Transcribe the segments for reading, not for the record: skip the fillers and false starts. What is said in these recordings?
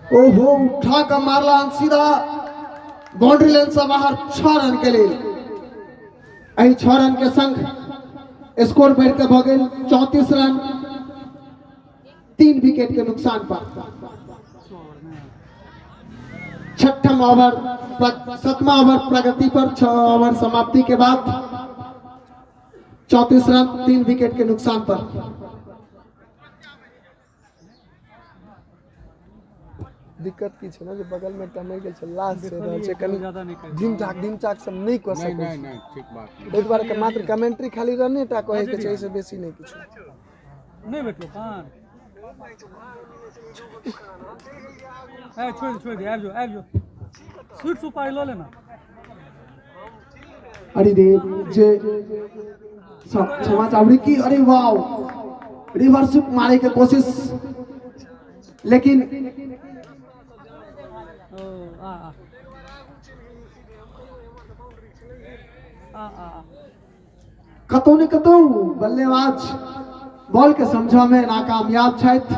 ओहो उठा कर मारला सीधा बाउंड्री लाइन से बाहर 6 रन के लिए। 6 रन के संग स्कोर बढ़ के भ गेल 34 रन 3 विकेट के नुकसान पर। 6वां ओवर 7वां ओवर प्रगति पर। 6 ओवर समाप्ति के बाद 34 रन 3 विकेट के नुकसान पर। दिक्कत की छै ना जे बगल में टनल के छै लास्ट से रहल छै कनी ढिम चाक सब नहीं क सकै छै। नहीं ठीक बात एहि दुआरे के मात्र कमेंट्री खाली रने टा कहे के छै, से बेसी नहीं किछु नहीं बैठो पान ए छोड़ दे आ जो स्वीट सुपारी लो लेना। अरे रे जे क्षमा चावड़ी की अरे वाह रिवर्स मारे के कोशिश लेकिन कतौ ने कतौ बल्लेबाज बॉल के समझा में नाकामयाब छथि।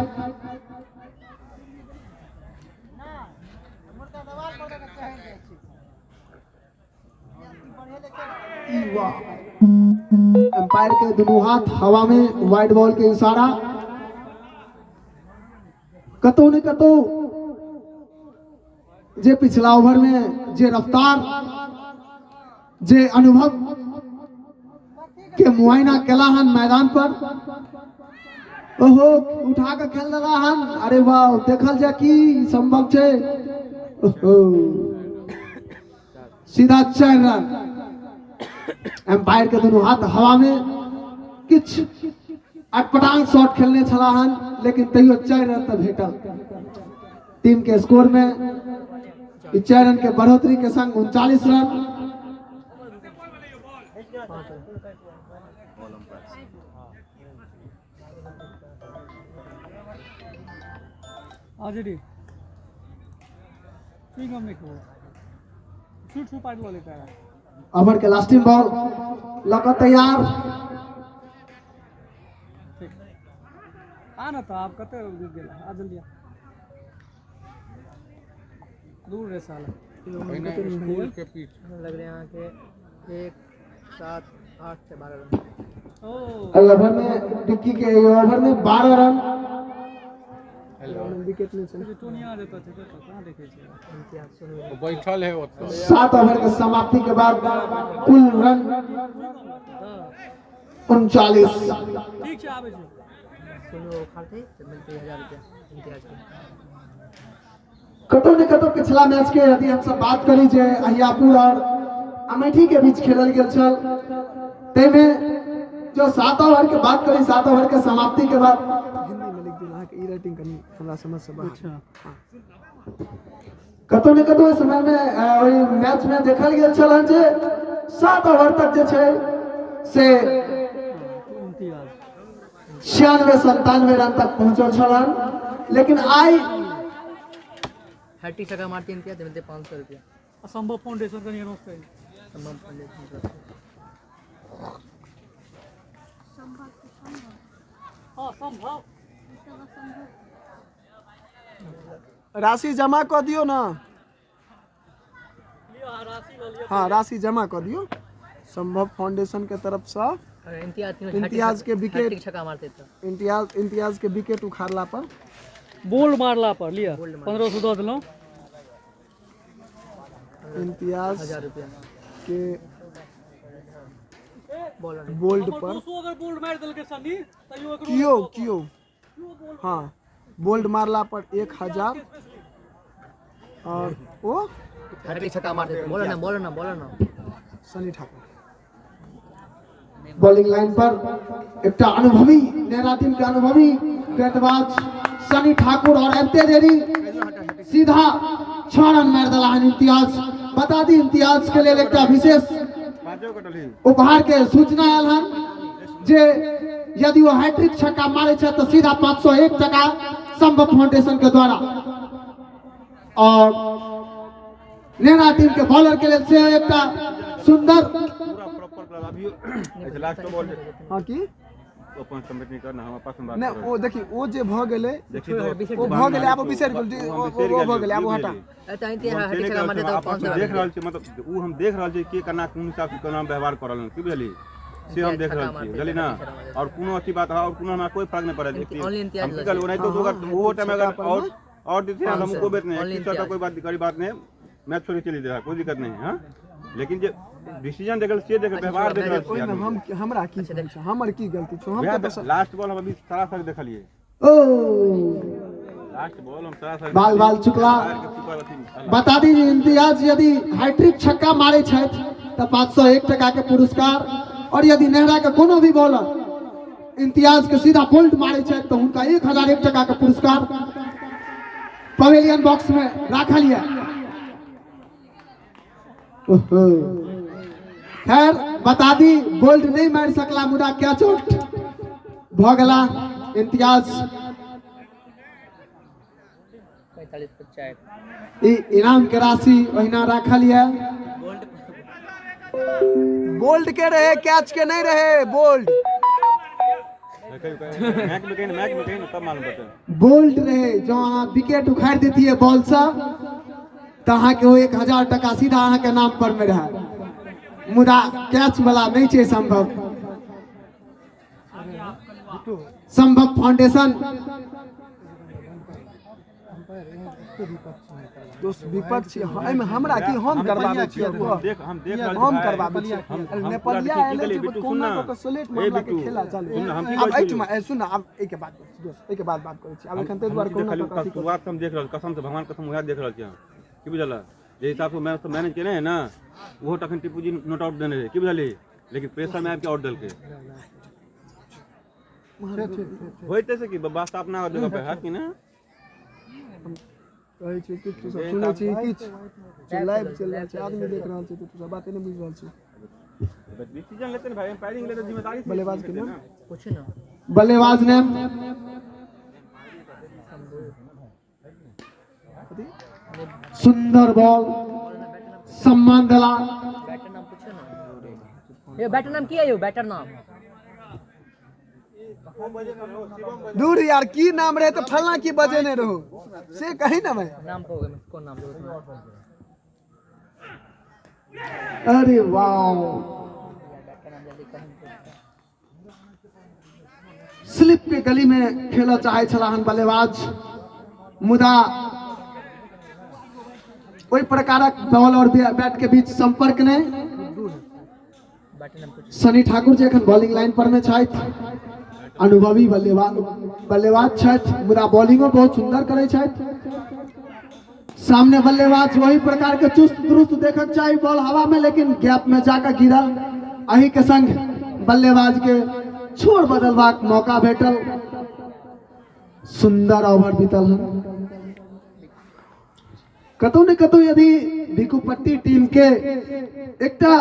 अंपायर के दोनों हाथ हवा में वाइड बॉल के इशारा। कतौ ने कतौ जे पिछला ओवर में जे रफ्तार जे अनुभव के मुआयना केला हन मैदान पर। ओहो उठा के खेल रहा हन। अरे वाह देखल जा की संभव छे। ओहो सीधा 4 रन। एम्पायर के दोनों हाथ हवा में किछ अटपटांग शॉट खेलने छला हन लेकिन तैयो 4 रन तक भेटल। टीम के स्कोर में 4 रन के बढ़ोतरी के संग 39 रन। आजडी स्विंग में को शूट सुपारी लो लेता है। ओवर के लास्टिंग बॉल लगा तैयार। आना तो आप कते गेला आ जल्दी दूर रे साला स्कूल के पीछे लग रहे हैं के 1 7 8 से 12 रन। ओ ओवर में डिक्की के ओवर में 12 रन। विकेट नहीं छै टोनिया देता थे तो कहां देखे छे वो बैठल है वो 7 ओवर के समाप्ति के बाद कुल रन 39। ठीक छै आबे छै सुनो खाते मिलते 1000 रुपया इम्तियाज के। कतौ ने कतौ पिछला मैच के यदि हम सब बात करी जे अहियापुर और अमेठी के बीच खेलल गेल छल ते में जो 7 ओवर के बात करी 7 ओवर के समाप्ति के बाद हिंदी में लिख देना है कि ई राइटिंग कनी हमरा समझ से बाहर। अच्छा कतौ ने कतौ इस समय में ओई मैच में देखल गेल छल जे 7 ओवर तक जे छै से 96-97 रन तक पहुंचल छलन लेकिन आई 30 टका मारती इम्तियाज मिलते 500 रुपया। असंभव फाउंडेशन का नियम है तमाम फाउंडेशन हां संभव राशि जमा कर दियो ना। लियो राशि लो लियो। हाँ राशि जमा कर दियो संभव फाउंडेशन के तरफ से। इम्तियाज के विकेट छक्का मारते थे। इम्तियाज के विकेट उखाड़ला पर बोल्ड मारला पर लिया 1500 दो दिलो। इम्तियाज 1000 रुपया के बॉलर बोल्ड पर 200 अगर बोल्ड मार देलके सनी तइयो एकरो कियो कियो हाँ बोल्ड मारला पर 1000 और वो हैट्रिक छक्का मार देते। बोलो ना सनी ठाकुर बॉलिंग लाइन पर एक अनुभवी नैना टीम के अनुभवी गेंदबाज सनी ठाकुर और एते देरी सीधा 6 रन मार दिला है इम्तियाज। बता दी इम्तियाज के लिए एक विशेष उपहार के सूचना आयल हन जे यदि वो हैट्रिक छक्का मारे छे तो सीधा 501 टका संभव फाउंडेशन के द्वारा। और नैना टीम के बॉलर के लिए से एक सुंदर हाँ की अपन सबमिट नहीं करना, हम आपस में बात नहीं करब। वो देखी वो जे भ गेले देखिए वो भ गेले आब बिसर गेल वो भ गेले आब हटा अच्छा इनती हटी छक्का मार देता आप 500 देख रहल छी, मतलब वो हम देख रहल छी के केना कोन हिसाब से केना व्यवहार कर रहल की बुझली से हम देख रहल छी, बुझली ना। और कोनो अच्छी बात है और कोनो हमरा कोई फर्क नहीं पड़े। only इम्तियाज हम कल नहीं तो वो टाइम अगर और देते हैं हमको बेट नहीं only किसी का कोई बात नहीं, मैच छोड़ के चली जाए कोई दिक्कत नहीं है। हां लेकिन जे डिसीजन देखल से देख व्यवहार देख रहल छी हम हमरा की छै हमर की गलती छौ, हम तो लास्ट बॉल हम अभी सरासर देखलिए, ओ लास्ट बॉल हम सरासर बाल बाल चुकला। बता दीजिए इम्तियाज यदि हैट्रिक छक्का मारे छथि तो 501 टका के पुरस्कार, और यदि नेहरा के कोनो भी बॉलर इम्तियाज के सीधा बोल्ट मारे छथि तो उनका 1001 टका के पुरस्कार पवेलियन बॉक्स में राखल है। खैर बता दी बोल्ट नहीं मार सकला, मुदा क्या चोट भ गेला इम्तियाज। 45-50 इनाम के राशि ओहिना राखल है। बोल्ड के रहे कैच के नहीं रहे बोल्ड मैच में कहीं तब मालूम पड़ता बोल्ट रहे जो अहाँ विकेट उखाड़ देती बॉल से तो अहाँ के वो 1000 टका सीधा अहाँ के नाम पर में रहे, मुदा कैच वाला नहीं छै संभव फाउंडेशन दोस्त विपक्ष एमे हमरा की हम करबाबे छियै हम करबाबे छियै नेपालिया एले जे कोना को सलेट मामला के खेला चालू अब एठमा सुन अब एक के बाद दोस्त एक के बाद बात करै छी। अब एखन ते द्वारा कोना को शुरुआत हम देख रहल कसम से भगवान कसम वह देख रहल छी की बुझला जे हिसाब से मैच तो मैनेज केने है ना वो तखन टिपू जी नोट आउट देने रहे की बुझली, लेकिन प्रेशर में आबि के आउट देल के होइते से की वास्ता अपना जगह पे है कि ना कहै छी कि तू सब सुनै छी किछ लाइव चल रहल छै आदमी देख रहल छै, तू सब बातें नहीं बुझ रहल छै। डिसीजन लेते हैं भाई, एम्पायरिंग लेते जिम्मेदारी से बल्लेबाज के नाम कुछ ना बल्लेबाज ने सुंदर बॉल सम्मान दिला। बैटर नाम पूछो ना, ये बैटर नाम की है, यो बैटर नाम दूर यार की नाम रहे तो फलना की बजे नहीं रहो से कहीं ना भाई नाम कहोगे मैं कौन नाम दूंगा? अरे वाह स्लिप के गली में खेला चाहे छलाहन बल्लेबाज, मुदा कोई प्रकारक बॉल और बैट के बीच संपर्क नहीं। बैटर नाम पूछो। सनी ठाकुर जी एखन बॉलिंग लाइन पर में छथि, अनुभवी बल्लेबाज छथि, मुदा बॉलिंगो बहुत सुंदर करे छथि। सामने बल्लेबाज वही प्रकार के चुस्त दुरुस्त देखक चाहिए बॉल हवा में, लेकिन गैप में जाकर गिरा। अही के संग बल्लेबाज के छोड़ बदलबाक मौका भेटल। सुंदर ओवर बीतल है। कतौ न कतौ यदि बिकुपट्टी टीम के एकटा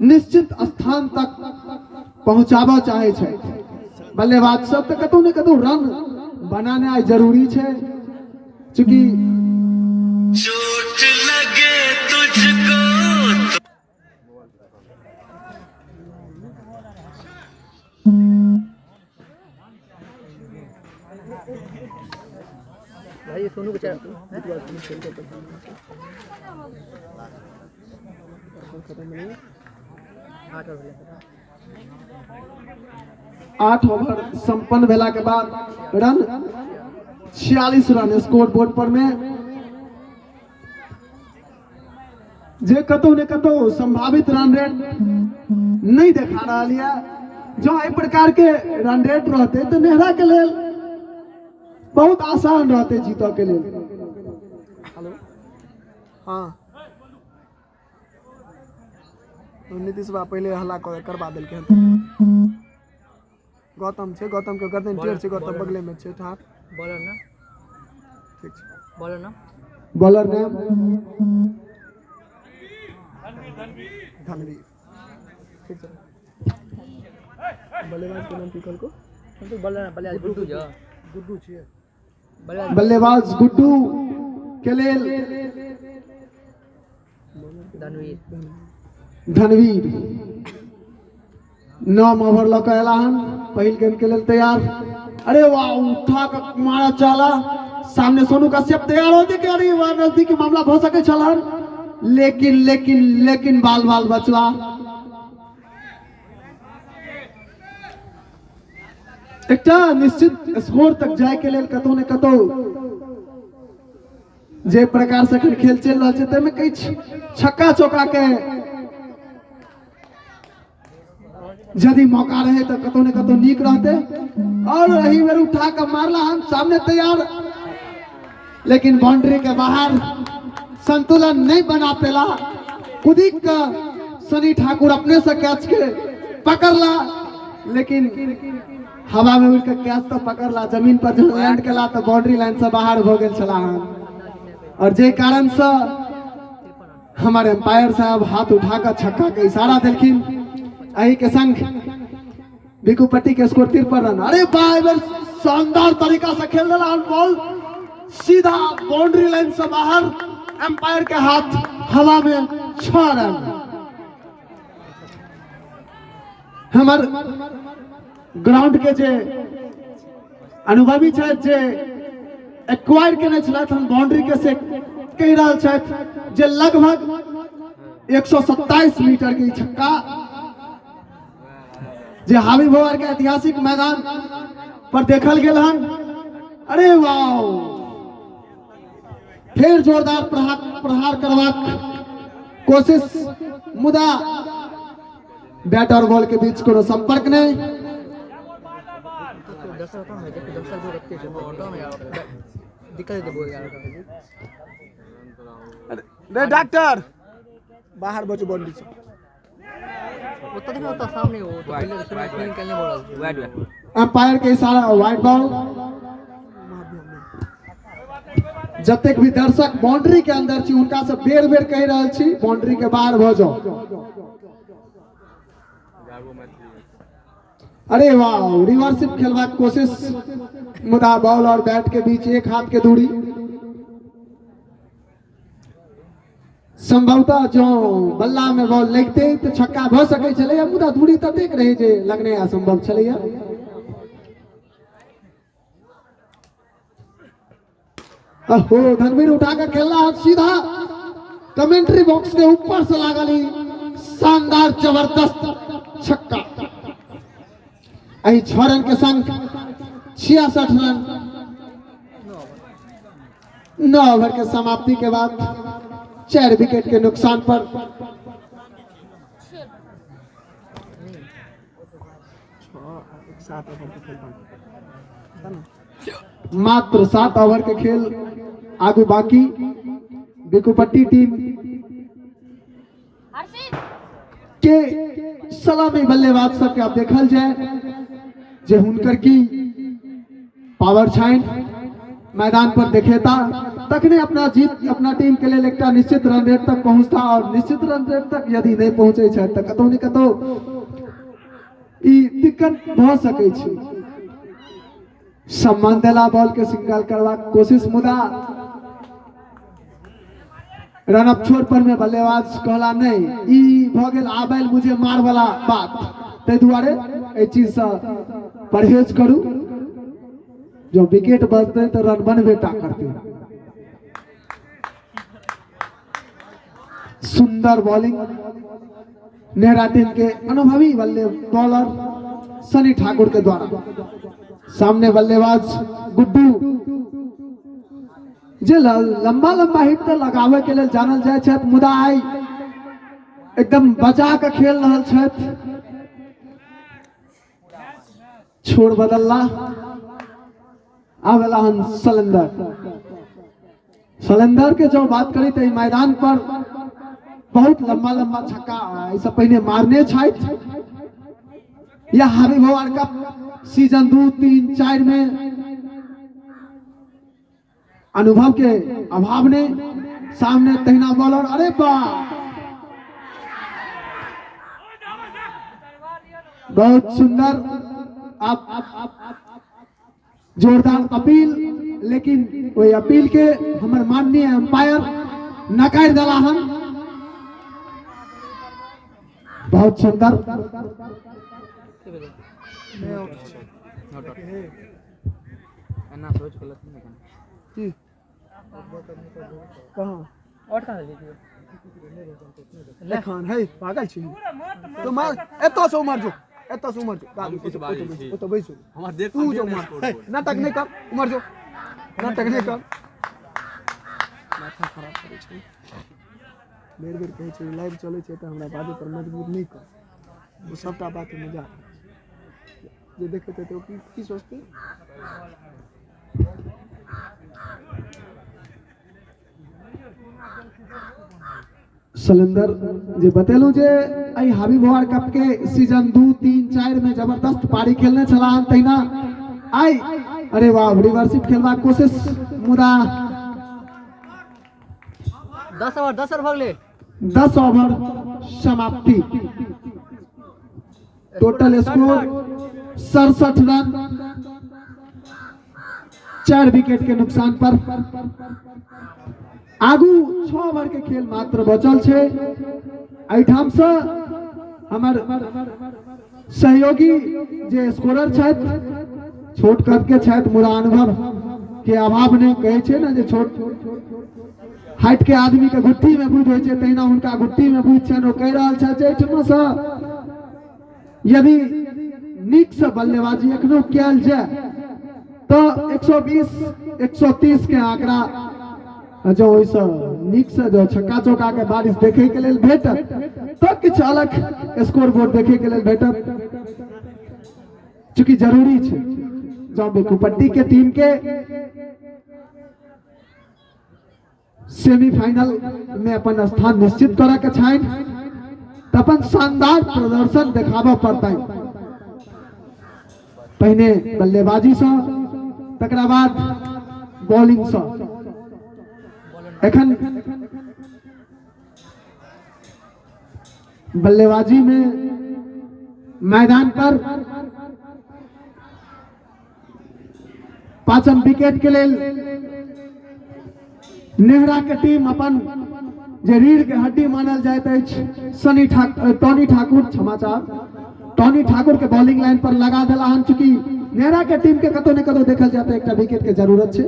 निश्चित स्थान तक पहुंचाबा चाहे छै बल्लेबाज सब, तो कतौ न कतौ रन बनाना जरूरी है, चूंकि चोट लगे तुझको भाई ये सोनू को चल 8 ओवर संपन्न भेला के बाद रन 46 रन स्कोर बोर्ड पर में, जे कतौ न कतौ संभावित रन रेट नहीं देखा रहा है। जो एहि प्रकार के रन रेट रहते तो नेहरा के लेल बहुत आसान रहते जीतो के लिए। हेलो हाँ नीतीश बा पहले हल्ला करवा दिल के गौतम छे, गौतम के गर्दन टेढ़ छे, गौतम बगले में छे ठाठ बॉलर ना ठीक छे बॉलर ना बॉलर ने धनवीर ठीक छे। बल्लेबाज के नाम की कल को तो बॉलर ना बल्लेबाज गुड्डू जा गुड्डू छे। बल्लेबाज गुड्डू के लेल धनवीर धनवीर 9 ओवर लग एला हन पहिल गेंद के लिए तैयार। अरे वाह उठा के मारा चला सामने सोनू कश्यप तैयार होते के अरे वाह नजदीकी मामला हो सके छलन लेकिन लेकिन लेकिन बाल बाल बचला। एकटा निश्चित स्कोर तक जाए के लिए कतौ ने कतौ जे प्रकार से खेल चल रहा है तमे कई छक्का चौका के यदि मौका रहे तो कतौ ने कतौ नीक रहते और रही बेर उठा के मारला हम सामने तैयार लेकिन बाउंड्री के बाहर संतुलन नहीं बना पेला। कुदिक का सनी ठाकुर अपने से कैच के पकड़ला लेकिन हवा में उड़ के कैच तो पकड़ला जमीन पर जब लैंड केला तो बाउंड्री लाइन से बाहर हो गेल छला और जे कारण से हमारे एम्पायर साहब हाथ उठाकर छक्का के इशारा दिलखिन। अही के संग बिकुपट्टी के स्कोर 53 रन। अरे बार शानदार तरीका से खेल रहा बॉल सीधा बाउंड्री लाइन से बाहर एम्पायर के हाथ हवा में 6 रन। हमार ग्राउंड के जे अनुभवी छे जे एक्वायर केने छलथ हम बाउंड्री के से कह रहा छथि जे लगभग 127 मीटर के छक्का जे हावी भोवर के ऐतिहासिक मैदान पर देखल गेल हन। अरे वाह फिर जोरदार प्रहार करबाक कोशिश मुदा बैट और बॉल के बीच कोनो संपर्क नहीं। रे डॉक्टर बाहर बचो बाउंड्री से सामने वो तो निकलने बोल एम्पायर के इशारा वाइड बॉल। जतेक भी दर्शक बाउंड्री के अंदर छी उनका से बेर बेर कह रहा छी बाउंड्री के बाहर भ जाओ। अरे वाह रिवर्सिप खेलबाक कोशिश मुदा बॉल और बैट के बीच एक हाथ के दूरी संभवतः जो बल्ला में बॉल लगते तो छक्का भ सके छले मुदा दूरी ततेक रहे जे लगने असंभव छले। ओहो धनवीर उठा के खेलना सीधा कमेंट्री बॉक्स के ऊपर से लागली शानदार जबरदस्त छक्का। अही 6 रन के संग 66 रन 9 ओवर के समाप्ति के बाद 4 विकेट के नुकसान पर मात्र 7 ओवर के खेल आगू बाकी। बिकुपट्टी टीम के सलामी बल्लेबाज सबके आप देखल जाए जे हुनकर की पावर छाइन मैदान पर देखेता तखने अपना जीत अपना टीम के लिए एक निश्चित रन रेट तक पहुंचता और निश्चित रन रेट तक यदि नहीं पहुंचे तो कतौ न कतौ दिक्कत भ सके छै। सम्मान देला बॉल के सिंगल करवा कोशिश मुदा रन अप छोड़ पर में बल्लेबाज कहला नहीं ई भ गेल आबैल मुझे मार वाला बात ते दुआरे ए चीज से परहेज करू जो विकेट बचते तो रन बनबे टा करते। सुंदर बॉलिंग नेहरा टीम के अनुभवी बॉलर सनी ठाकुर के द्वारा सामने बल्लेबाज गुड्डू जे लंबा लंबा हिट तो लगावे के लिए जानल जाए छथि मुदा आई एकदम बचा के खेल रहल छथि। छोड़ बदलला आवेला हन सलेंदर के जो बात करी तो मैदान पर बहुत लंबा लंबा छक्का ऐसा पहले मारने छथि या हावी भवार कप सीजन 2, 3, 4 में अनुभव के अभाव ने सामने तहना बॉलर अरे वाह बहुत सुंदर आप जोरदार अपील लेकिन वही अपील के हमारे माननीय अंपायर नकार दिला हम बहुत सुंदर से भेजो मैं आउट नॉट आउट ना सोच गलत नहीं करना की कहां और कहां देखियो लेखन है पागल छी तो मार एतो से उमर जो दादू तो बैसो हमार देख तू जो मार नाटक नहीं कर उमर जो नाटक नहीं कर माथा खराब करे छै बेर कहै छै लाइव चलै छै त हमरा बाजे पर मजबूर नहीं कर वो सबटा बात मजा जे देखे तो की सोचते सलेंदर जे बतेलू जे आई हावी भवार कप के सीजन 2 3 4 में जबरदस्त पारी खेलने छला तहिना आई अरे वाह रिवर्सिप खेलवा कोशिश मुदा 10 ओवर भगले 10 ओवर समाप्ति टोटल स्कोर 67 रन 4 विकेट के नुकसान पर आगू 6 ओवर के खेल मात्र बचल छे एठाम से हमर सहयोगी जे स्कोरर छथि छोट कद के छथि मुदा अनुभव के अभाव ने कहै छै ना जे छोट हाइट के आदमी के गुट्ठी में बुझ होय छै तहिना हुनका गुट्ठी में बुझ छन ओ कह रहल छै जे एठमा से यदि नीक से बल्लेबाजी एखनो कैल जाय तो 120 130 के आंकड़ा जो ओइसे नीक से जो छक्का चौका के बारिश देखे के लेल भेटत तो किछ अलग स्कोर बोर्ड देखे के लेल भेटत चूंकि जरूरी छै जो बेकुपट्टी के टीम के सेमीफाइनल में अपन स्थान निश्चित करे के छाइन त अपन शानदार प्रदर्शन देखाबऽ पड़तै पहिने बल्लेबाजी से तकरा बाद बॉलिंग से एखन बल्लेबाजी में मैदान पर 5 विकेट के लेल नेहरा के टीम अपन जे रीढ़ के हड्डी मानल जाइत अछि टॉनी ठाकुर टॉनी ठाकुर के बॉलिंग लाइन पर लगा देला हन चूंकि नेहरा के टीम के कतो ने कतो देखल जाता एक विकेट के जरूरत छै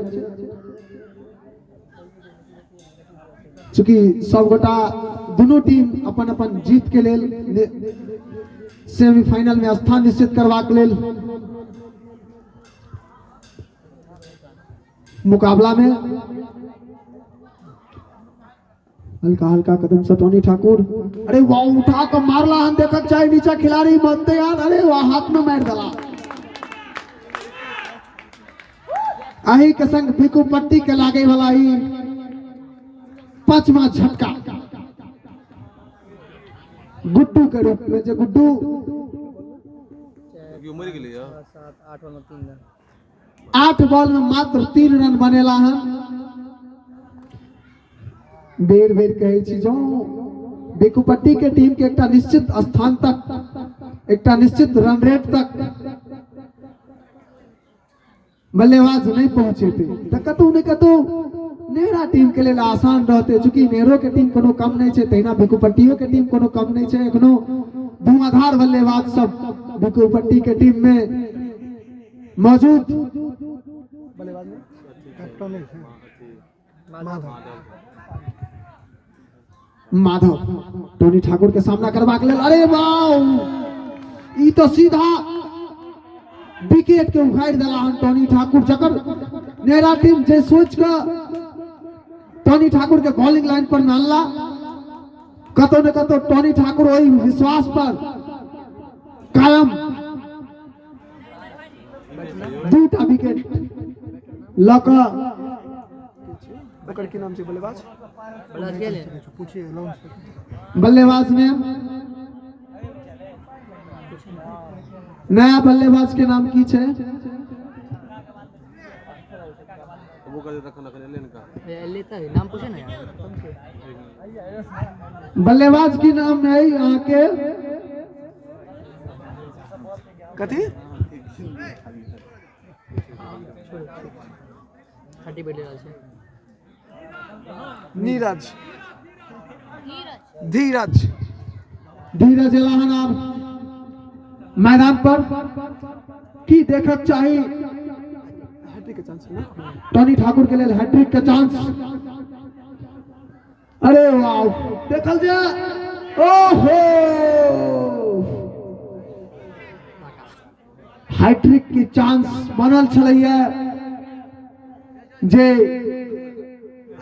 चूंकि सब गोटा दोनों टीम अपन अपन जीत के लेल सेमीफाइनल में स्थान निश्चित करबाक लेल मुकाबला में हल्का हल्का कदम से टॉनी ठाकुर अरे वाह उठा के मारला हन देखक चाहे नीचे खिलाड़ी मत यार अरे वाह हाथ में मार देला आही के संग बिकू पट्टी के लागे वाला ही 5वां झटका गुड्डू के रूप में जो गुड्डू मर गेलै 7 8 में 3 रन 8 बॉल में मात्र 3 रन बनेला हन बेर कहे छी जो बेकुपट्टी के टीम के एकटा निश्चित स्थान तक एकटा निश्चित रन रेट तक बल्लेबाज नहीं पहुंचे थे तो कतौ न कतौ नेहरा टीम के लिए आसान रहते चूंकि नेहरो के टीम कोनो कम नहीं छे तहिना बेकुपट्टियों के टीम कोनो कम नहीं छे एखनो धुआंधार बल्लेबाज सब बेकुपट्टी के टीम में मौजूद बल्लेबाज में कैप्टन है माधव टोनी ठाकुर के सामना करवा के लेल अरे वाह ई तो सीधा विकेट के उखाड़ देला हन टोनी ठाकुर जकर नेहरा टीम जे सोच के टोनी ठाकुर के बॉलिंग लाइन पर मानला कतो न कतो टोनी ठाकुर वही विश्वास पर कायम 2टा विकेट लका ओकर की नाम छै बल्लेबाज पूछिए बल्लेबाज ने नया बल्लेबाज के नाम की छे वो कर देता खाना खाने लेने का लेता है नाम पूछे ना यार बल्लेबाज की नाम है यहाँ के कथी 30 बैठे रहल छै नीरज धीरज धीरज एलाहन अब मैदान पर की देखक चाही हैट्रिक के चांस है ना। टोनी ठाकुर के लिए हैट्रिक के चांस। अरे वाह देखल जाए, ओहो हैट्रिक की चांस बनल छलैया जे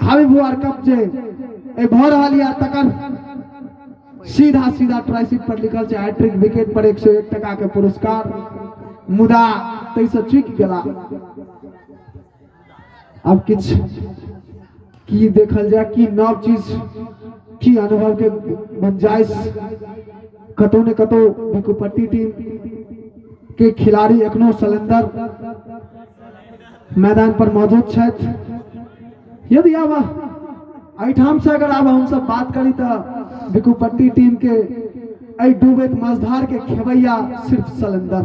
हबीब वर्ल्ड कप जे भ रहल या तकर सीधा सीधा ट्राइसिट पर लिखल छै हैट्रिक विकेट पर 101 टका के पुरस्कार, मुदा तैसे चूक गेला। अब किछ की देखल जाए की नव चीज की अनुभव के गुंजाइश कतौ ने कतौ बिकुपट्टी टीम के खिलाड़ी एखनो सलेंदर मैदान पर मौजूद छथि। यदि अब एहिठाम से अगर अब हम सब बात करी तो बिकुपट्टी टीम के एहि डूबैत मझधार के खेवैया सिर्फ सलेंदर,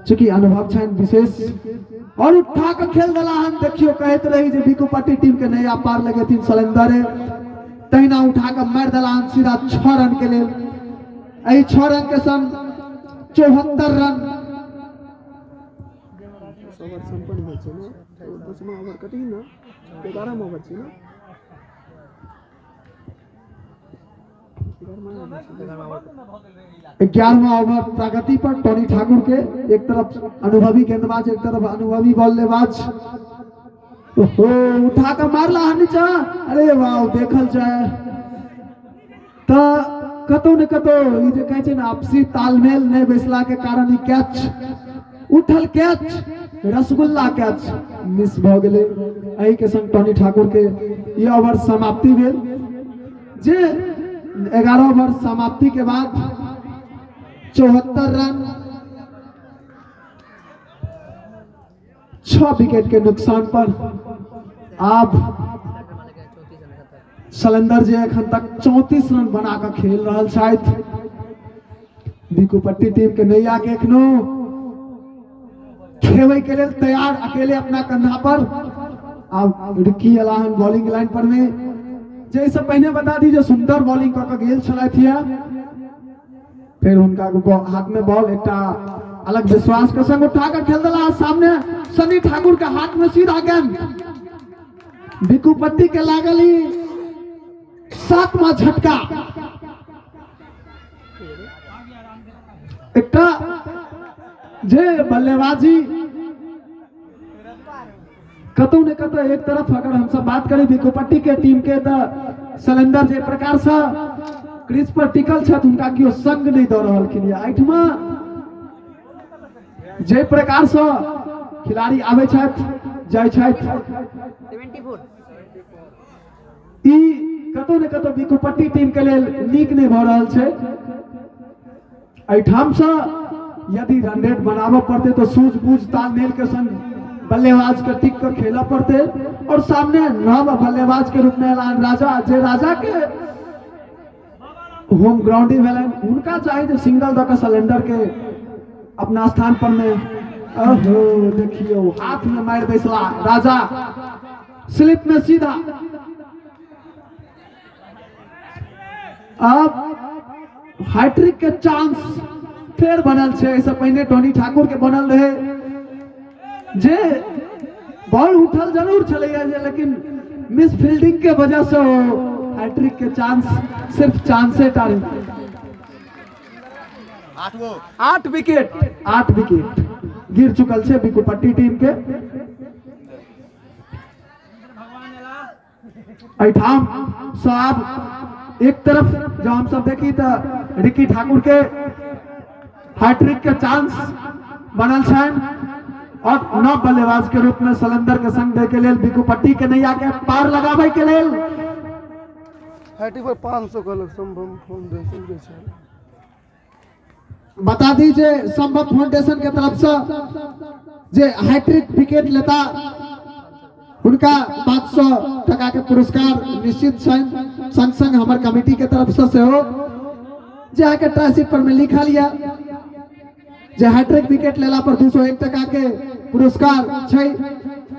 चूंकि अनुभव छनि विशेष और उठा के खेल देला। हम देखियो कहत रही जे बिकुपट्टी टीम के नया पार लगेथिन सलेंदर, तहिना उठा के मार देला सीधा 6 रन के लेल। एहि 6 रन के संग 74 रन ओवर संपन्न होइ छै ना। 10वां ओवर कटी ना, 11वां ओवर छै ना। 11वां ओवर प्रगति पर टोनी ठाकुर के एक तरफ अनुभवी गेंदबाज एक तरफ अनुभवी बल्लेबाज, ओहो उठा के मारला नीचा। अरे वाह देखल जाए तो कतौ न कतौ ई जे कहै छै ना आपसी तालमेल नहीं बैसला के कारण ई कैच उठल, कैच रसगुल्ला कैच मिस भ गेलै। एहि के संग टोनी ठाकुर के ये ओवर समाप्ति भेल जे 11 ओवर समाप्ति के बाद 74 रन 6 विकेट के नुकसान पर अब सलेंदर जे एखन तक 34 रन बनाकर खेल रहल छथि। बिकुपट्टी टीम के नैया के एखनो खेवे के लिए तैयार अकेले अपना कंधा पर। अब रिकी अलाहन बॉलिंग लाइन पर में जैसे पहले बता दीजिए सुंदर बॉलिंग क गेल छलथि, फिर उनका हाथ में बॉल एक अलग विश्वास के संग उठा कर खेल दिला। सामने सनी ठाकुर के हाथ में सीधा गेंद बिकुपट्टी के लागली 7वां झटका। एक जे बल्लेबाजी कतौ ने कतौ एक तरफ अगर हम सब बात करें बिकुपट्टी के टीम के तो सलेंदर जे प्रकार से क्रीज पर टिकल छथि उनका कियो संग नहीं दऽ रहलखिन। एहिठमा जे प्रकार से खिलाड़ी आवे छथि जाय छथि 74 ई कतौ ने कतौ बिकुपट्टी टीम के लेल नीक नहीं भऽ रहल छै। एहिठाम से यदि रन रेट बनाबऽ पड़ते तो सूझबूझ तालमेल के संग बल्लेबाज के टिक कर खेला पड़ते और सामने नव बल्लेबाज के रूप में ऐलान राजा जे राजा के होम ग्राउंड ही भेलन उनका चाहिए जो सिंगल दऽ के सलेंडर के अपना स्थान पर में। ओहो देखियो हाथ में मार बैसला राजा स्लिप में सीधा। अब हैट्रिक के चांस फिर बनल छे। ऐसे पहले टोनी ठाकुर के बनल रहे जे बॉल उठल जरूर चले लेकिन मिस फील्डिंग के वजह से हैट्रिक के चांस सिर्फ चांसे टारे। 8 विकेट गिर चुकल छे बिकुपट्टी टीम के। एठाम साहब एक तरफ जो हम सब देखी तो रिकी ठाकुर के हैट्रिक के चांस बनल छन और नव बल्लेबाज के रूप में सलेंदर के संग दे के लेल बिकुपट्टी के नैया के पार लगावे के लेल हैट्रिक पर 500 का संभव फाउंडेशन के छै। बता दीजिए संभव फाउंडेशन के तरफ से जे हैट्रिक विकेट लेता उनका 500 टका के पुरस्कार निश्चित छन। संग संग हमार कमेटी के तरफ से हो जे के ट्राइसिट पर में लिखा लिया जे हैट्रिक विकेट लेला पर 201 टका के पुरस्कार छै।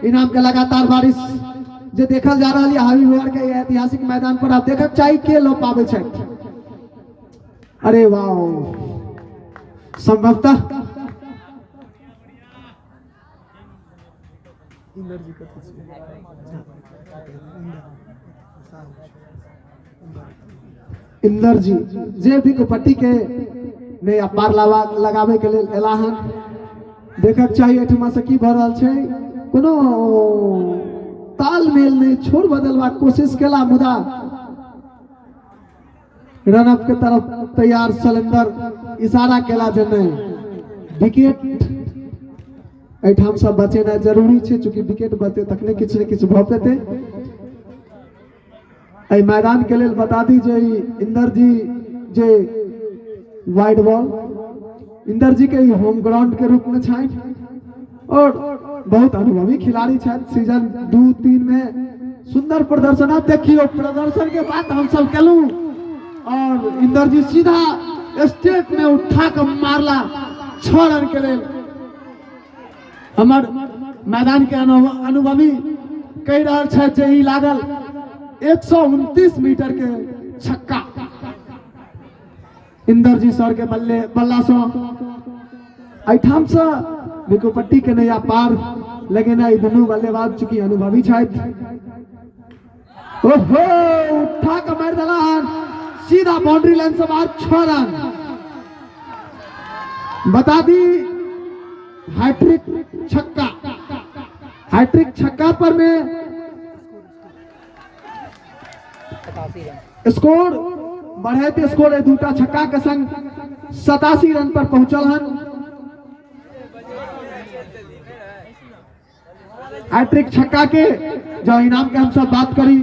इनाम के लगातार बारिश जे देखल जा रहा है हबीबगंज के ऐतिहासिक मैदान पर आप देखक चाहिए के लो पावे छै। अरे वाह संभवतः इंदर जी कथी छै इंदर जी जे भी पट्टी के ने पार लगावे के लेल एला हन देखक चाहिए एठमा से की भ रहल छै कोनो तालमेल नहीं छोड़ बदलवा कोशिश केला मुदा रनअप के तरफ तैयार सलेंदर इशारा केला जे नहीं विकेट एठाम सब बचेना जरूरी छै चूंकि विकेट बचे तखने किछ ने किछ भ पेते एहि मैदान के लेल बता दी जे इंदर जी जे वाइड बॉल इंदर जी के होम ग्राउंड के रूप में छथि और बहुत अनुभवी खिलाड़ी छथि सीजन 2-3 में सुंदर प्रदर्शन आप देखियो प्रदर्शन के बाद हम सब केलू और इंदर जी सीधा स्टेट में उठा कर मारला 6 रन के लेल हमर मैदान के अनुभवी कह रहा छथि जे ई लागल 129 मीटर के छक्का इंदर जी सर के बल्ला से एठाम से विकोपट्टी के नया पार लगेना दुनू बल्लेबाज चूंकि अनुभवी छथि ओहो उठा के मार देलन सीधा बाउंड्री लाइन से बाहर 6 रन बता दी हैट्रिक छक्का पर में स्कोर बढ़ाते स्कोर है दूटा छक्का के संग 87 रन पर पहुंचल हन हैट्रिक छक्का के जो इनाम के हम सब बात करी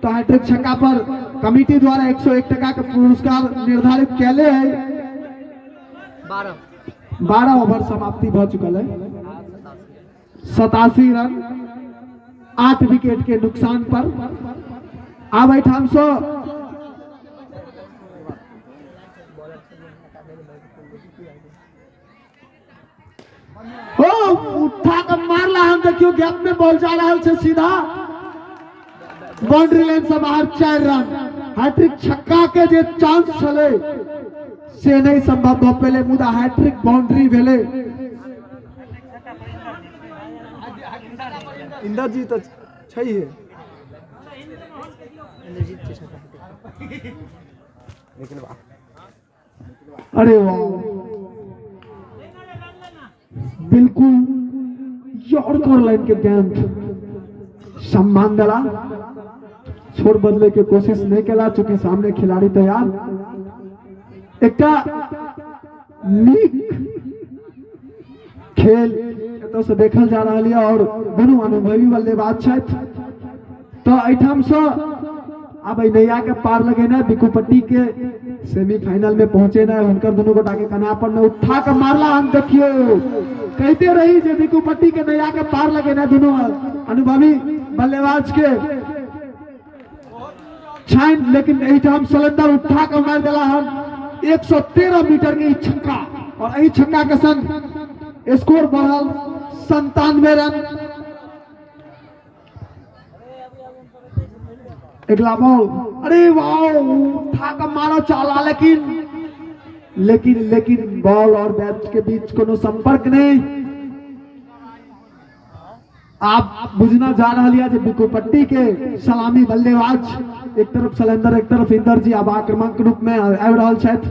तो हैट्रिक छक्का पर कमेटी द्वारा 101 टका का पुरस्कार निर्धारित कैले है 12 ओवर समाप्ति भ चुकल है 87 रन 8 विकेट के नुकसान पर अब एठाम सो उठा कर मारला हम देखियो गैप में बॉल जा रहा है सीधा बाउंड्री लाइन से बाहर 4 रन हैट्रिक छक्का के जे चांस छले से नहीं संभव भ पेले मुदा हैट्रिक बाउंड्री भेले इंदर जी तो छैहे अरे वाह बिल्कुल यॉर्कर लाइन के गेंद सम्मान दला छोड़ बदले के कोशिश नहीं केला चूंकि सामने खिलाड़ी तैयार एक नीक खेल एतऽ से देखल जा रहा है और दुनू अनुभवी बल्लेबाज छथि तो एठाम से अब नैया के पार लगेना बिकुपट्टी के सेमीफाइनल में पहुंचे ना हुनकर दोनों गोटा के कना पर न उठा के मारला हम देखियो कहते रही जे बिकुपट्टी के नैया के पार लगेना दोनों अनुभवी बल्लेबाज के छाइन लेकिन एठाम सलेंदर उठा के मार देला हम 113 मीटर के छक्का और यही छक्का के संग स्कोर बढ़ल 97 रन अगला बॉल अरे वाह उठा कर मारो चाला लेकिन बॉल और बैट के बीच कोनो संपर्क नहीं आप बुझना जा रहा है जे बिकुपट्टी के सलामी बल्लेबाज एक तरफ सलेंदर एक तरफ इंदर जी अब आक्रमक रूप में आबि रहल छथि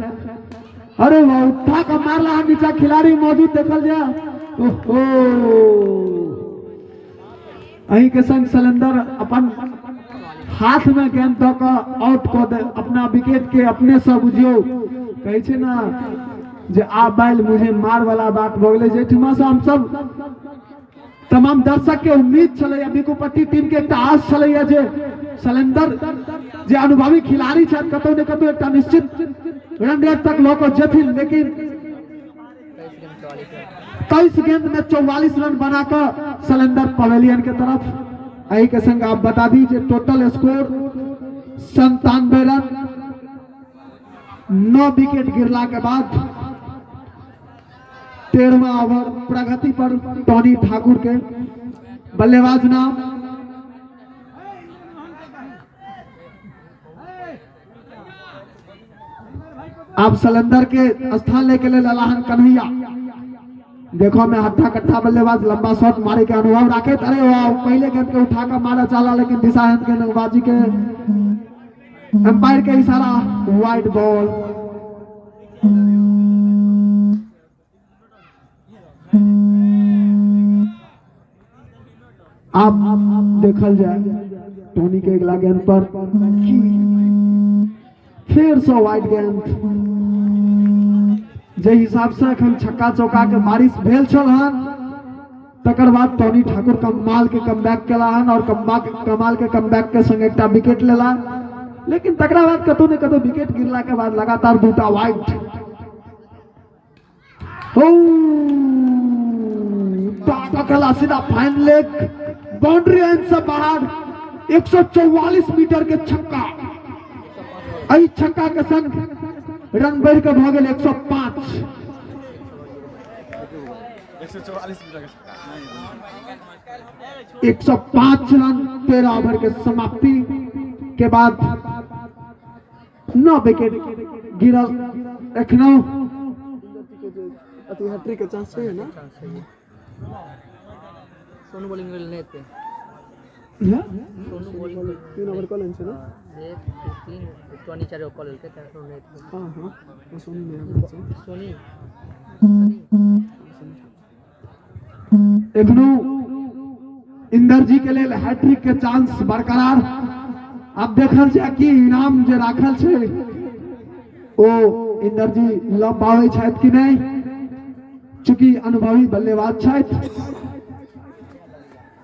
अरे वाह उठा कर मारला नीचा खिलाड़ी मौजूद देखल जा ओहो अही के संग सलेंदर अपन हाथ में गेंद दऽ कऽ आउट कऽ दे अपना विकेट के अपने से बुझियो कहै छै ना जे आब बैल मुझे मार वाला बात भ गेलै जेठमा से हम सब तमाम दर्शक के उम्मीद छलै बिकुपट्टी टीम के एकटा आस छलै जे सलेंदर जे अनुभवी खिलाड़ी छथि कतौ ने कतौ एकटा निश्चित रन रेट तक लऽ कऽ जेथिन लेकिन 23 गेंद में 44 रन बनाकर सलेंदर पवेलियन के तरफ आई के संग आप बता दीजिए टोटल स्कोर 97 रन 9 विकेट गिरला के बाद 13वां ओवर प्रगति पर टोनी ठाकुर के बल्लेबाज नाम आप सिलेंडर के स्थान लेके ले ललाहन कन्हैया। देखो मैं हट्ठा कट्ठा बल्लेबाज लंबा शॉट मारे के अनुभव राखे। अरे वाह, पहले गेंद के उठा कर मारा चाला, लेकिन दिशाहीन के गेंदबाजी के एम्पायर के इशारा, वाइड बॉल। आप देखल जाए टोनी के अगला गेंद पर फिर से वाइड गेंद। जे हिसाब से अखन छक्का चौका के बारिश भेल छल हन, तकर बाद टोनी ठाकुर कमाल के कमबैक केला हन और कमाल के कमबैक के संग एकटा विकेट लेला। लेकिन तकरा बाद कतौ ने कतौ विकेट गिरला के बाद लगातार दूटा वाइड। खेला सीधा फाइन लेग, बाउंड्री लाइन से बाहर 144 मीटर के छक्का। एहि छक्का के संग रन बढ़ के भ गेल 105। 105 रन 13 ओवर के समाप्ति के बाद 9 विकेट गिरल। एखनो अति हैट्रिक के चांस है ना। सोनू बॉलिंग में लेने थे। सोनू बॉलिंग 3 ओवर कॉल है ना। 3 24 कॉल के तरह ने। हां हां सोनी ने सोनी एखनो इंदर जी के लिए हैट्रिक के चांस बरकरार। अब देखल जाए कि इनाम जे राखल छै ओ इंदर जी ल पावे छथि कि नहीं, चूंकि अनुभवी बल्लेबाज छथि।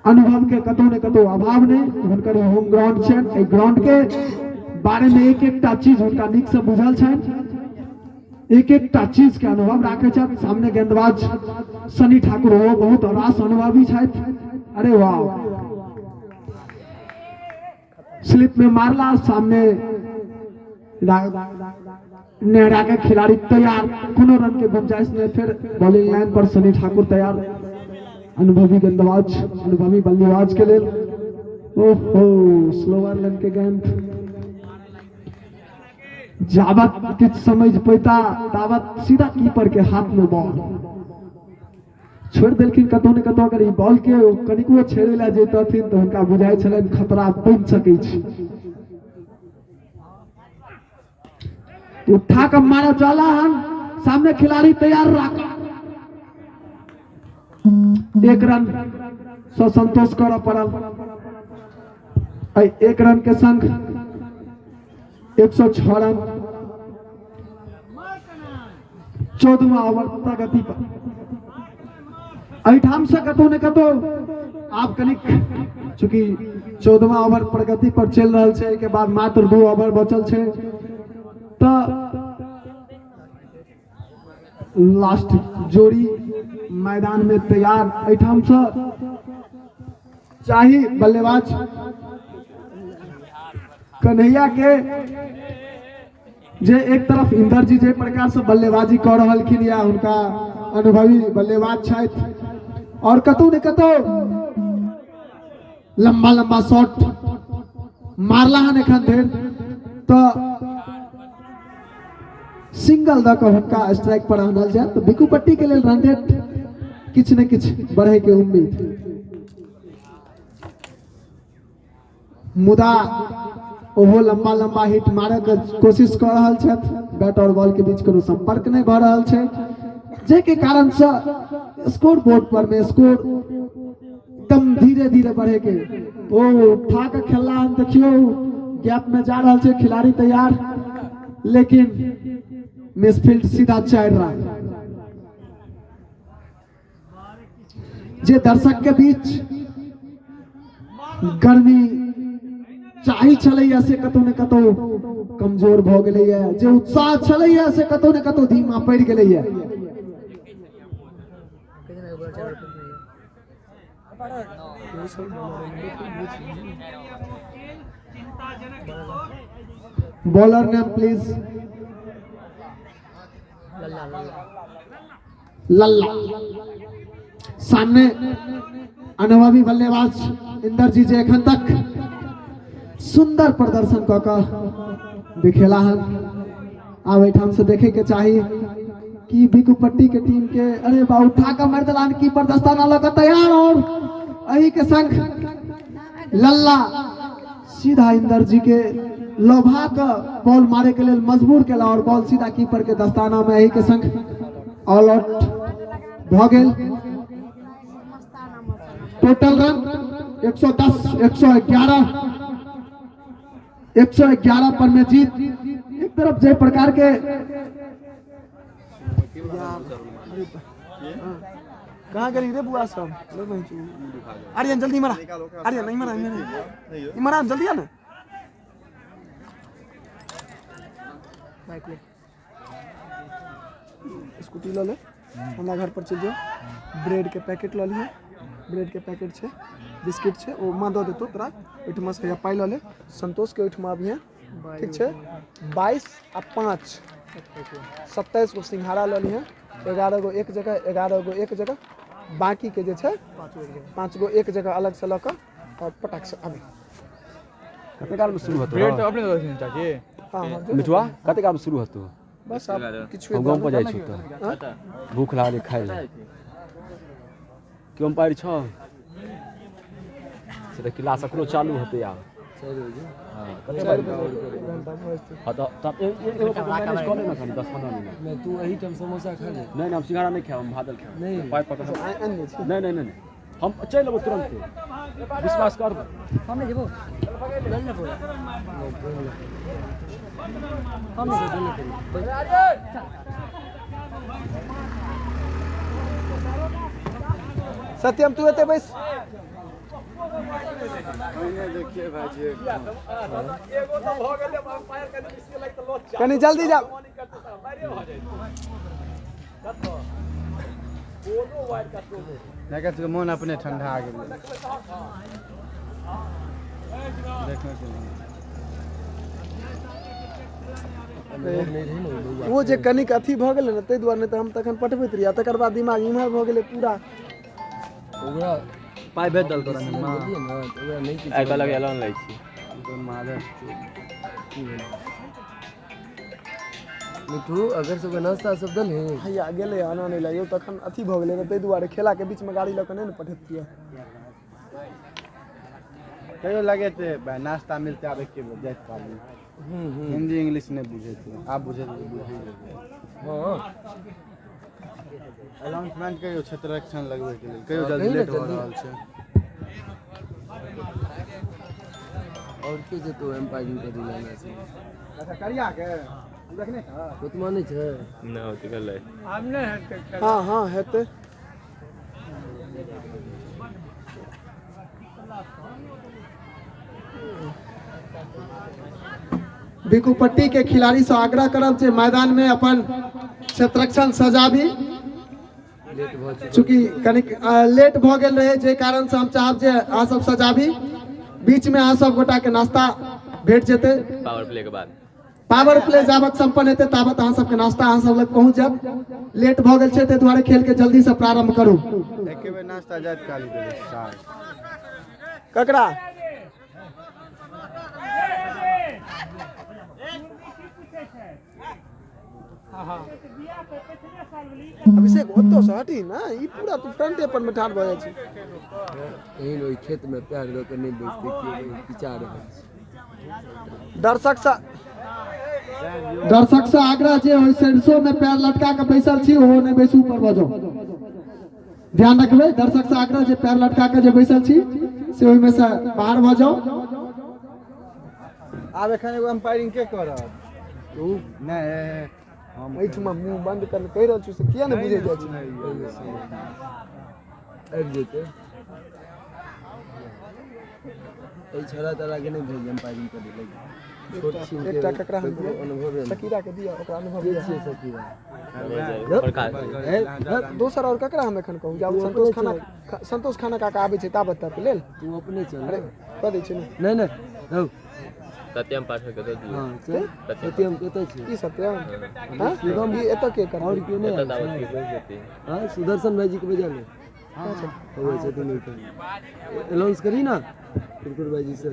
अनुभव के कतौ ने कतौ अभाव ने हुनकर होम ग्राउंड छन। ए ग्राउंड के बारे में एक एकटा चीज हुनका नीक से बुझल छन, एक एकटा चीज के अनुभव राखे छथि। सामने गेंदबाज सनी ठाकुर हो बहुत रास अनुभवी छथि। अरे वाह, स्लिप में मारला, सामने नेहरा के खिलाड़ी तैयार, कोनो रन के गुंजाइश नहीं। फिर बॉलिंग लाइन पर सनी ठाकुर तैयार, अनुभवी गेंदबाज, अनुभवी बल्लेबाज के लिए। ओहो, स्लोअर लेन के गेंद जावत किछ समझ पैता तावत सीधा कीपर के हाथ में बॉल छोड़ देलखिन। कतौ ने कतौ अगर ई बॉल के कनिको छेड़े ला जेतथिन तो उनका बुझाई छलन खतरा बन सकै छै। उठा के मारा जाला हन, सामने खिलाड़ी तैयार रखा। 1 रन से संतोष करऽ पड़ल। 1 रन के संग 106 रन 14वां ओवर प्रगति पर। एहिठाम से कतौ ने कतौ आप कनिक, चूंकि 14वां ओवर प्रगति पर चल रहा है, के बाद मात्र 2 ओवर बचल है, तो लास्ट जोड़ी मैदान में तैयार। एहिठाम से चाही बल्लेबाज कन्हैया के जे एक तरफ इंदर जी जे प्रकार से बल्लेबाजी कर रहलखिन या उनका अनुभवी बल्लेबाज छथि, और कतौ ने कतौ लंबा लंबा शॉट मारला हन एखन धरि, तो सिंगल द के हुनका स्ट्राइक पर आनल जाए तो बिकू पट्टी के लिए रन रेट किछ ने किछ बढ़े के उम्मीद। मुदा ओहो लंबा लंबा हिट मारे के कोशिश कर रहल छथि, बैट और बॉल के बीच कोनो संपर्क नहीं भ रहल छै, जे के कारण से स्कोर बोर्ड पर में स्कोर एकदम धीरे धीरे बढ़े के। ओ उठा के खेलला हम देखियो, गैप में जा रहल छै खिलाड़ी तैयार, लेकिन मिसफील्ड सीधा 4 रन। जे दर्शक के बीच गर्मी चाही छलैया से कतौ ने कतौ कमजोर भ गेलैया, जे उत्साह छलैया से कतौ ने कतौ धीमा पड़ि गेलैया। Bowler name please. लल्ला। सामने अनुभवी बल्लेबाज इंदर जी जे एखन तक सुंदर प्रदर्शन क के दिखेला हन, अब एठाम से देखे के चाहिए कि बिकुपट्टी के टीम के अरे बा उठा कर मर्दलान कीपर दस्ताना लगा तैयार और अही के संग लल्ला सीधा इंदर जी के लोभा का बॉल मारे के लिए मजबूर केला और बॉल सीधा कीपर के दस्ताना में अही के संग ऑल आउट भ गेल। टोटल रन 110 111 पर में जीत। एक तरफ जय प्रकार के कहाँ गई रे बुआ सब? आर्यन जल्दी मरा, आर्यन नहीं मरा, नहीं मरा, जल्दी आ ना। स्कूटी लो ले, हमरा घर पर चल जाओ। ब्रेड के पैकेट लो लियो, ब्रेड के पैकेट छे, बिस्किट छे, वो मां दो देतो तोरा। ओठमा से पाई लो ले, संतोष के ओठमा अभी है, ठीक छे। 22 आ 5 27 गो सिंघाड़ा लो लियो, 11 गो एक जगह, 11 गो एक जगह, बाकी के जे छे 5 गो एक जगह अलग से लक और पटाक से अभी कते काल में शुरू होतो? ब्रेड तो अपने दो दिन चाहिए। हां मिठुआ कते काल में शुरू होतो? बस अब किछु हम गांव पर जाय छी त भूख लागले खाय ले क्यों पारि छ से त क्लास एकरो चालू होते यार 4 बजे। हां कते घंटा बजते। हां त तब एगो तो मैनेज कर लेना खाली 10-15 मिनट मैं तू यही टाइम समोसा खा ले। नहीं हम सिंघाड़ा नहीं खाओ, हम भादल खाओ नहीं। पाइप पकड़ अन्य छे नहीं हम चल लेबो तुरंत विश्वास कर। हमने जेबो लल ना बोला हमने जेबो सत्यम तू एते बैस। कनी जल्दी जा। देखा तो मन अपने ठंडा आ गेल। देखो वो जे कनिक अथी भ गेलै न तै दुआरे नै त हम तखन पटबैत रहिया, तकर बाद दिमाग इम्हर भ गेलै पूरा। ओकरा पाइ भेज दल तोरा ना ओकरा नहीं किछ आइ लग एलन लै छी मिठू अगर सब नाश्ता सब दल है हैया गेलै आना नै ला, यो तखन अथी भ गेलै न तै दुआरे खेला के बीच में गाड़ी ल के नै न पठैतियै। कहियो लगे थे नाश्ता मिलते आबे के जाइत पाली। हिंदी इंग्लिश नहीं बुझे थे, आप बुझे हां अनाउंसमेंट कहियो क्षेत्र रक्षण लगबे के लिए कहियो जल्दी लेट हो रहल छै। और के जे तो एम्पायर के दिलाना छै अच्छा करिया के देखने था उतना नहीं छै ना होती गल है। हमने हां हां हेतै। बिकुपट्टी के खिलाड़ी से आग्रह करब जे मैदान में अपन क्षेत्ररक्षण सजाबी, चूंकि कनिक लेट भ गेल रहे जे कारण से हम चाहब जे अहाँ सब सजाबी। बीच में अहाँ सब गोटा के नाश्ता भेट जेते। पावर प्ले के बाद पावर प्ले जाबत संपन्न हेते ताबत अहाँ सब के नाश्ता अहाँ सब लग पहुंच जाब। लेट भ गेल छै ते दुआरे खेल के जल्दी से प्रारंभ करू। एके बेर नाश्ता जाइत काली देबे सार ककरा अभिषेक ओतो से हटी ना, ई पूरा तू फ्रंटे पर में ठाड़ भ जाय छै। एहन ओइ खेत में पैर दो के नहीं बेचते के पिचा रहे दर्शक से आग्रह जे ओइ सरसों में पैर लटका के बैसल छी ओहो नै बैसू ऊपर भ जाओ। ध्यान रखबे दर्शक से आग्रह जे पैर लटका के जे बैसल छी से ओइ में से बाहर भ जाओ। आब एखन एगो अंपायरिंग के करत तू नहीं हम एठमा मुंह बंद कर कह रहल छी से किया नै बुझे जाय छै। अब जेते ए छोरा तला के नहीं भेज एम्पायरिंग कर दे छोट छीन के एकटा ककरा हम अनुभव है शकीरा के दिया ओकरा अनुभव दिया छे सकीरा दोसर और ककरा हम एखन कहूं जाब संतोष खाना काका आबै छै ताबत तक लेल तू अपने चल अरे क दै छै नहीं नहीं रहो सत्यम पाठक के दे दियो। हां सत्यम कते छै ई सत्यम हां शिवम भी एत के कर और क्यों नहीं दावत की भेज देती। हां सुदर्शन भाई जी को भेजा ले हां हो छै तुम अनाउंस करी ना कुरकुर भाई जी से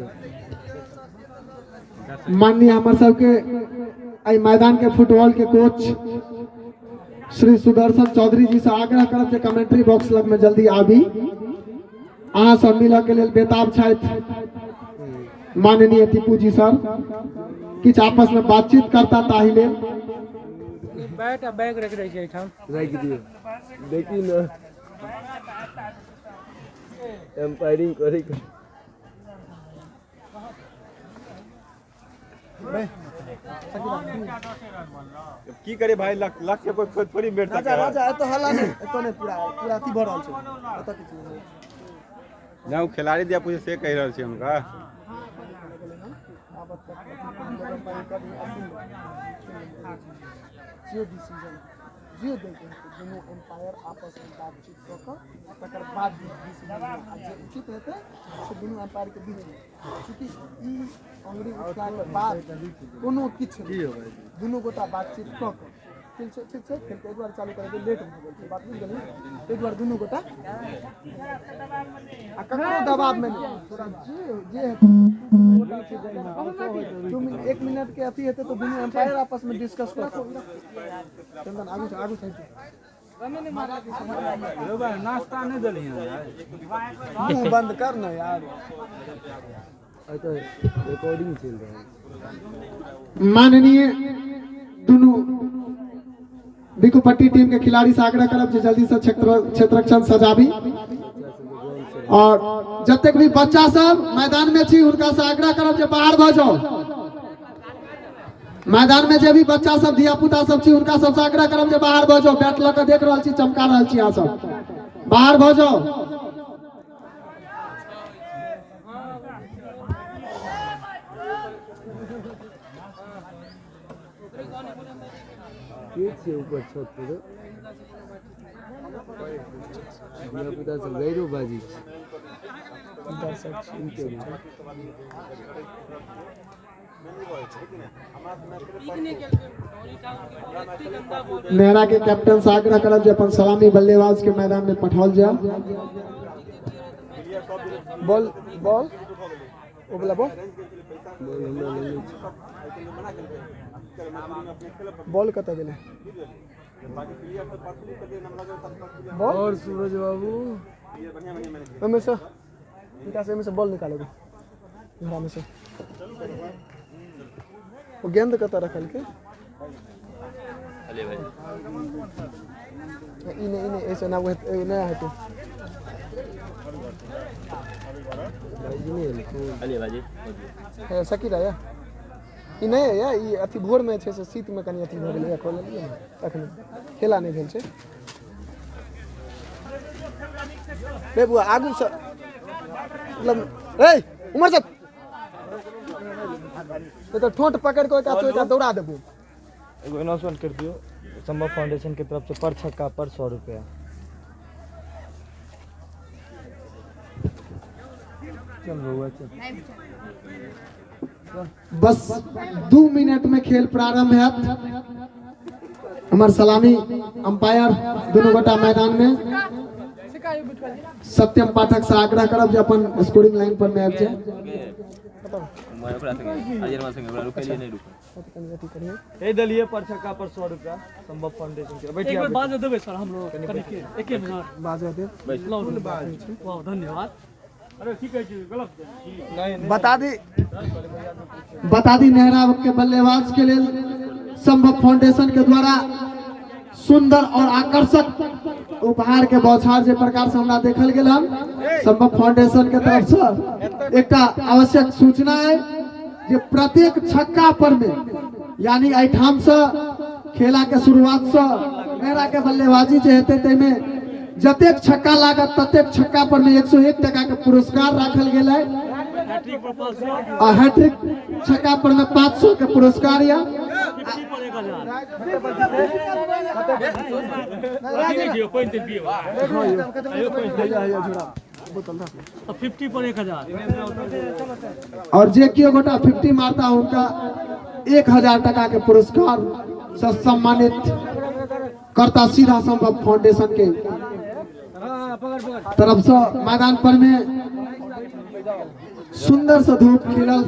माननीय हमर सबके आई मैदान के फुटबॉल के कोच श्री सुदर्शन चौधरी जी से आग्रह करब जे कमेंट्री बॉक्स लग में जल्दी आबी। अहाँ सब मिलऽ के लेल बेताब छथि माननीय टीपू जी सर, किछ आपस में बातचीत करता ताहि लेल। बैट बैग रख रही है ठाम रख दियो, देखी ना एम्पायरिंग करे की करे भाई, लाख लाख के कोई थोड़ी बैठ सकता राजा है। राजा एतो हल्ला नहीं, एतो नहीं, पूरा पूरा अथी भर रहल छै, एतो किछ नहीं। जाऊ खिलाड़ी दिया पूछे से कह रहल छी उनका। जो डिसीजन जे देखे दोनों एम्पायर आपस में बातचीत कऽ कऽ तकर बाद डिसीजन जे उचित हेतै से दोनों एम्पायर के बीच में, चूँकि ई अंगुरी उठला के बाद कोनो किछ दोनों गोटा बातचीत कऽ कऽ ठीक छै खेल के एक बार चालू करके लेट भऽ गेल छै, बात बुझ गेलियै। एक बार दोनों गोटा आ ककरो दबाव में नहीं, थोड़ा जे हेतै 1 मिनट के अथी हेतै तो दोनों एम्पायर आपस में डिस्कस कर चंदन आगू से नाश्ता नहीं दलिए मुंह बंद कर ना यार, तो रिकॉर्डिंग चल रहा है। माननीय दोनों बिकुपट्टी टीम के खिलाड़ी से आग्रह करब जे जल्दी से क्षेत्ररक्षण सजाबी और जतेक भी बच्चा सब मैदान में छी उनका से आग्रह करब जे बाहर भ जाओ। मैदान में जे भी बच्चा सब धिया पुता सब छी उनका सब से आग्रह करब जे बाहर भ जाओ। बैट ल के देख रहल छी, चमका रहल छी, अहाँ सब बाहर भ जाओ। के ऊपर छत पर धिया पुता सब गैरो बाजी नेहरा के कैप्टन से आग्रह करब जे अपन सलामी बल्लेबाज के मैदान में पठाओल जाए। बॉल बॉल ओ वाला बॉल बॉल कतऽ गेलै बॉल और सूरज बाबू ओमे से इनका से बॉल निकालो घर में से। वो गेंद कतऽ रखल के इने ऐसे ना वो नया हटे है सकीरा या ई नहीं है या ई अथी भोर में छै से शीत में कनी अथी भ गेलै या खोल लिया तखन खेला नहीं भेल छै बे बुआ आगू से मतलब ए उमर से तो ठोंठ पकड़ के का दौड़ा देबो। एगो अनाउंसमेंट कर दियो, संभव फाउंडेशन की तरफ से पर छक्का पर 100 रुपया। चल हुआ चल बस 2 मिनट में खेल प्रारंभ है। हमार सलामी अंपायर दोनों गोटा मैदान में। सत्यम पाठक से आग्रह करब जे अपन स्कोरिंग लाइन पर में आबि जाए। ए दलिए पर छक्का पर 100 रुपया संभव फाउंडेशन के। बैठिए, एक बार बाज देबे सर हम लोग एक मिनट बाजा दे वाह धन्यवाद। अरे ठीक है जी, गलत नहीं बता दी नेहरा के बल्लेबाज के लिए संभव फाउंडेशन के द्वारा सुंदर और आकर्षक उपहार के बौछार जे प्रकार से हमरा देखल गेल हम संभव फाउंडेशन के तरफ से एक आवश्यक सूचना है जे प्रत्येक छक्का पर में यानी एठाम से खेला के शुरुआत से नेहरा के बल्लेबाजी जे हेतै तै में जतेक छक्का लागत ततेक छक्का पर में 101 टका के पुरस्कार राखल गेल है और हैट्रिक छक्का पर में 500 के पुरस्कार या 50 पर 1000 और जे कियो गोटा 50 मारता उनका 1000 टका के पुरस्कार से सम्मानित करता सीधा संभव फाउंडेशन के तरफ से मैदान पर में सुंदर सा धूप खिलल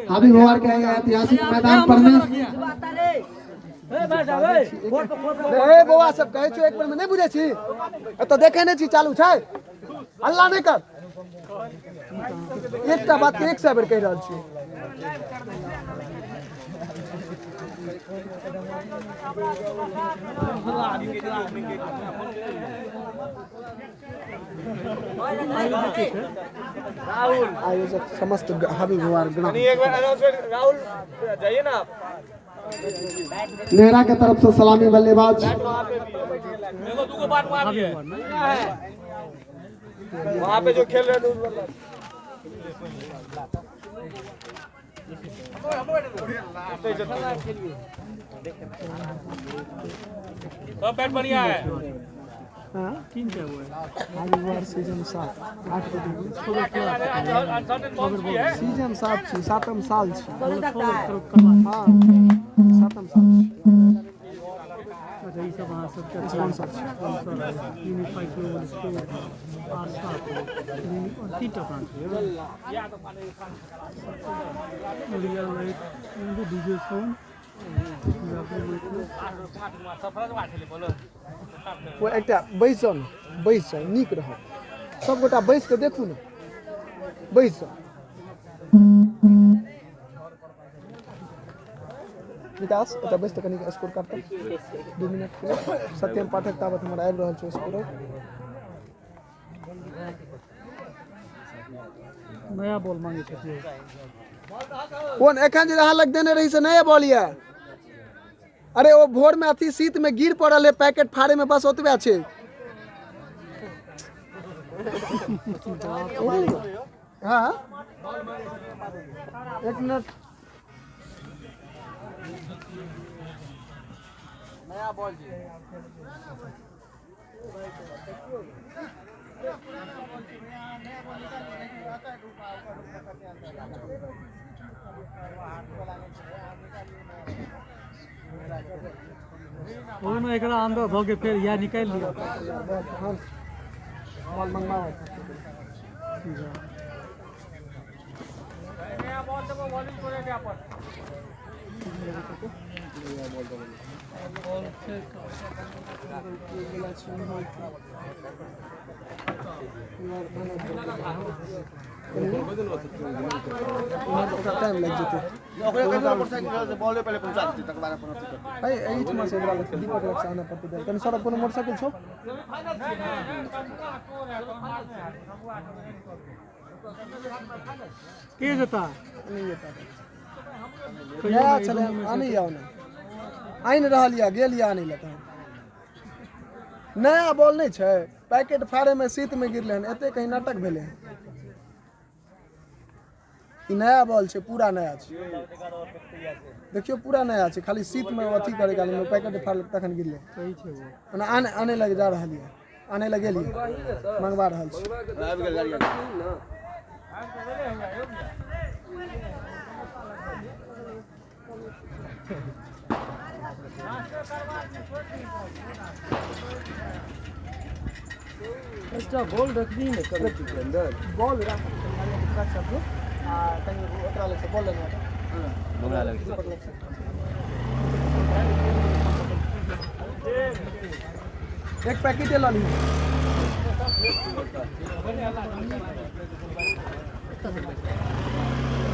हावी भवार के ऐतिहासिक मैदान पर में ए बौआ सब कहै छै एक बेर में नहीं बुझे छी तो देखे नहीं छी चालू छै अल्लाह नहीं कर एकटा बात के 100 बेर कह रहल छी आयोजक समस्त हावी भवार ग्राम राहुल जाइए ना आप नेहरा के तरफ से सलामी बल्लेबाज देखो दूगो बात वहाँ भी है वहाँ पे जो खेल रहे थे उस वाला सब बैट बढ़िया है हां तीन क्या हुआ है हावी भवार सीजन 7 8 को सीजन 7 छी 7म साल छी हां 7म साल अच्छा ये सब वहाँ सब स्पॉन्सर यूनिफाइड ग्लोबल स्टोर आशा और 3टा ब्रांच है रियल लाइफ डीजे साउंड वो एकटा बैसन नीक रहत सब गोटा बैस के देखू ने बैस विकास एटा बैस त कनी स्कोर काट 2 मिनट के सत्यम पाठक ताबत हमर आबि रहल छै स्कोर नया बॉल मांगे थे कोन एखन जे रहा लग देने रही से नया बॉल या अरे वो भोर में अथी शीत में गिर पड़ल है पैकेट फाड़े में बस ओतबे छै हां 1 मिनट नया बॉल जी ओमे एकरा अंदर भ के फिर या निकाल लिया बॉल मंगवाओ नया बॉल जब बॉलिंग करे के अपन टाइम लग जेतै बॉल पहले पहुंचा देती तक बार अपन ए एहिठमा से एकरा दीपक लग आना पड़तै कनी सड़क कोनो मोटरसाइकिल छौ के जता नहीं जेता नया चले आनी जाओ ना आइन रहल या गेल या आनी लेता नया बॉल नहीं छै पैकेट फाड़े में शीत में गिरले हन एते कहीं नाटक भेले हन ई नया बॉल छै पूरा नया छै देखियो पूरा नया छै खाली शीत में अथी करे काल में पैकेट फाड़ तखन गिरले सही छै वो ओना आने लग जा रहल है आने लग गेलिए मंगवा रहल छी आबि गेल गाड़ी एक्स्ट्रा बॉल रख दी ने कभी के अंदर बॉल रख सब आ कहीं ओकरा लग से बॉल लेना बोला लग एक पैकेट ला ली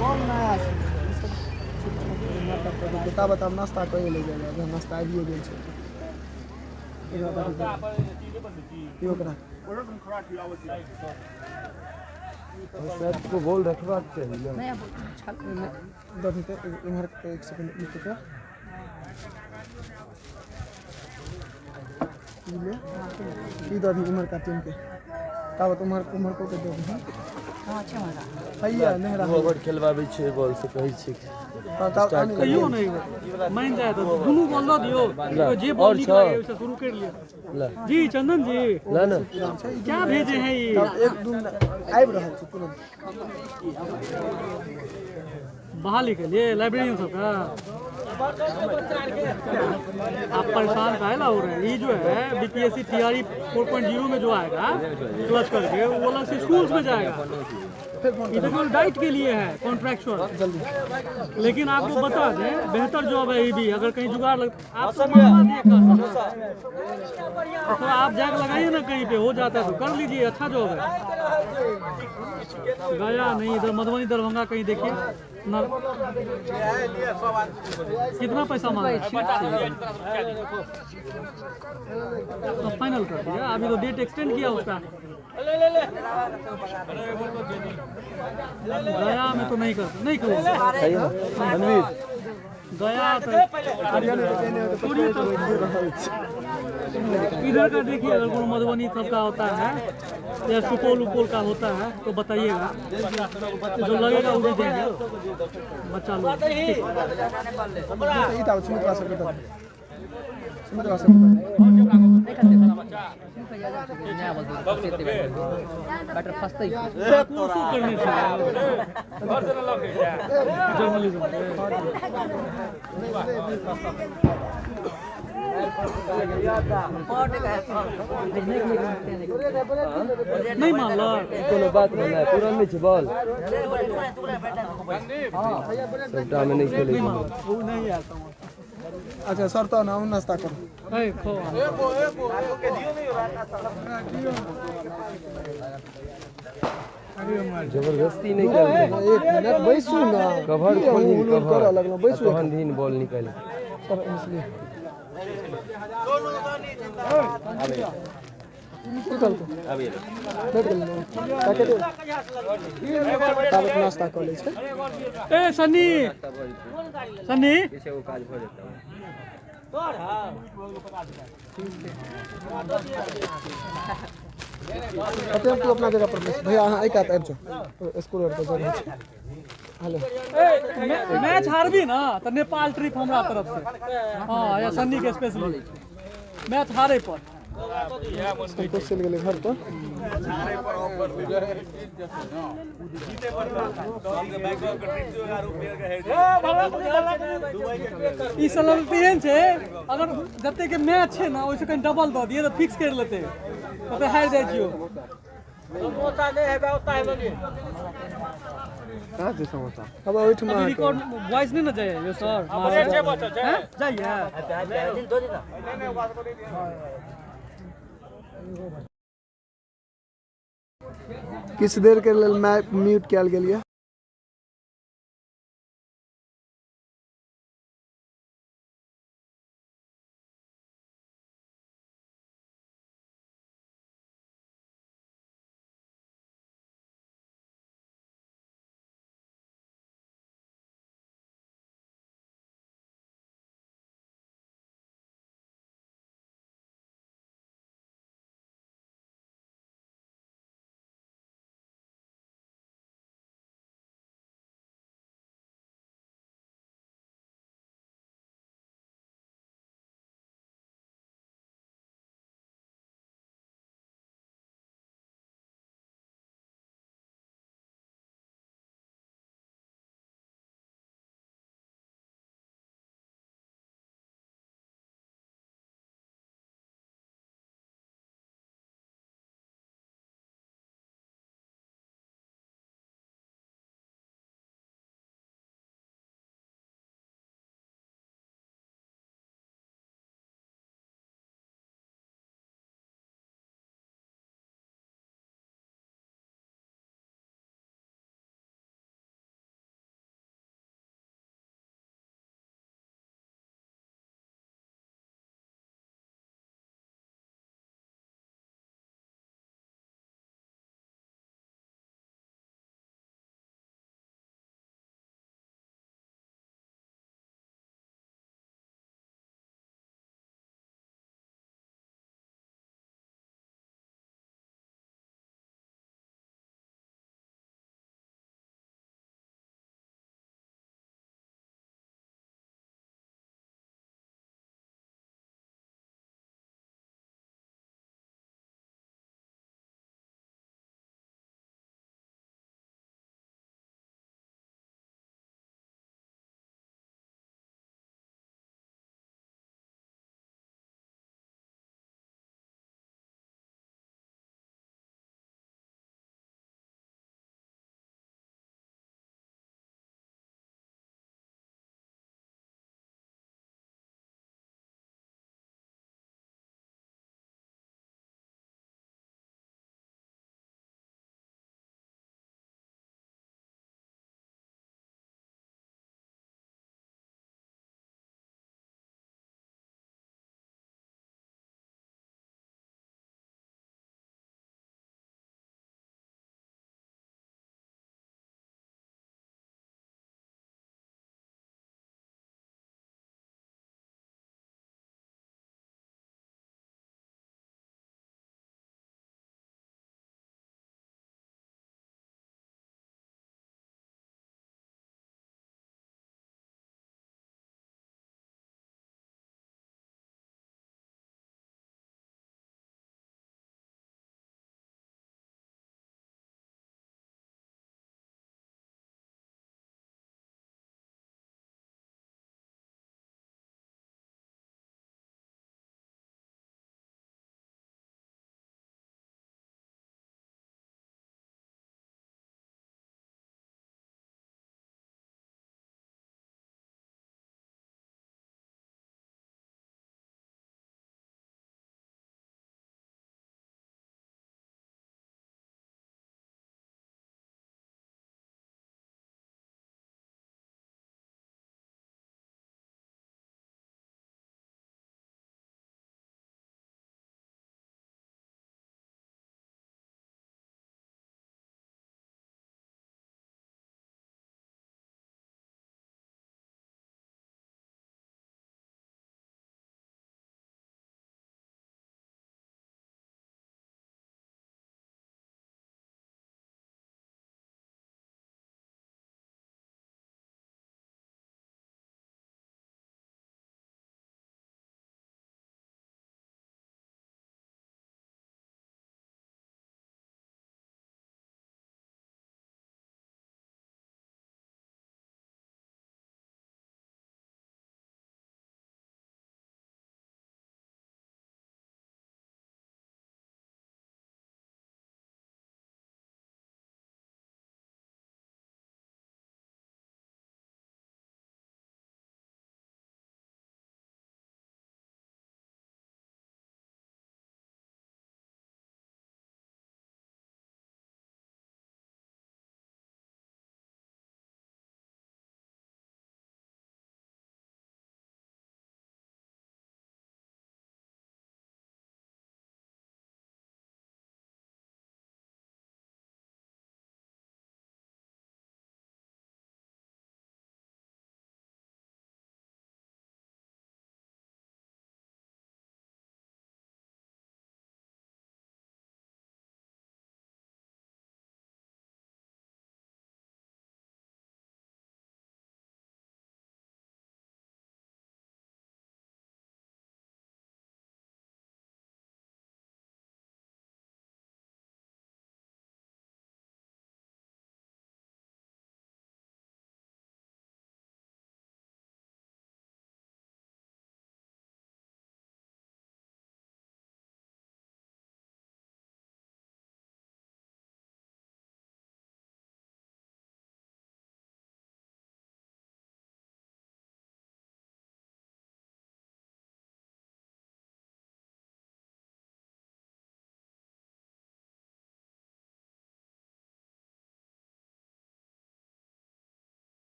बॉल नया छै बता बता नाश्ता करे ले जाए नाश्ता आबियो गेल छै यो करा सर को बॉल रखबाक चाहिए नया बोल छल दभी के इधर के 1 सेकंड रुक के ले इधर भी उमर का टीम के तब उमर को के दे दी हां अच्छा मजा भैया नहरा ओवर खेलबाबै छै बॉल से कहै छै कहियो नहीं मान जाए तो दोनों बॉल ला दियो जे बॉल निक लगे उसे शुरू कर लिया जी चंदन जी ला ना क्या भेजे हैं ये एक दू आबि रहल छै तुरंत बहाली के लिए लाइब्रेरियन सब का आप परेशान काहे हो रहे हैं ये जो है बीपीएससी टीआरई 4.0 में जो आएगा क्लच करके वो अलग से स्कूल्स में जाएगा ये तो डाइट के लिए है कॉन्ट्रैक्चुअल, लेकिन आपको बता दें बेहतर जॉब है ये भी। अगर कहीं जुगाड़ लग आप तो मामला दिए कर, तो आप जैक लगाइए ना कहीं पे हो जाता है तो कर लीजिए, अच्छा जॉब है। गया नहीं, इधर मधुबनी दरभंगा कहीं देखिए ना। कितना पैसा मांगा? तो फाइनल कर दिया, अभी तो डेट एक्सटेंड किया उसका। गया में तो नहीं कर, नहीं करूँगा गया तो छोड़िए। तो इधर का देखिए, अगर कोई मधुबनी सबका होता है या सुपौल उपौल का होता है तो बताइएगा, जो लगेगा वो भी देंगे बच्चा लोग। बैटर फंसता ही कोर्सों करने चाहिए जर्नलिज्म। नहीं मान लो कोनो बात नहीं है, तुरंत नहीं छै बॉल सबटा में नहीं खेले। वो नहीं आता हूँ। अच्छा सर तो ना नाश्ता करो। जबरदस्ती नहीं करते, एक मिनट बैसू ना, कवर खोलिन कर लगलो बैसू। तहन दिन बॉल निकाल सर इसलिए निकल तो अभी बैठ गेल ताके दे ताबत नाश्ता कर ले छै। ए सन्नी सन्नी पीछे वो काज भ जेता अतः तू अपना जगह पर बैस भैया। हां एक आत आबि जाओ स्कूल पर जगह छै। हेलो मैच हारबी ना तो नेपाल ट्रिप हमरा तरफ से। हाँ या सन्नी के स्पेशली मैच हारे पर संतोष चल गेले घर पर। ई साल तेहन छै, अगर जते के मैच छै ना ओइसे कहीं डबल दऽ दिए तो फिक्स कर लेते, तो हार जाइ छियो। कहाँ से समोसा अब ओइठमा अभी रिकॉर्ड वॉइस नहीं ना जाइए यो सर जाइए। किछ देर के लेल म्यूट कयल गेल ये।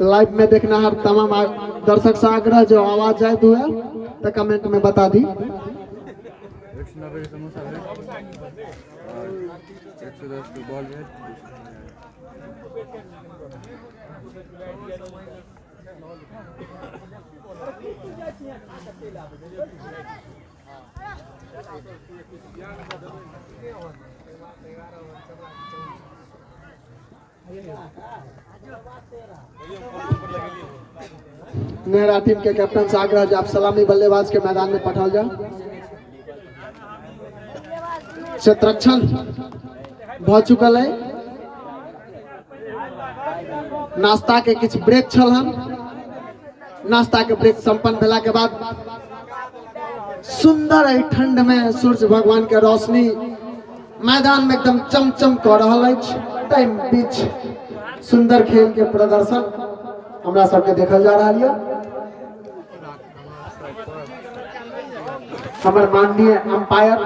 लाइव में देखना हर तमाम दर्शक से आग्रह, जो आवाज जाए तो है तो कमेंट में बता दी। 190 समोसा है और 110 की बॉल है। नेहरा टीम के कैप्टन से आग्रह जो आप सलामी बल्लेबाज के मैदान में पठाल जाओ। क्षेत्ररक्षण भ चुकल है, नाश्ता के किछ ब्रेक छल हन। नाश्ता के ब्रेक संपन्न भेला के बाद सुंदर है ठंड में सूर्य भगवान के रोशनी मैदान में एकदम चमचम कर रहा है। टाइम बीच सुंदर खेल के प्रदर्शन हमरा सबके देखल जा रहा है। हमारे माननीय अंपायर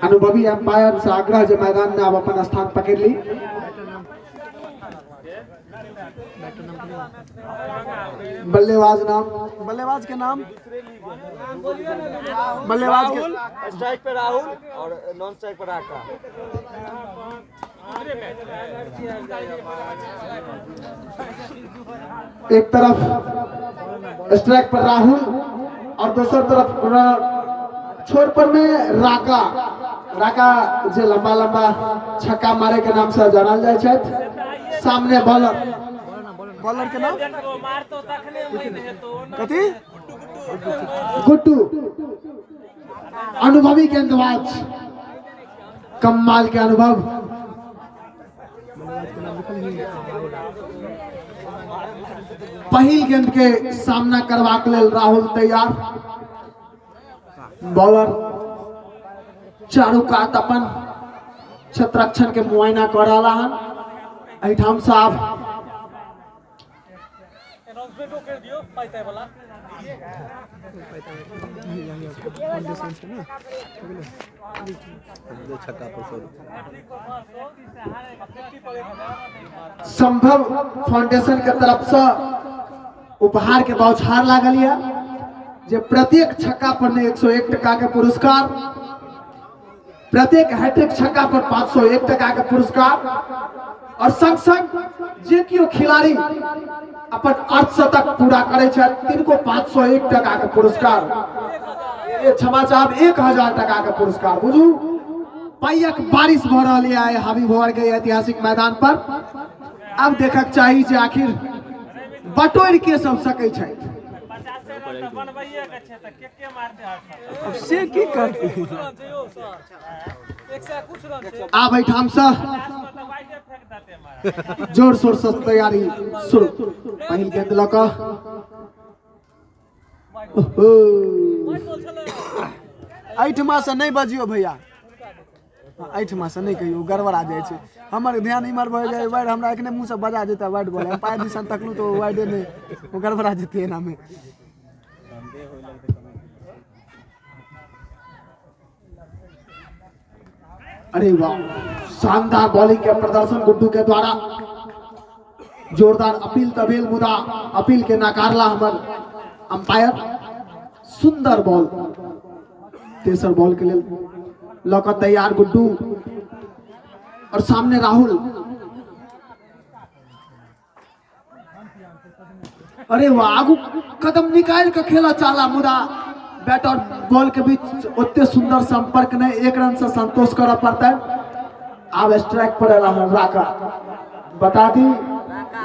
अनुभवी अंपायर से आग्रह जो मैदान में आप अपन स्थान पकड़ ली। बल्लेबाज के नाम बल्लेबाज के स्ट्राइक पे राहुल और नॉन स्ट्राइक पर आका। एक तरफ स्ट्राइक पर राहुल और दूसरी तरफ छोर पर में राका। राका जो लंबा लंबा छक्का मारे के नाम से जानल जाए छथि। सामने बॉलर के नाम कथी? गुड्डू, अनुभवी गेंदबाज, कमाल के अनुभव। पहिल गेंद के सामना करवा के लेल राहुल तैयार। बॉलर चारू कात अपन क्षेत्ररक्षण के मुआयना कर रहा हन। एठाम साहब संभव फाउंडेशन के तरफ से उपहार के बौछार लागल है, जे प्रत्येक छक्का पर ने 101 टका के पुरस्कार, प्रत्येक हैट्रिक छक्का पर 501 टका के पुरस्कार और संग संग जे कियो खिलाड़ी अपन अर्धशतक पूरा करे छथि तिनको 501 टका के पुरस्कार, ये क्षमा चाहब 1000 टका के पुरस्कार। बुझू पाइक बारिश भ रही है हावी भोर के ऐतिहासिक मैदान पर। अब देखक चाहिए जे आखिर बटोर के सब सकै छथि। अब से की करते आब एठाम से जोर शोर से तैयारी शुरू। पहिल गेंद लऽ कऽ एहिठमा से नहीं बजियो भैया, एहिठमा से नहीं कहियो गड़बड़ा जाए छै। हमर ध्यान इमहर भऽ जाए वाइड, हमरा एखने मुंह से बजा जेता वाइड बॉल पायर दिसन तकलू तो वाइडे में गड़बड़ा जेते एना में। अरे वाह, शानदार बॉलिंग के प्रदर्शन गुड्डू के द्वारा। जोरदार अपील तबेल मुदा अपील के नकारला हमर अंपायर। सुंदर बॉल, तेसर बॉल के लिए लौका तैयार गुड्डू और सामने राहुल। अरे वाह, आगू कदम निकाल के खेला चाला मुदा बैट और बॉल के बीच उतने सुंदर संपर्क नहीं, 1 रन से संतोष करा पड़ता है। अब स्ट्राइक पर राका। बता दी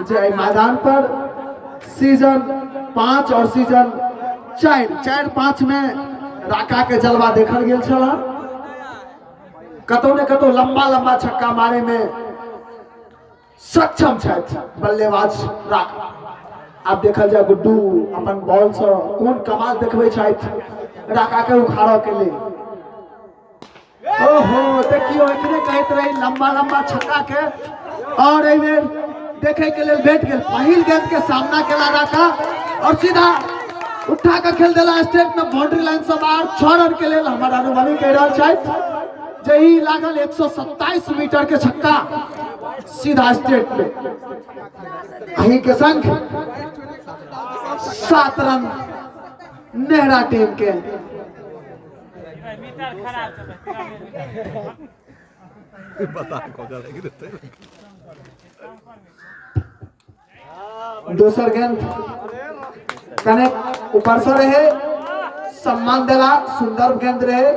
जे मैदान पर सीजन 5 और सीजन 4-5 में राका के जलवा देखल गेल छल। कतौ ने कतौ लंबा लंबा छक्का मारे में सक्षम छथि बल्लेबाज राका। अब देखल जाए गुड्डू अपन बॉल से कौन कमाल देखबे छथि राका के उखाड़ो के लिए। ओहो देखियो एकरे कहत रही लंबा लंबा छक्का के, और एहि बेर देखे के लिए बैठ गेल। पहिल गेंद के सामना केला राका और सीधा उठा के खेल देला स्ट्रेट में बाउंड्री लाइन से बाहर। 6 रन के लिए हमारा अनुभवी कह रहा छथि। जही लागल 127 मीटर के छक्का सीधा स्टेट पे अही के संग 7 रन नेहरा टीम के। दूसर गेंद कने ऊपर से रहे, सम्मान देला, सुंदर गेंद रहे।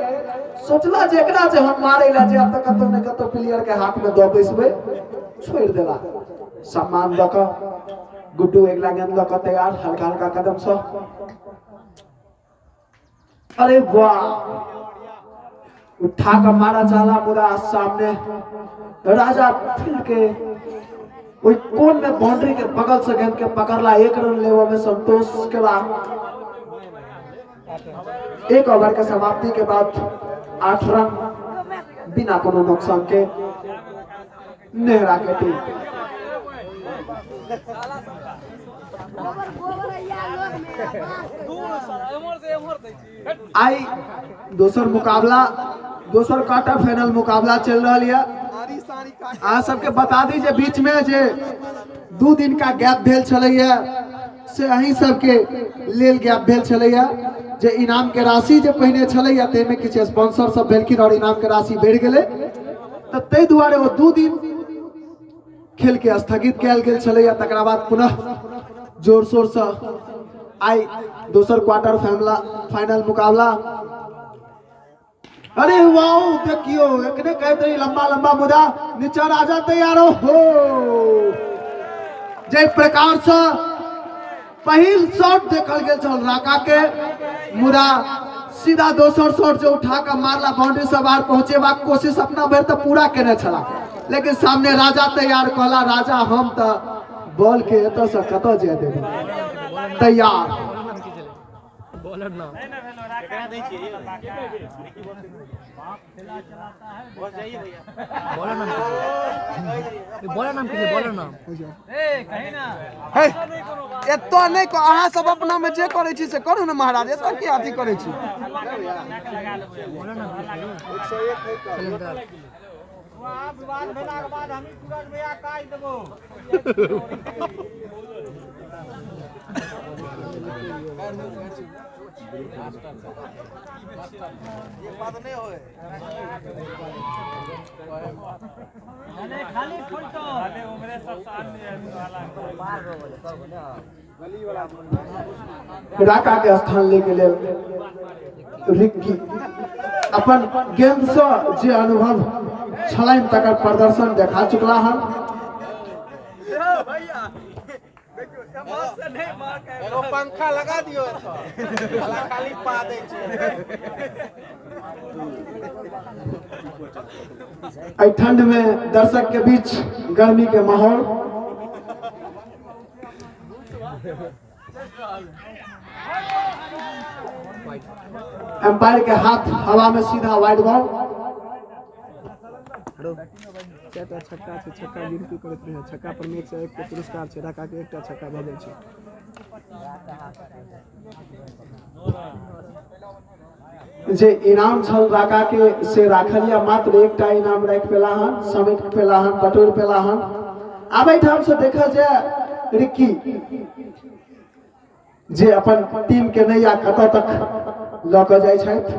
सोचला जेकरा जे हम मारे ला जे अब तक कतो न कतो प्लेयर के हाथ में दो बैसबे, छोड़ देला। सम्मान दक गुड्डू अगला गेंद लक तैयार, हल्का हल्का कदम से। अरे वाह, उठा कर मारा चाला मुदा सामने राजा फील्ड के कोई कोन में बाउंड्री के बगल से गेंद के पकड़ला। 1 रन लेवे में संतोष के बाद 1 ओवर के समाप्ति के बाद 8 रन बिना कोनो नुकसान के नेहरा के टीम। आई दोसर मुकाबला, दोसर क्वार्टर फाइनल मुकाबला चल रहा है। आ सबके बता दी जे बीच में जे 2 दिन का गैप भेल छलैया से अहीं सबके लेल गैप भेल छलैया। जे इनाम के राशि जे पहिने छलैया ते में किछ स्पॉन्सर सब भेलखिन और इनाम के राशि बढ़ गेलै, त तै दुआरे वो 2 दिन खेल के स्थगित कैल गेल छलैया। तकरा बाद पुनः जोर शोर से आई दोसर क्वार्टर फाइनल मुकाबला। अरे वाओ, देखियो एकने कहते रही लंबा लंबा मुदा नीचा राजा तैयार हो। जय प्रकार से पहिल शॉट देखल गेल छल राका के, मुदा सीधा दोसर शॉट जो उठा कर मारला बाउंड्री से बाहर पहुंचेबा कोशिश अपना भर तो पूरा केने छला, लेकिन सामने राजा तैयार कहला राजा हम तो बॉल के एत से कत जे देबे तैयार। बॉलर नाम बॉलर नाम के बॉलर नाम एतो नहीं को अहाँ सब अपना में जे करे छी से करू ना महाराज, एतो की अथी करे छी। विवाद भेला के बाद हम तुरंत भैया काट देबो। ये बात नहीं होए खाली फुलतो खाली उमरे सब सामने वाला गली वाला राका के स्थान लेके ले रिक्की अपन गेंद से जे अनुभव छलाइन तक प्रदर्शन देखा चुकला है। एगो पंखा लगा दियो खाली पा दे छै। आई ठंड में दर्शक के बीच गर्मी के माहौल। एम्पायर के हाथ हवा में सीधा वाइड बॉल। चारटा छक्का छै, छक्का गिनती करैत रहे, छक्का पर में 101 के पुरस्कार छै, राका के एकटा छक्का भऽ गेल छै। जे इनाम छल राका के से राखल या मात्र एकटा इनाम राख पेला हन, समेट पेला हन, बटोर पेला हन। आब ठाम से देखल जाए रिक्की जे अपन टीम के नैया कतऽ तक लऽ कऽ जाइ छथि।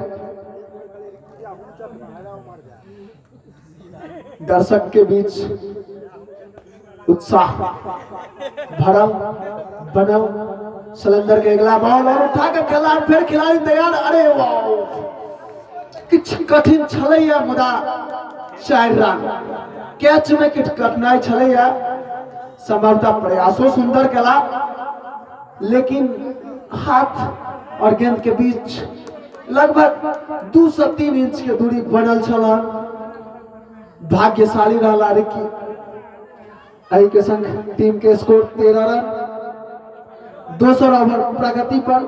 दर्शक के बीच उत्साह भरल बनल। सिलेंडर के अगला बॉल और उठा के खेला, फिर खिलाड़ी तैयार। अरे वाह, किछ कठिन छलैया मुदा 4 रन। कैच में किछ कठिनाई छलैया, संभवतः प्रयासो सुंदर केला, लेकिन हाथ और गेंद के बीच लगभग 2 से 3 इंच के दूरी बनल छल। भाग्यशाली रहला रिक्की। एहि के संग टीम के स्कोर 13 रन। दोसर ओवर प्रगति पर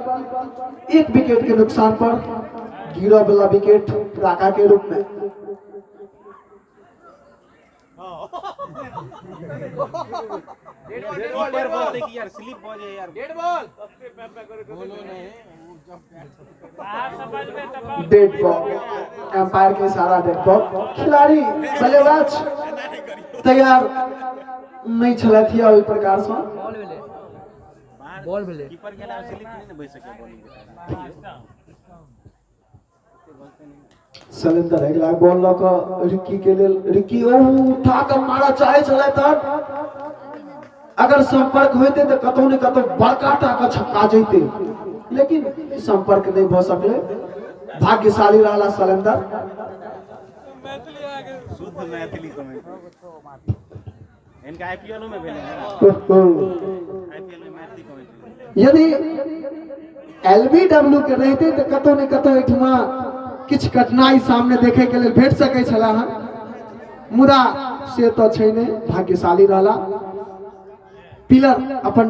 1 विकेट के नुकसान पर गिरऽ वाला विकेट राका के रूप में। डेड बॉल देखिए यार, स्लिप हो जाए यार। डेड बॉल बोलो नहीं डेड बॉल, एम्पायर के इशारा डेड बॉल। खिलाड़ी बल्लेबाज तैयार नहीं छलथि ओहि प्रकार से बॉल भेले सलेंदर अगला बॉल लऽ कऽ रिक्की के लेल, रिक्की ओ उठा कऽ मारऽ चाहे छलै तऽ अगर संपर्क होते तो कतौ ने कतौ बड़का टा के छक्का जैते, लेकिन संपर्क नहीं भ सकले। भाग्यशाली रहला सलेंदर। शुद्ध मैथिली कमेंट इनका आईपीएल में भेले हैं, आईपीएल में मैथिली कमेंट। यदि एलबीडब्ल्यू के रहते तो कतौ ने कतौ एठमा किछ कठिनाई सामने देखे के लिए भेट सकै छला हन, मुदा से तो छै नै। भाग्यशाली रहला, पिलर अपन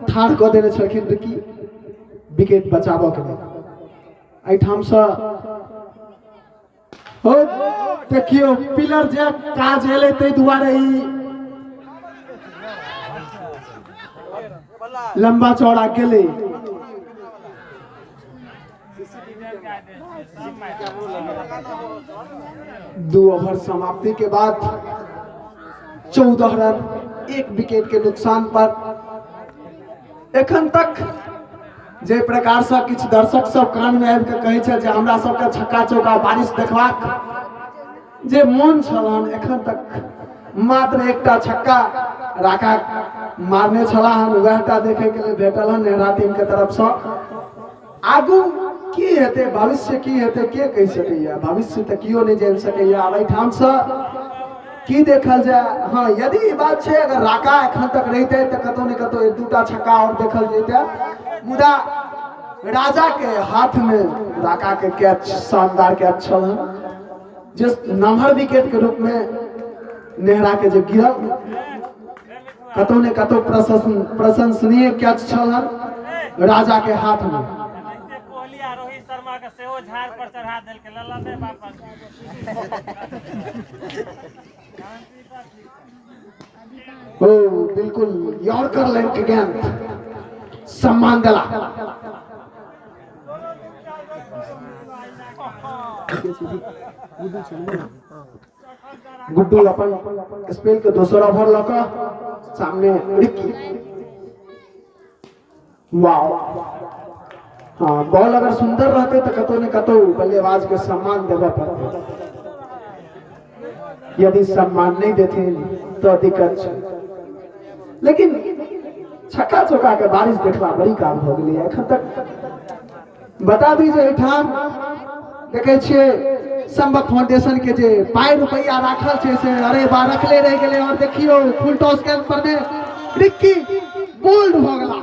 ठाढ़ कऽ देने छलखिन रिक्की विकेट बचाबऽ के लेल। एहिठाम से हो देखियो पिलर जे काज एलै ताहि दुआरे ई लंबा चौड़ा गेलै। दो ओवर समाप्ति के बाद 14 रन 1 विकेट के नुकसान पर एखन तक जे प्रकार से किछ दर्शक सब कान में आबि के कहै छै जे हमरा सबके छक्का चौका बारिश देखबाक जे मोन छलहन, एखन तक मात्र एकटा छक्का राका मारने छला हन, वएहटा देखे के लिए भेटल हन नेहरा टीम के तरफ से। आगू की हेतै, भविष्य की हेतै के कहि सकैया, भविष्य तऽ कियो नहीं जानि सकैया। आब एहिठाम से की देखल जाए। हाँ, यदि ई बात छै अगर राका एखन तक रहितै तऽ कतौ ने कतौ 1-2टा छक्का और देखल जैते, मुदा राजा के हाथ में राका के कैच शानदार कैच छल हन, जिस नम्हर विकेट के रूप में नेहरा के जो गिरल, कतौ ने कतौ प्रशंसनीय कैच छल हन राजा के हाथ में। कोहली आ रोहित शर्मा के सेहो झाड़ पर चढ़ा देल के लल्ला दे वापस। ओ बिल्कुल यॉर्कर लाइन के गेंद सम्मान दिला। गुड्डू अपन स्पेल के दोसर ओवर लऽ कऽ सामने रिक्की। वाओ, हाँ बॉल अगर सुंदर रहते तो कतौ ने कतौ बल्लेबाज के सम्मान देबऽ पड़तै, यदि सम्मान नहीं देते तो दिक्कत छै। लेकिन छक्का चौका के बारिश देखला बड़ी काम हो गेलै एखन तक। बता दी जे एठाम देखे छियै संबक फाउंडेशन के जे पाई रुपया राखल छै से अरे बा रखले रह गेलै। और देखियो फुल टॉस के पर में रिक्की बोल्ड भ गेला।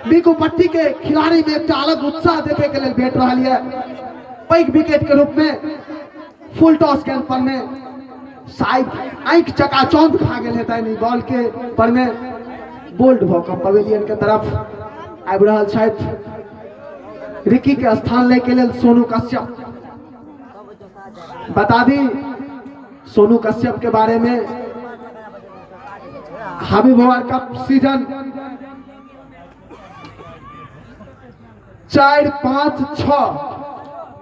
बिगू पट्टी के खिलाड़ी में एक अलग उत्साह देखे के लिए भेट रहा है। पैघ विकेट के रूप में फुल टॉस के पर में शायद आंख चकाचौंध खा गेल हेतै बॉल के पर में बोल्ड भ कऽ पवेलियन के तरफ आबि रहल छथि। रिक्की के स्थान ले के लिए सोनू कश्यप। बता दी सोनू कश्यप के बारे में, हबीब वर्ल्ड कप सीजन 4, 5, 6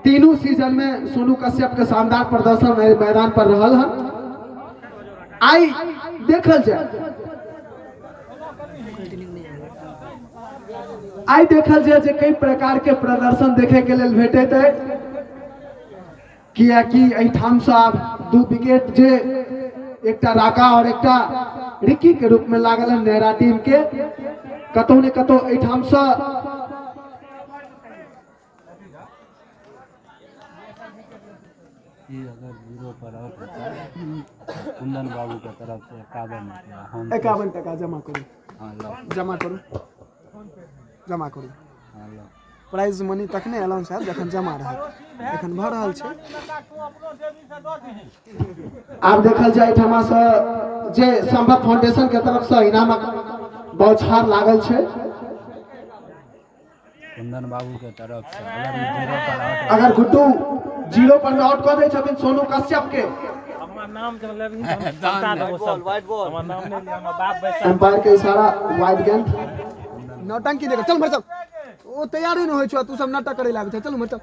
तीनों सीजन में सोनू कश्यप के शानदार प्रदर्शन मैदान पर रहल है। आई देखल जाए, आई देखल जाए जे कई प्रकार के प्रदर्शन देखे के लिए भेटैत है, कियाकि एहिठाम से आब 2 विकेट जे एकटा राका और एकटा रिक्की के रूप में लागल है नेहरा टीम के। कतौ ने कतौ एहिठाम से अगर 0 पर आउट होता है कुंदन बाबू के तरफ से 51 टका जमा करू। हाँ लो, जमा करू, जमा करू। हाँ लो। प्राइज मनी तखने अलाउंस हैत जखन जमा रहत, एखन भऽ रहल छै। आब देखल जाए एहिठाम से जे संभव फाउंडेशन के तरफ से इनामक बौछार लागल छै। कुंदन बाबू के तरफ से अगर 0 पर आउट अगर गुड्डू 0 पर में आउट कर दे छथिन सोनू कश्यप के, हमार नाम जब लेबी बता देबो सब। हमार नाम नहीं लिया, हमार बाप बैसा। एम्पायर के इशारा वाइड गेंद। नौटंकी देखो, चल भर चल। वो तैयारी नहीं हो तू सब नाटक करे लागे चल मत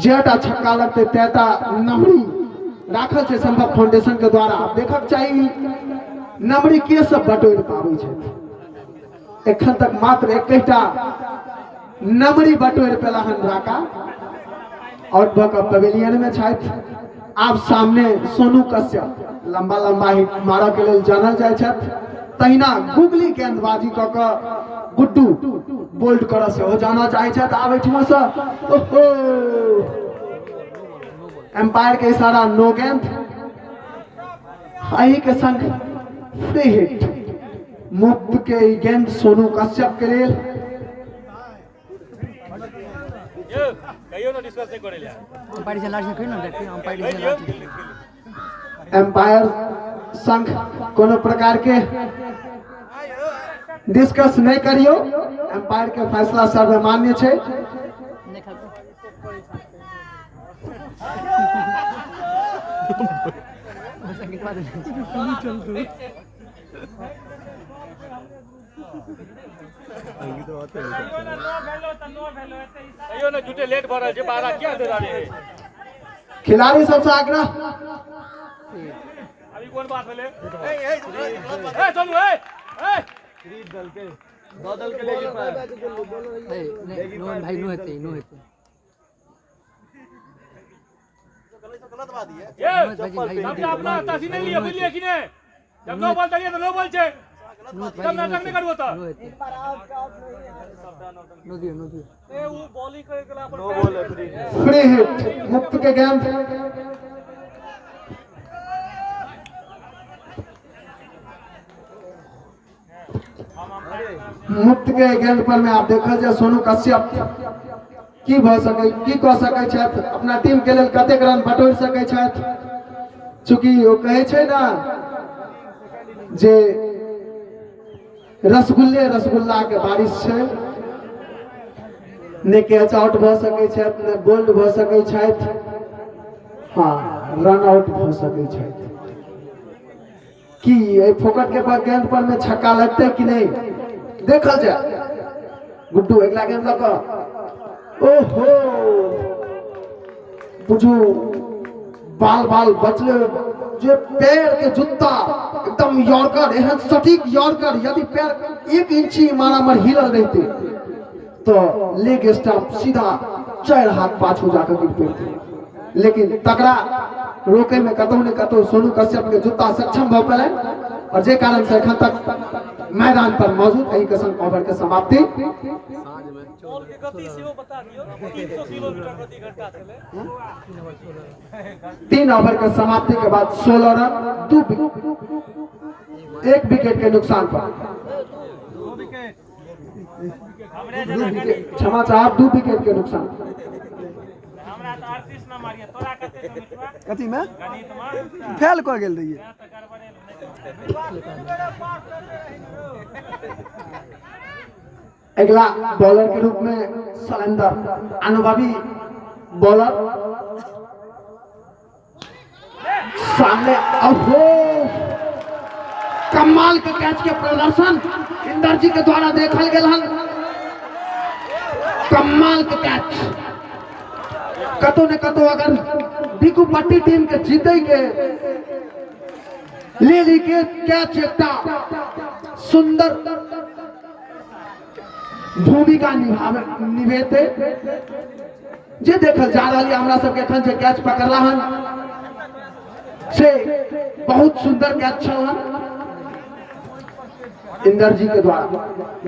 जेटा छक्का लगते तेता नमरी राखल छै संभव फाउंडेशन के द्वारा देखक चाहिए नमरी के सब बटोर पाबै छै एखन तक मात्र एकटा नमरी बटोर पेला हन राका आउट भक पवेलियन में छथि आप सामने सोनू कश्यप लंबा लंबा हिट मारऽ के लेल जानल जाय छथि तहिना गुगली गेंदबाजी क के गुड्डू बोल्ड करऽ से हो जाना चाहे छथि आब एठमा से ओहो एम्पायर के इशारा नो गेंद हाई के संग फ्री हिट मुक्त के गेंद सोनू कश्यप के लेल कहियो ना डिस्कस नहीं करे ले अंपायर से लास्ट कहियो ना देखिए अंपायर से लास्ट एम्पायर संघ कोनो प्रकार के डिस्कस नहीं करियो एम्पायर के फैसला सर्वमान्य छै कहियो ना झूठे लेट भरल छै 12 क्या दे रहे खिलाड़ी सबसे आग्रह अभी कौन बात भेले ए चलू ए खरीद दल के बदल के लेके नहीं नो भाई नो हेते गलत बात है ये सबने अपना तासी नहीं लिया बुझलिए कि नहीं जब नो बॉल दलिए तो नो बॉल छे तब नाटक नहीं करू होता नो दियो ए वो बॉलिंग करे गेला पर नो बॉल है फ्री हिट मुक्त के गेंद मुक्त के गेंद पर में आप देखल जाए सोनू कश्यप की भ सके की कह सके छथि अपना टीम के लेल कतेक रन बटोर सके छथि चूंकि वो कहे छै ना जे रसगुल्ला के बारिश छै ने कैच आउट भ सके छथि ने बोल्ड भ सके छथि हाँ रन आउट भ सके छथि की ए फोकट के गेंद पर में छक्का लगते कि नहीं देखल जाए गुड्डू अगला गेंद लगा ओहो बुझू बाल बचले जे पैर के जूता एकदम यॉर्कर एहन सटीक यॉर्कर यदि पैर 1 इंची मारामार हिलल रहते तो लेग स्टंप सीधा 4 हाथ पाछू जाकर गिर पड़ते लेकिन तकड़ा रोके में कतौ ने कतौ सोनू कश्यप के जूता सक्षम भ पड़े और जे कारण से एखन तक मैदान पर मौजूद एही के संग ओवर के समाप्ति बॉल के गति सेहो बता दियो 300 किलोमीटर प्रति घंटा चले 3 ओवर के समाप्ति के बाद 16 रन 2 विकेट 1 विकेट के नुकसान पर 2 विकेट क्षमा चाहब 2 विकेट के नुकसान हमरा तो 38 ना मारिए तोरा कते मिटवा कथी में गणित में फेल कर गेल रहिए अगला बॉलर के रूप में सलेंदर अनुभवी बॉलर सामने अहो कमाल के कैच के प्रदर्शन इंदर जी के द्वारा देखल गेल हन कमाल के कैच कतो ने कतो अगर बिकू पट्टी टीम के जीते के ले ली के कैच एकटा सुंदर भूमिका निभेते जे देखल जा रही हमरा सबके एखन जे कैच पकड़ला हन से बहुत सुंदर कैच छल हन इंदर जी के द्वारा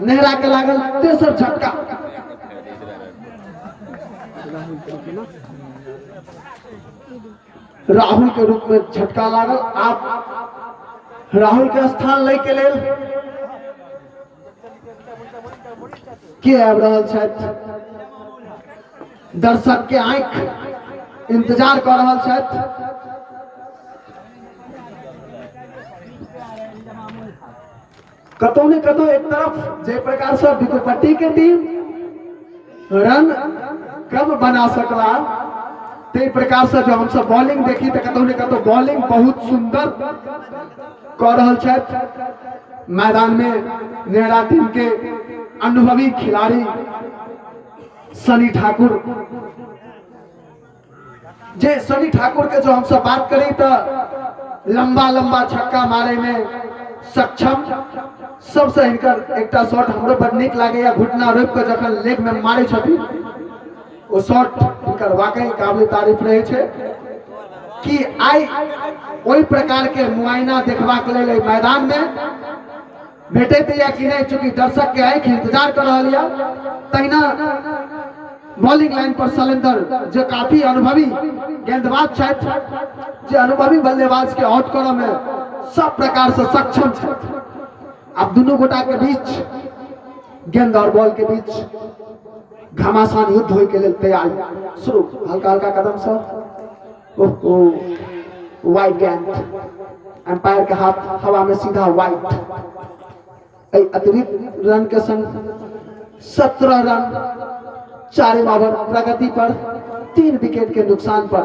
नेहरा के लागल तेसर झटका राहुल के रूप में झटका लागल आप राहुल के स्थान ले के लेल के आबि रहल छथि दर्शक के आंख इंतजार कर रहल छथि कतौ ने कतौ एक तरफ जे प्रकार से विकोपट्टी के टीम रन कम बना सकला ते प्रकार से जो हम सब बॉलिंग देखी तो कतौ ने कतौ बॉलिंग बहुत सुंदर कर रहल छथि। मैदान में नेहरा टीम के अनुभवी खिलाड़ी सनी ठाकुर, जे सनी ठाकुर के जो हम सब बात करी तो लंबा लंबा छक्का मारे में सक्षम, सबसे इनकर एकटा शॉट हमरो बड़ नीक लागे या घुटना रोक के जखन लेग में मारे छथि वो शॉट इनकर वाकई काबिल तारीफ रहे छे कि आई ओई प्रकार के मुआयना देखबा के लेल मैदान में भेटैत या कि नहीं, चूंकि दर्शक के आंख इंतजार कर रहल या। तहिना बॉलिंग लाइन पर शैलेंद्र जो काफी अनुभवी गेंदबाज छथि, जो अनुभवी बल्लेबाज के आउट करय में सब प्रकार से सक्षम छथि। अब दोनों गोटा के बीच गेंद और बॉल के बीच घमासान युद्ध होय के लेल तैयार। शुरू हल्का हल्का कदम से, ओहो वाइड गेंद, अंपायर के हाथ हवा में सीधा वाइड। अतिरिक्त रन के संग 17 रन 4 ओवर प्रगति पर 3 विकेट के नुकसान पर।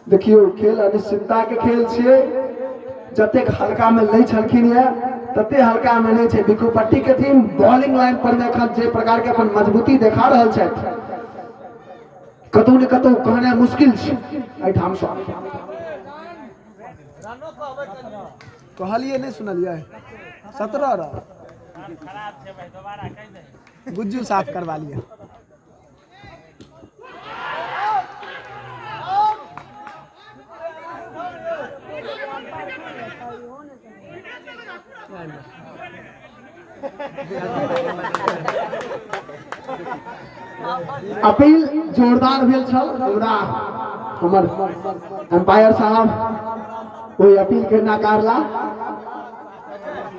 देखियो खेल अनिश्चितता के खेल छे, जतेक हल्का में लै छलखिन है तते हल्का में नहीं छे। विकुपट्टी के टीम बॉलिंग लाइन पर में एखन जे प्रकार के अपन मजबूती देखा रहल छथि, कतौ ने कतौ कहना मुश्किल छे। एठाम से कहलिए नहीं सुनलिए 17 रन गुज्जू साफ करवा लिया। अपील जोरदार भेल छल, हमरा हमर अंपायर साहब ओई अपील के नकारला।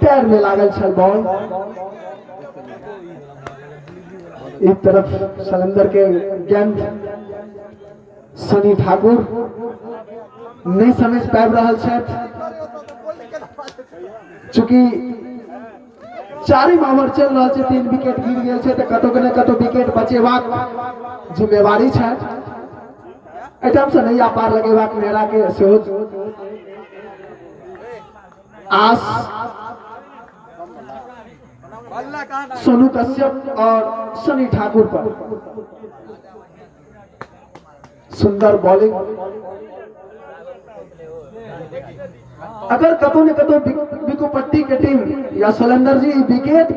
पैर में लागल छल बॉल, एक तरफ शैलेंद्र के गेंद सनी ठाकुर नहीं समझ पाबि रहल छथि, चूंकि 4 ओवर चल रहा है, 3 विकेट गिर गेल छै तो कतौ ने कतौ विकेट बचेबाक जिम्मेवारी छै। एठाम से नैया पार लगेबाक नेहरा के सेहो आस। सोनू कश्यप और सनी ठाकुर पर सुंदर बॉलिंग। अगर कतौ ने कतौ विकुपट्टी के टीम या शैलेंद्र जी विकेट,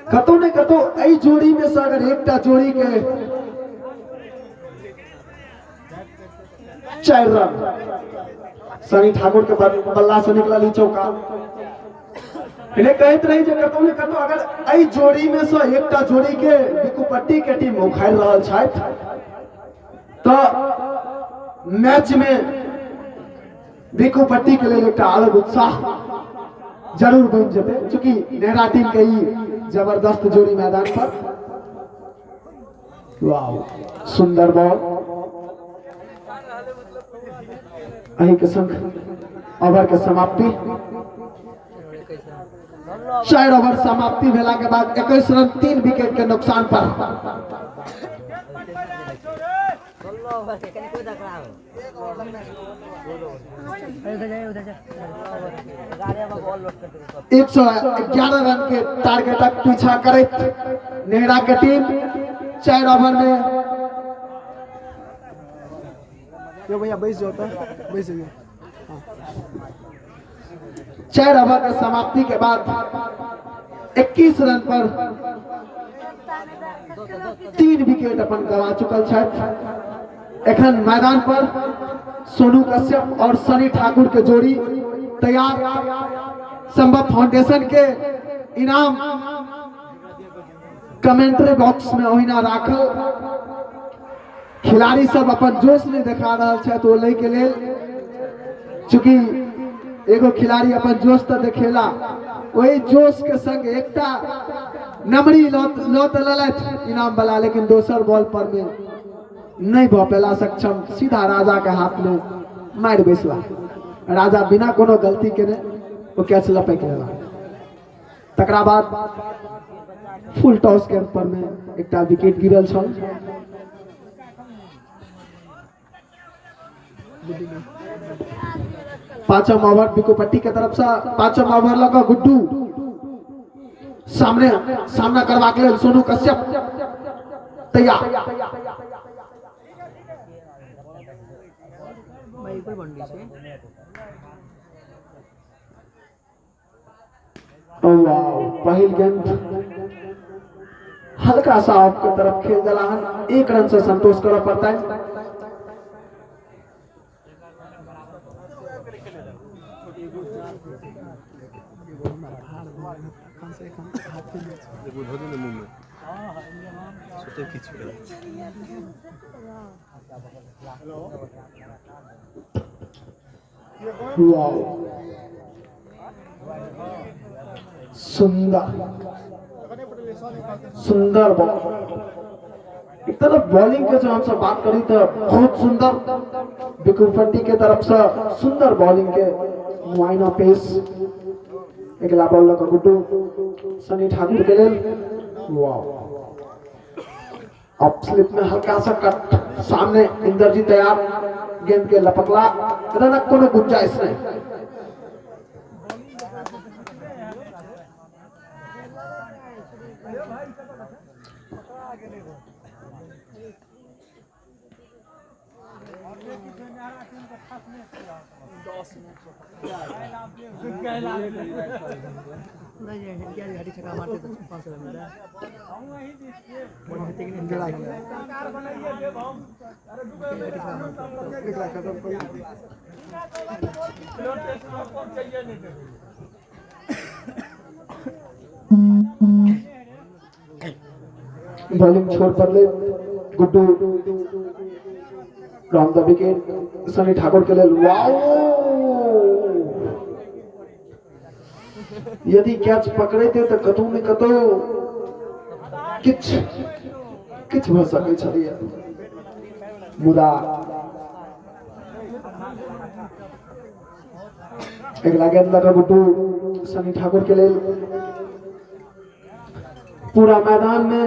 कतौ ने कतौ एई जोड़ी में से अगर एकटा जोड़ी के 4 रन सनी ठाकुर के बल्ला से निकलल चौका, इन्हें कहते रही जे कतौ ने कतौ अगर एई जोड़ी में से एकटा जोड़ी के विकुपट्टी के टीम उखाड़ रहल छथि तो मैच में विकुपट्टी के लिए एक अलग उत्साह जरूर बन जेते, चूंकि नेहरा टीम के ही जबरदस्त जोड़ी मैदान पर। वाह सुंदर बॉल। अही के संग ओवर के समाप्ति, 4 ओवर समाप्ति भेला के बाद 21 रन 3 विकेट के नुकसान पर। एक 111 रन के टारगेटक पीछा करैत नेहरा के टीम 4 ओवर में। यो भैया बैस जाओ तो बैस जाइए। 4 ओवर के समाप्ति के बाद 21 रन पर 3 विकेट अपन गवा चुकल छथि। एखन मैदान पर सोनू कश्यप और सनी ठाकुर के जोड़ी तैयार। संभव फाउंडेशन के इनाम कमेंट्री बॉक्स में ओहिना राखल। खिलाड़ी सब अपन जोश नहीं दिखा रहा है तो ले के लेल, चूंकि एगो खिलाड़ी अपन जोश तो देखेला, वही जोश के संग एकटा नमरी लौट ललथ इनाम वाला, लेकिन दोसर बॉल पर में नहीं भ पेला सक्षम। सीधा राजा के हाथ में मार बैसला। राजा बिना कोनो गलती के वो कैच लपक लेला। तकरा बाद फुल टॉस के ऊपर में एक विकेट गिरल छल। पांचम ओवर बिकुपट्टी के तरफ से पांचम ओवर लगा गुड्डू सामना करवा के लिए सोनू कश्यप तैयार। पहल गेंद हल्का सा ऑफ की तरफ खेल दिला, 1 रन से संतोष करना पड़ता है। सुंदर बॉल। एक तरफ बॉलिंग के जो हम सब बात करी तो बहुत सुंदर बिकुपट्टी के तरफ से सुंदर बॉलिंग के मुआयना पेश। अगला बॉल लगा गुड्डू सनी ठाकुर के लिए। वाह, ऑफ स्लिप में हल्का सा कट, सामने इंद्रजीत तैयार, गेंद के लपकला, रनक को गुंजाइश नहीं। बॉलिंग छोड़ बदले Guddu from the wicket Sunny Thakur के लिए। वाओ, यदि कैच पकड़े थे तो कतौ ने कतौ किछ भ सकै छलिए, मुदा अगला गेंद लगा गुड्डू सनी ठाकुर के लिए। पूरा मैदान में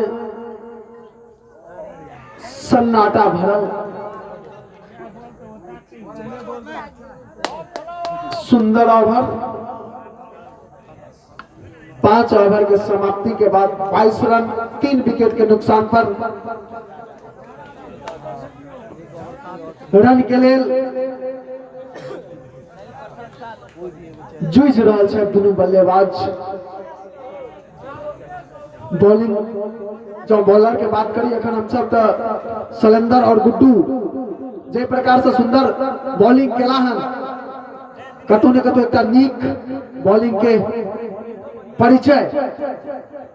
सन्नाटा भरल, सुंदर ओवर। 5 ओवर के समाप्ति के बाद 22 रन 3 विकेट के नुकसान पर रन के लिए जूझ रहा है दोनों बल्लेबाज। बॉलिंग जो बॉलर के बात करी अखन हम सब तो सलेंदर और गुड्डू जे प्रकार से सुंदर बॉलिंग केला हन, कतौ ने कतौ एक नीक बॉलिंग के परिचय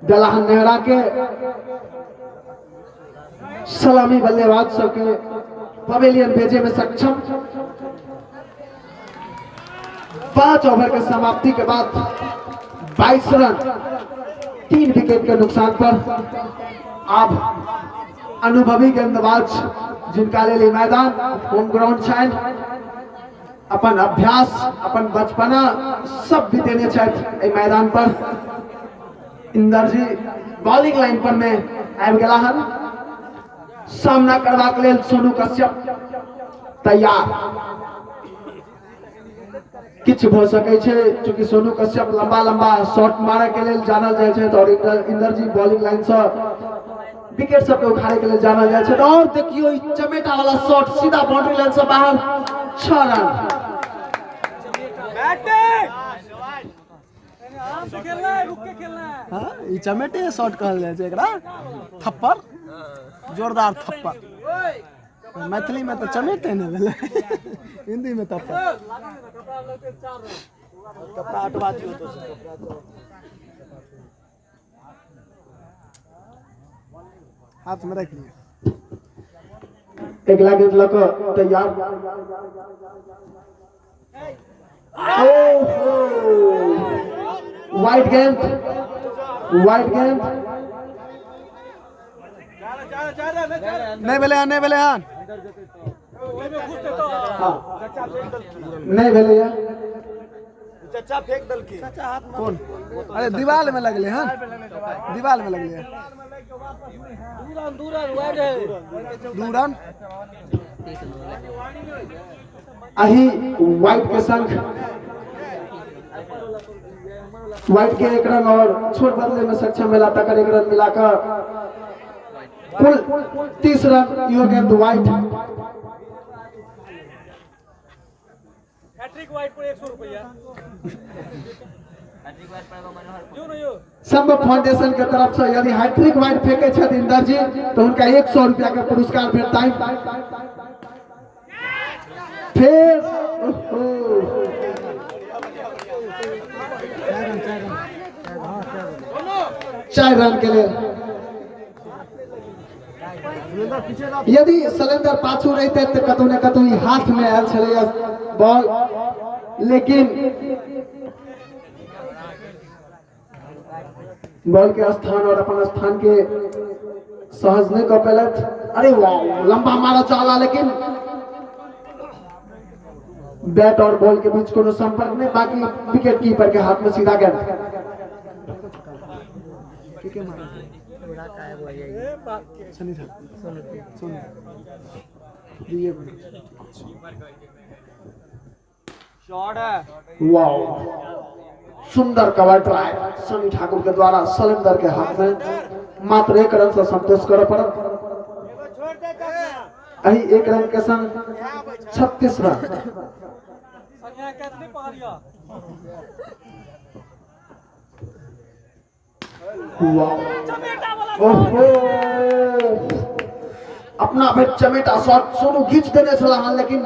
दलाहन नेहरा के सलामी बल्लेबाज सबके पवेलियन भेजे में सक्षम। 5 ओवर के समाप्ति के बाद 22 रन 3 विकेट के नुकसान पर अब अनुभवी गेंदबाज जिनका ले मैदान होम ग्राउंड छाइन, अपन अभ्यास अपन बचपना सब बीतेने छथि मैदान पर। इंदरजी बॉलिंग लाइन पर में आबि गेला हन, सामना करबा के लेल सोनू कश्यप तैयार। किछ भ सकै छै चूंकि सोनू कश्यप लंबा लंबा शॉट मारे के लेल जानल जाय छै और इंदरजी बॉलिंग लाइन से विकेट सब के उखाड़े के लिए जानल जाय छै। और देखियो ई चमेटा वाला शॉट सीधा बाउंड्री लाइन से बाहर, 6 रन। हां, ई चमेटे शॉट कहल जाय छै एकरा, थप्पड़, जोरदार थप्पड़। मैथिली में तो चमेटे ने भेले, हिंदी में थप्पड़। कपड़ा हटवा दियो तो हाथ में रख लिया। अगला गेंद लगा तैयार। वाइट गेंद, वाइट गेंद नहीं भेले, नहीं भेले, हाँ नहीं भेले। चाचा फेंक दल के कौन अरे दीवार में लगले हैं दीवार में लगले हैं दूरन अही व्हाइट के संग व्हाइट के एक रन और छोट बदले में सक्षम मिला तकर एक रन मिलाकर कुल 30 रन यू गेम द व्हाइट। हैट्रिक वाइट पर 100 रुपया संभव फाउंडेशन के तरफ से यदि हैट्रिक वाइट फेंके छथि इंदर जी तो उनका 100 रुपया के पुरस्कार भेटता है। फिर 4 रन के लिए यदि सिलेंडर पाछू रहते तो कतौ न कतौ हाथ में आयल छलै बॉल, लेकिन बॉल के स्थान और अपन स्थान के सहज नहीं कर पेलथ। अरे वाह लंबा मारा चाला, लेकिन बैट और बॉल के बीच कोनो संपर्क नहीं, बाकी विकेट कीपर के हाथ में सीधा गेंद। वाह सुंदर कवर ट्राई सनी ठाकुर के द्वारा सलेंदर के हाथ में मात्र 1 रन से संतोष कर पड़ा। अही 1 रन के संग 36 रन। ओहो अपना भाई चमेटा शॉट सोनू खींच देने छला, लेकिन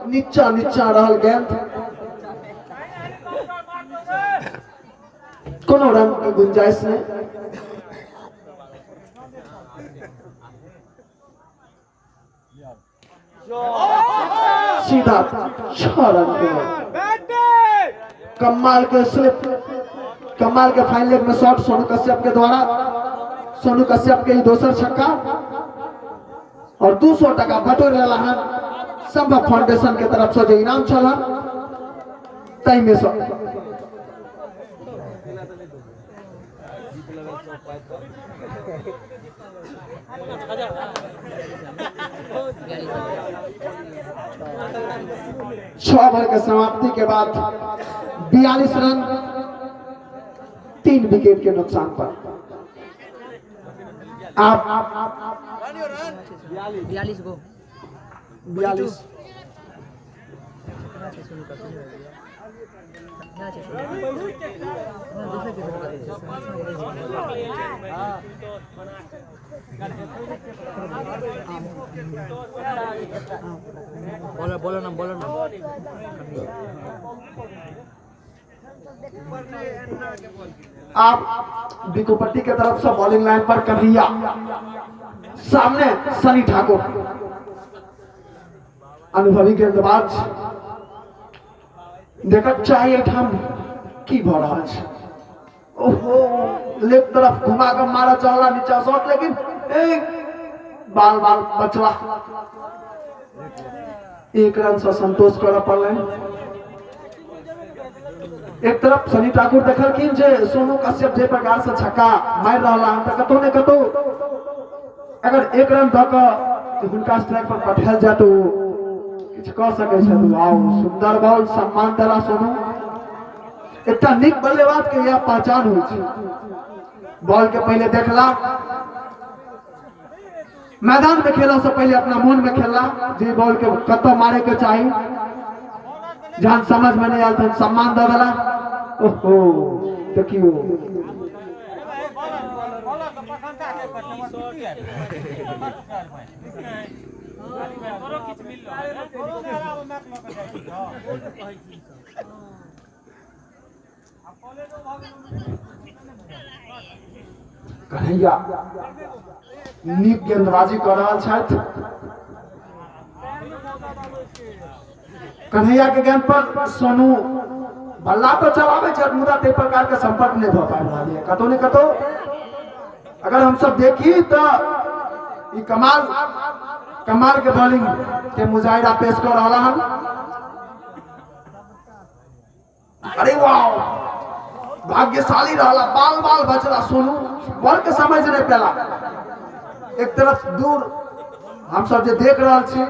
नीचा रहल गेंद, कोनो रन की गुंजाइश नहीं। सीधा 6 रन के कमाल के स्लिप, कमाल के फाइन लेग में शॉट सोनू कश्यप के द्वारा। सोनू कश्यप के दूसरा छक्का और 200 टका बटोर लेला हन संभव फाउंडेशन के तरफ से जो इनाम छला तई में सो छह ओवर के समाप्ति के बाद 42 रन 3 विकेट के नुकसान पर आप 42 गो 42 बोलो ना आप बिकुपट्टी के तरफ से बॉलिंग लाइन पर कन्हैया, सामने सनी ठाकुर अनुभवी गेंदबाज। देखक चाहिए ठाम की भ रहल छै। ओहो लेफ्ट तरफ घुमा के मारा चाहला नीचा शॉट, लेकिन बाल बचला। 1 रन से संतोष कर पड़े। एक तरफ सनी ठाकुर देखलखिन जे सोनू कश्यप जे प्रकार से छक्का मार रहा है, कतौ ने कतौ अगर 1 रन द के हुनका स्ट्राइक पर पठायल जाए तो किछ कह सकै छै। वाओ सुंदर बॉल, सम्मान देला सोनू। एकटा नीक बल्लेबाज के यह पहचान होइ छै। बॉल के पहले देखला, मैदान में खेला से पहले अपना मन में खेलला जे बॉल के कतौ मारे के चाहिए। जहां समझ में नहीं आयल तो सम्मान दे देला। ओहो देखियो कन्हैया नीक गेंदबाजी कर रहा छथि। कन्हैया के गेंद पर सोनू बल्ला तो चलावे छै, मुदा ते प्रकार के संपर्क नहीं भ पाबि रहल है। कतौ ने कतौ अगर हम सब देखी तो ई कमाल के बॉलिंग के मुजाहिरा पेश कर रहा है। अरे वाह, भाग्यशाली रहा, बाल बाल बचला सोनू, बल के समझ नहीं पेला। एक तरफ दूर हम सब जे देख रहा छी,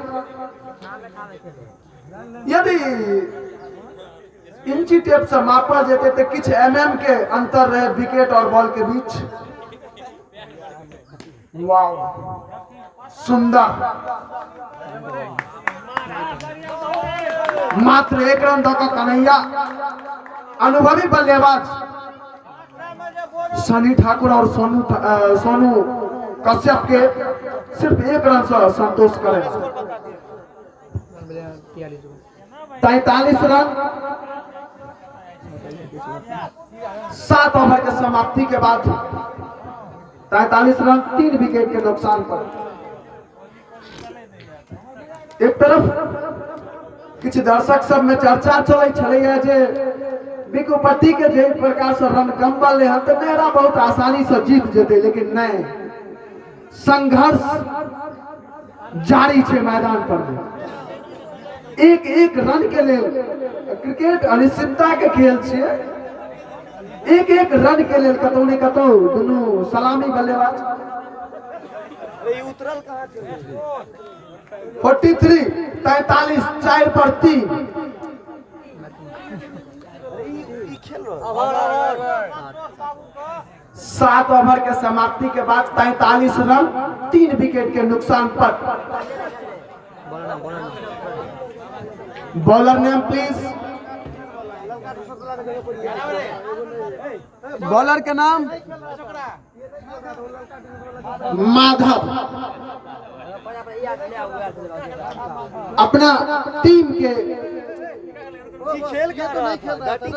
यदि इंची टेप से मापा जेते तो कुछ mm के अंतर रहे विकेट और बॉल के बीच। वाह, सुंदर, मात्र 1 रन धोखा कन्हैया। अनुभवी बल्लेबाज सनी ठाकुर और सोनू कश्यप के सिर्फ 1 रन से संतोष करे। 43 रन 7 ओवर के समाप्ति के बाद 43 रन 3 विकेट के नुकसान पर। एक तरफ किछ दर्शक सब में चर्चा चले छलैया जे विकुपति के जे प्रकार से रन कम बल्ले हैं तो नेहरा बहुत आसानी से जीत जेते, लेकिन नहीं, संघर्ष जारी छे मैदान पर। एक एक रन के लिए क्रिकेट अनिश्चितता के खेल छे। एक एक रन के लिए कतौ ने कतौ दोनों सलामी बल्लेबाज। 43 43 4 पर 3। 7 ओवर के समाप्ति के बाद 43 रन 3 विकेट के नुकसान पर। Bowler name please. बॉलर का नाम माधव। अपना टीम के खेल के तो नहीं खेल रहा है,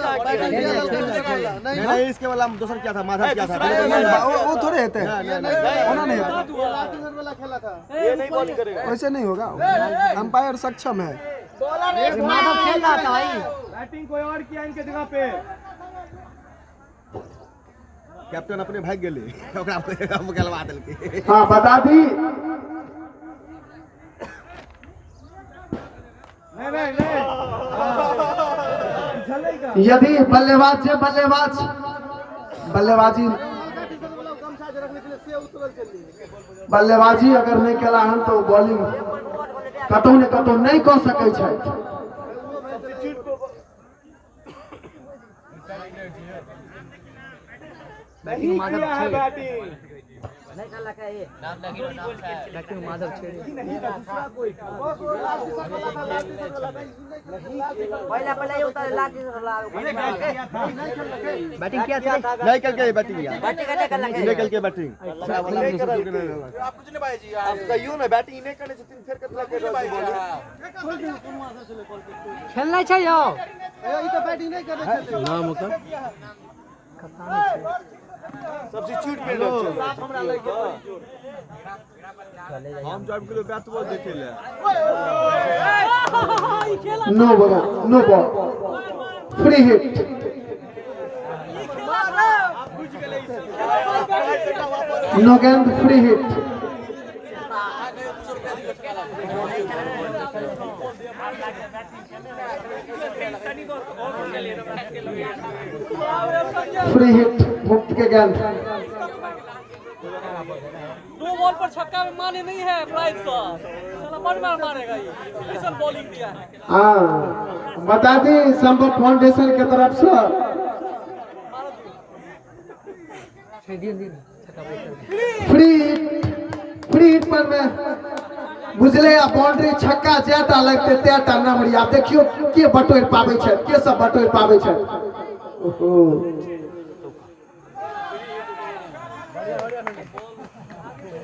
नहीं इसके वाला दूसरा क्या था, माधव क्या था, वो थोड़े होते हैं, उन्होंने वाला खेला था, ये नहीं बॉलिंग करेगा, वैसे नहीं होगा, अंपायर सक्षम है। माधव खेल रहा था भाई, बैटिंग कोई और किया इनके जगह पे। कैप्टन अपने भाग गेले, गलवा देलके। हाँ बता दी। यदि बल्लेबाजी अगर नहीं केला हन तो बॉलिंग कतौ ने कतौ नहीं कह सकै छै। Batting Madhav batting Madhav batting किया था, नहीं करके बैटिंग किया, नहीं करके बैटिंग आप कुछ नहीं भाई जी, आप कहियो ना बैटिंग नहीं करने से फिर कतला के खेलना चाहिए। ई तो बैटिंग नहीं करने नाम होता सब्स्टिट्यूट पे हम जब किलो बैट बॉल देखे ले no ball free hit. No गेंद फ्री हिट। फ्री हिट मुक्त के गेंद। 2 बॉल पर छक्का में माने नहीं है प्राइस का, साला बड़ मार मारेगा ये, ऐसा बॉलिंग दिया है। हाँ बता दी संभव फाउंडेशन के तरफ से फ्री हिट पर में बुझले आ बाउंड्री छक्का जेटा लगते तेटा नंबर या देखियो के बटोर पाबै छै, के सब बटोर पाबै छै। ओहो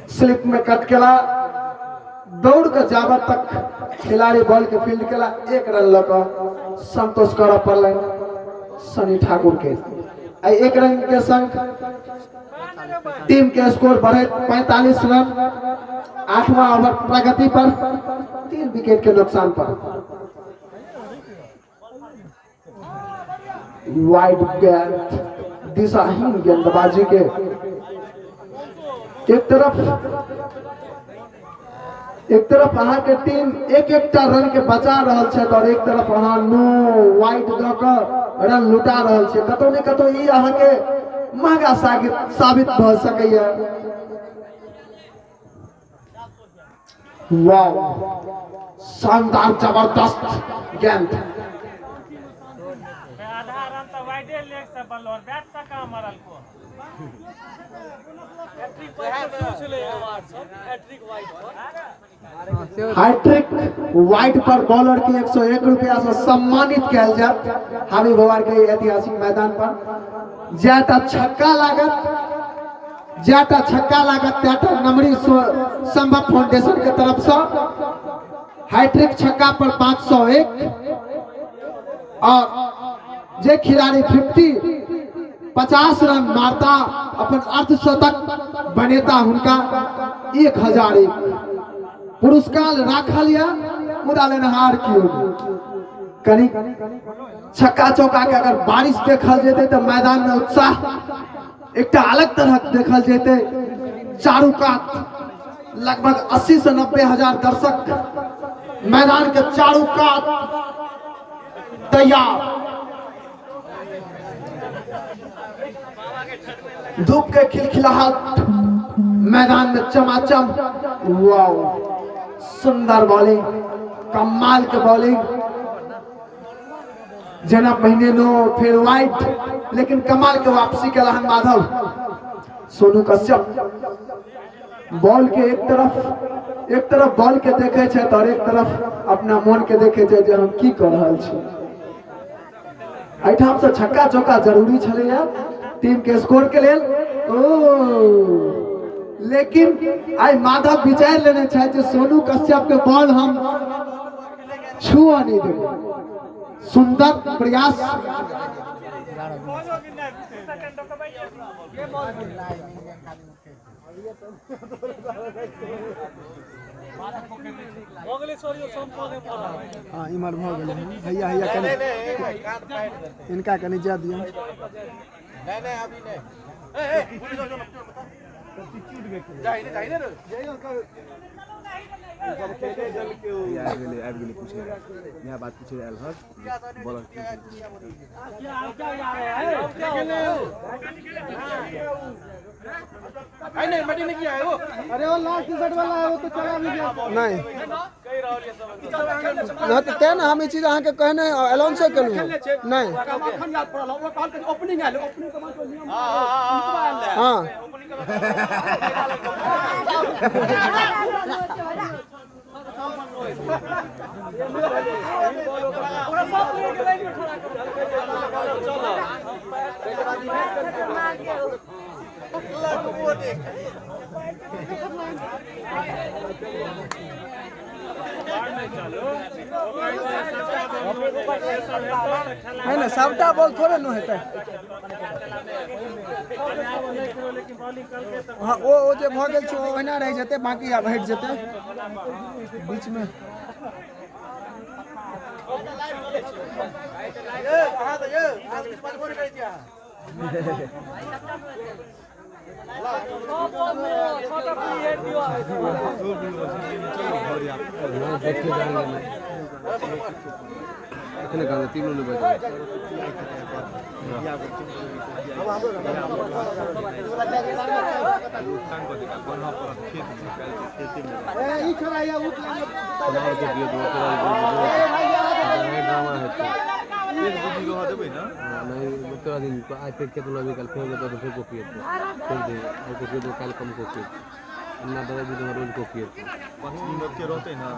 स्लिप में कट केला, दौड़ के जाबत तक खिलाड़ी बॉल के फील्ड केला, 1 रन लगा संतोष कर पड़ल सनी ठाकुर के। 1 रन के संग टीम के स्कोर बढ़े 45 रन। 8वां ओवर प्रगति पर 3 विकेट के नुकसान पर। वाइड गेंद, दिशाहीन गेंदबाजी के एक तरफ अहाँ के टीम एक रन के बचा रहल छै और एक तरफ अहाँ नो वाइड द के रन लुटा रहल छै, कतौ ने कतौ ई अहाँके महंगा साबित भ सकैया। वाह, शानदार जबरदस्त गेंद। आधा रन तो वाइडे लेग से बनलो और बैट से कहां मारल को हैट्रिक वाइड पर बॉलर के 101 रुपया से सम्मानित कल जात हामी भवार के ऐतिहासिक मैदान पर। ज्यादा छक्का लागत त्याटा नमरी संभव फाउंडेशन के तरफ से हैट्रिक छक्का पर 501 और जे खिलाड़ी 50 रन मारता अपन अर्धशतक बनेता हुनका 1001 पुरस्कार राखल या मुदा लेनहार की कनी छक्का चौका के अगर बारिश देखल जेते तो मैदान में उत्साह एक अलग तरह देखल जेते। चारों कात लगभग 80 से 90 हजार दर्शक मैदान के चारों कात तैयार। धूप के खिलखिलाहट मैदान में चमाचम। वाओ, सुंदर बॉलिंग, कमाल के बॉलिंग। जना महीने नो फिर वाइट, लेकिन कमाल के वापसी के लहन माधव सोनू कश्यप बॉल के एक तरफ बॉल के देखे छे और एक तरफ अपना मन के देखे छे जे हम की कर रहल छी। एठाम से छक्का चौका जरूरी छले यार टीम के स्कोर के लेल। लेकिन आई माधव विचार लेने छे जे सोनू कश्यप के बॉल हम छुआ नहीं देबे। सुंदर प्रयास। हाँ इमर भ गेल भैया हैया कने इनका कने जा दिया। नहीं अभी नहीं चाहिए रे जब खेले जल के आब गेले पूछे यहां बात पूछे आयल हर बॉलर क्या आई नहीं बैटिंग नहीं किया है वो। अरे वो लास्ट शॉट वाला है वो तो चला भी गया। नहीं कह रहा है सब ना तो तेन हम ई चीज अहाँ के कहने अलाउंस करू नहीं। मक्खन याद पड़ल वो कॉल के ओपनिंग आले ओपनिंग के बाद नियम हां ओपनिंग है ना सबटा बॉल थोड़े न हेतै। हाँ वो जे भ गेल छै ओहिना रह जेतै बाकी आब हट जेतै बीच में। कहां तो ये आज किस बात बोल रही थी इतने गाने तीनों ने बजे ई खड़ा या उठ ड्रामा है एक बुद्धि रहा देबे ना नहीं तोरा दिन को आज फिर केतना भी कल फेर तो फिर कॉपी है फिर दे और फिर दो कल कम कॉपी ना दे भी रोज कॉपी है 5 मिनट के रहते ना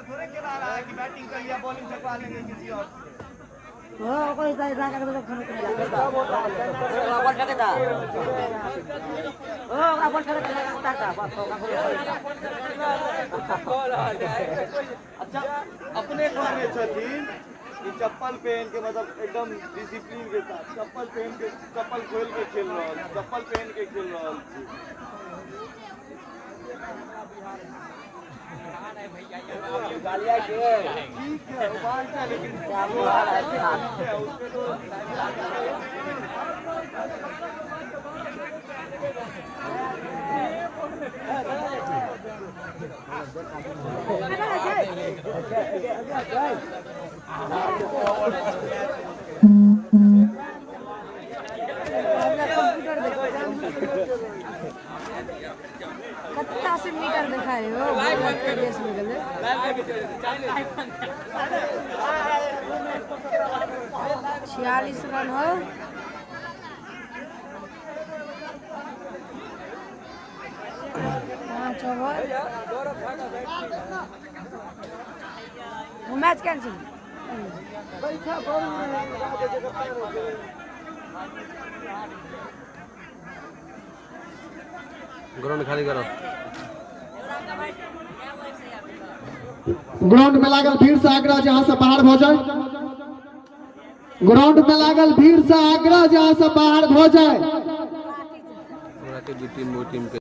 थोड़े के रहा है कि बैटिंग कर लिया बॉलिंग चकवा लेंगे किसी और हां कोई साइड राखा तो खाने के लिए बॉल फेंके था बॉल फेंके था अच्छा अपने खाने छथिन कि चप्पल पहन के मतलब एकदम डिसिप्लिन के साथ चप्पल पहन के चप्पल खोल के खेल रहल चप्पल पहन के खेल रहल गालिया के ठीक है उबाल का लेकिन क्या बुरा है उसके तो कितना से मीटर दिखाए हो देश में गले 46 रन हो पाँच ओवर वो मैच कैंसिल ग्राउंड खाली करो। ग्राउंड में लागल भीड़ से आग्रह जहां से बाहर हो जाए। ग्राउंड में लागल भीड़ से आग्रह जहां से बाहर हो जाए। पूरा के भी टीम वो टीम के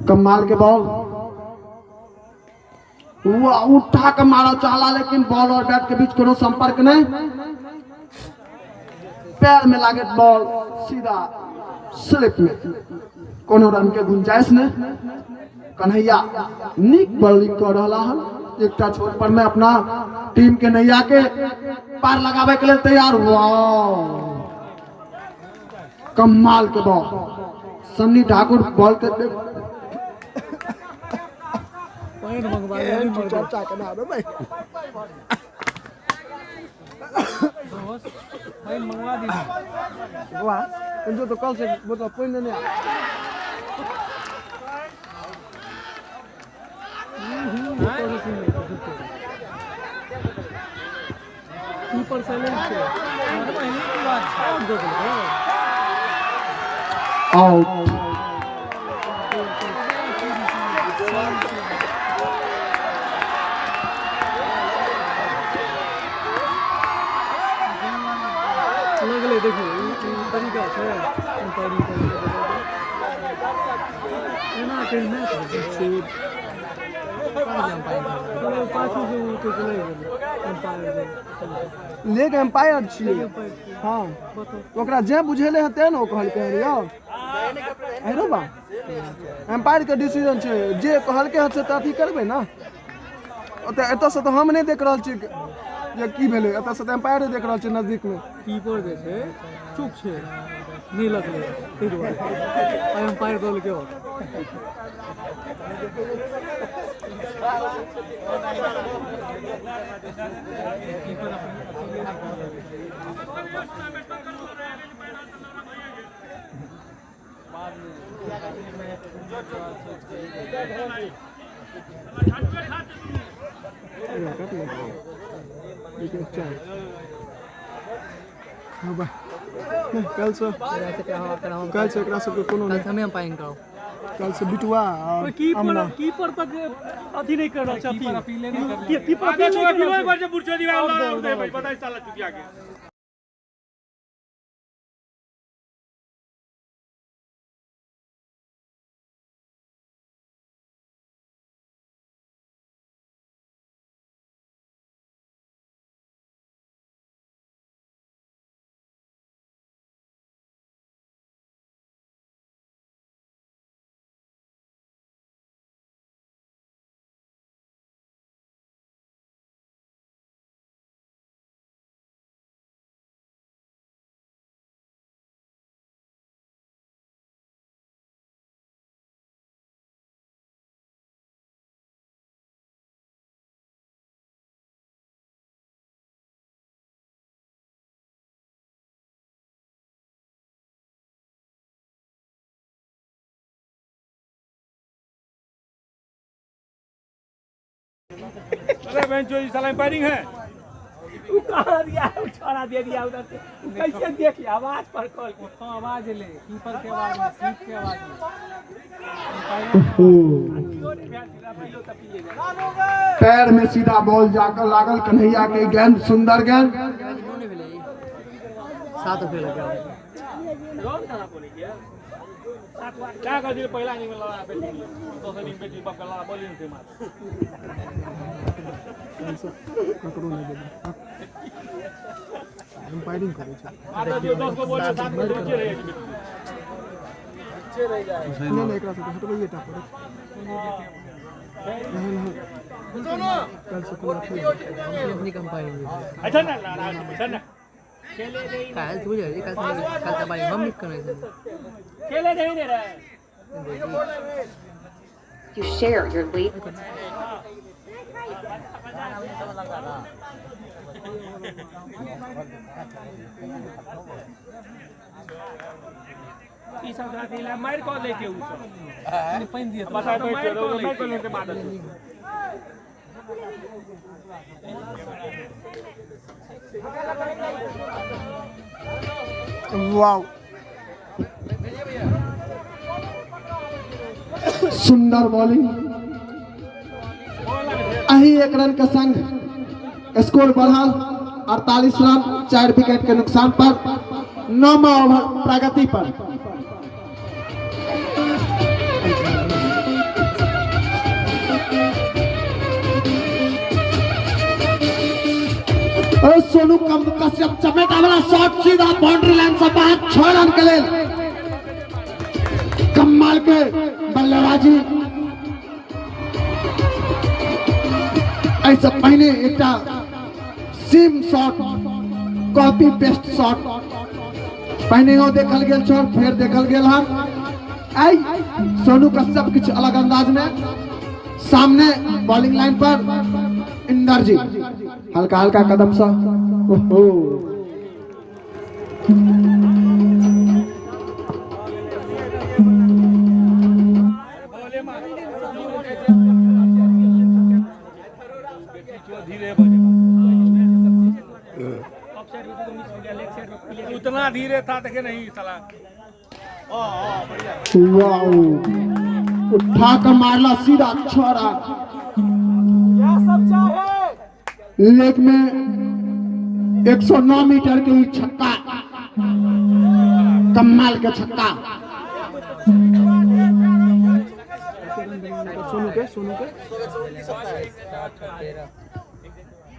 कमाल के बॉल, वो उठा के मारा चाला, लेकिन बॉल और बैट के बीच कोनो संपर्क नहीं, पैर में लागे बॉल सीधा स्लिप में, कोनो रन के गुंजाइश नहीं। कन्हैया निक बॉलिंग कर रहा है, एक छोट पर मैं अपना टीम के नैया के पार लगावे के लिए तैयार हुआ। कमाल के बॉल, सन्नी ठाकुर बॉल के चर्चा करना भाई मंगवा दीजिए। वाह, तो कल से मतलब कोई नहीं आया। कीपर साइलेंट है, पहले की बात आउट। अलग देखिए तरीका है अंपायरिंग लेग एम्पायर छियै। हाँ, ओकरा जे बुझेले हते ने ओ कहलकै हरियो हेरो बा, एम्पायर के डिसीजन छै, जे कहलकै हत से त अथी करबै ना। ओते एतऽ से तो हम नहीं देख रहल छी जे की भेलै, एतऽ से त एम्पायर देख रहल छी नजदीक में। कीपर जे छै चुप छै, नहीं लगले तै दुआरे एम्पायर कहल के कल से एकरा सबके कोनो नहीं, हमें एम्पायरिंग कराओ। कल से बिटुआ और कीपर तक अथी नहीं कर रहा, कीपर अपील नहीं कर रहा, कीपर अपील नहीं कर रहा, बुरछो दीवार दे भाई, पता है साला चुतिया के। अरे बेंचो ये साला एम्पायरिंग है, कहां दिया छोड़ा दे दिया उधर से, कैसे देखिए आवाज पर कॉल तो आवाज ले, कीपर के आवाज में, स्लिप के आवाज में। पैर में सीधा बॉल जाकर लागल कन्हैया के गेंद, सुंदर गेंद। सात रुपये लग गया क्या कर दिए पहला नहीं मिला बेटी, दूसरा दिन बेटी बाप का बोली नहीं मार। ककरो नहीं देबे, एम्पायरिंग करे छै। आधा जो 10 को बोले 7 को बचे रहे अच्छे रह जाए। नहीं एकरा से हटबैये टा पड़े। नहीं सुनो कल से कोई अथी अपनी कंपायरिंग अच्छा ना खेले नहीं, काल तू जे कल का भाई हम निक करे खेले नहीं दे रहा है। You share your lead. ई सब राती ला मार को लेके उ सब पेन दिए बता बैठ रो मैं को लेके मार दे। वाओ, सुंदर बॉलिंग। अही एक रन के संग स्कोर बढ़ल 48 रन 4 विकेट के नुकसान पर। 9वां ओवर प्रगति पर। और सोनू कश्यप चमेटा वाला शॉट सीधा बाउंड्री लाइन से बाहर 6 रन के लिए। कमाल के बल्लेबाजी। ऐसे पहले एक same shot copy paste shot पहले हो देखल गेल छो, फिर देखल गेल हम आई सोनू कश्यप कुछ अलग अंदाज में सामने बॉलिंग लाइन पर इंदरजीत हल्का हल्का कदम सा। ओहो उतना धीरे था देखे नहीं साला। वाओ उठा कर मारला सीधा 6 रन। लेग में 109 मीटर के छक्का, कमाल के छक्का। सोनू के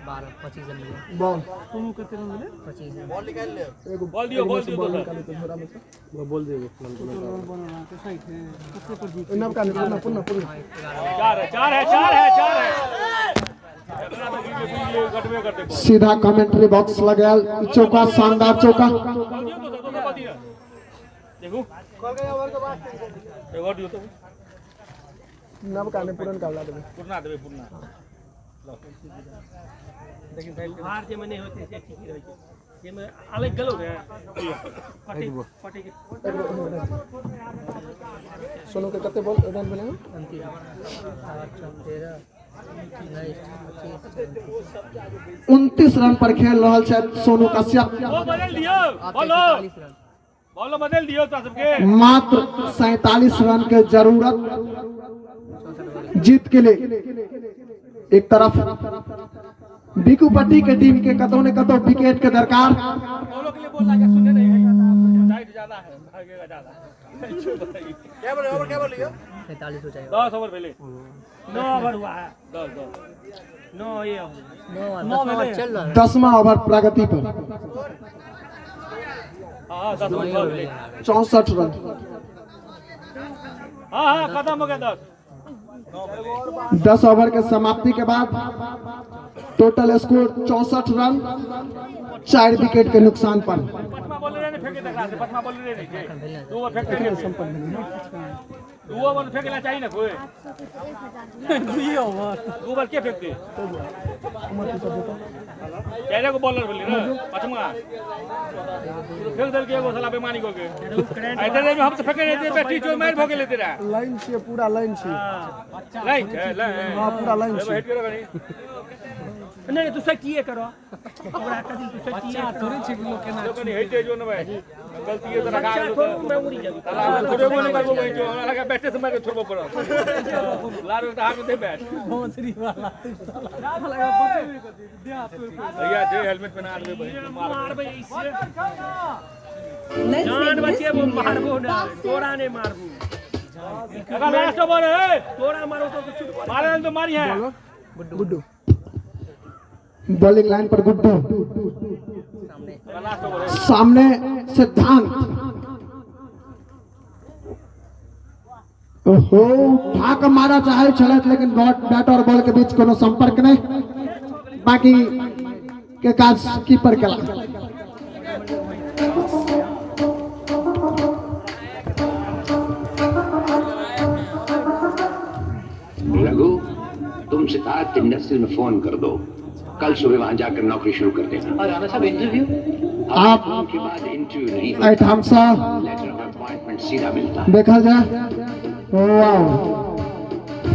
12-25 रन मिले। बॉल सोनू कितने रन मिले? 25 रन। बॉल दियो बॉल निकाले तो थोड़ा में वो बोल देगा नब का पुनः चार है गटवे करते सीधा कमेंट्री बॉक्स लगा चौका, शानदार चौका। देखो दियो तो नब का पूरन का ला देबे पुरना देबे पुरना। लेकिन बाहर जे मने होते से ठीक रहे छै, जे में अलग गलो रे फटे के। सोनू के कते बॉल रन बने 29 रन पर खेल रहा है सोनू कश्यप। वो बदल दियो बॉलो बदल दियो तो सबके। मात्र 47 रन के जरूरत जीत के लिए। एक तरफ बिकू पट्टी के टीम के कतौ ने कतौ विकेट के दरकार। बॉलो के लिए बोल लगा सुनने नहीं है, टाइट ज्यादा है, भागेगा ज्यादा। क्या बोले ओवर, क्या बोल लियो? 45 हो जाएगा। 10 ओवर पहले 9 ओवर हुआ है। 10 9 ये 9 ओवर चल रहा है। 10वां ओवर प्रगति पर। हां 10 ओवर पहले 64 रन। हां खत्म हो गया 10। 10 ओवर के समाप्ति के बाद टोटल स्कोर 64 रन, 4 विकेट के नुकसान पर। पटमा बॉलर ने फेंके तक से पटमा बॉलर ने के 2 ओवर फेंक के संपन्न 2 ओवर फेंकना चाहिए ना कोई। 2 ओवर के फेंक दे पहले को बॉलर बोली ना पटमा फेंक दल के एगो साला बेमानी को के इधर में हम से फेंके नहीं दे बैठी जो मार भोगे लेते रहा। लाइन से पूरा लाइन से लाइन है हां पूरा लाइन से हेड करो नहीं नहीं तू सटिए करो ओकरा कदिन तू सटिए थोड़े छे किलो केना जो कनी हेटे जो न भाई गलती है तो रखा मैं उड़ी जाबी साला थोड़े को नहीं करबो भाई जो लगा बैठे से मार छोड़बो पड़ो लारो तो हाथ में दे बैठ भोसरी वाला साला लगा पते दे आप भैया जे हेलमेट पहना आदमी भाई मार भाई इससे जान बचे वो मारबो ना तोरा ने मारबो। अगर लास्ट ओवर है तोरा मारो तो मारे तो मारी है गुड्डू बॉलिंग लाइन पर गुड्डू, लास्ट ओवर है सामने सिद्धांत। ओहो भाग मारा चाहे छलत लेकिन बैट और बॉल के बीच कोनो संपर्क नहीं। बाकी के काज कीपर केला। रघु तुम सितारत इंडस्ट्रीज में फोन कर दो, कल सुबह वहां जाकर नौकरी शुरू कर देना। और राणा साहब इंटरव्यू आप के बाद इंटरव्यू नहीं ऐठाम सा लेटर ऑफ अपॉइंटमेंट सीधा मिलता है। देखा जाए वाह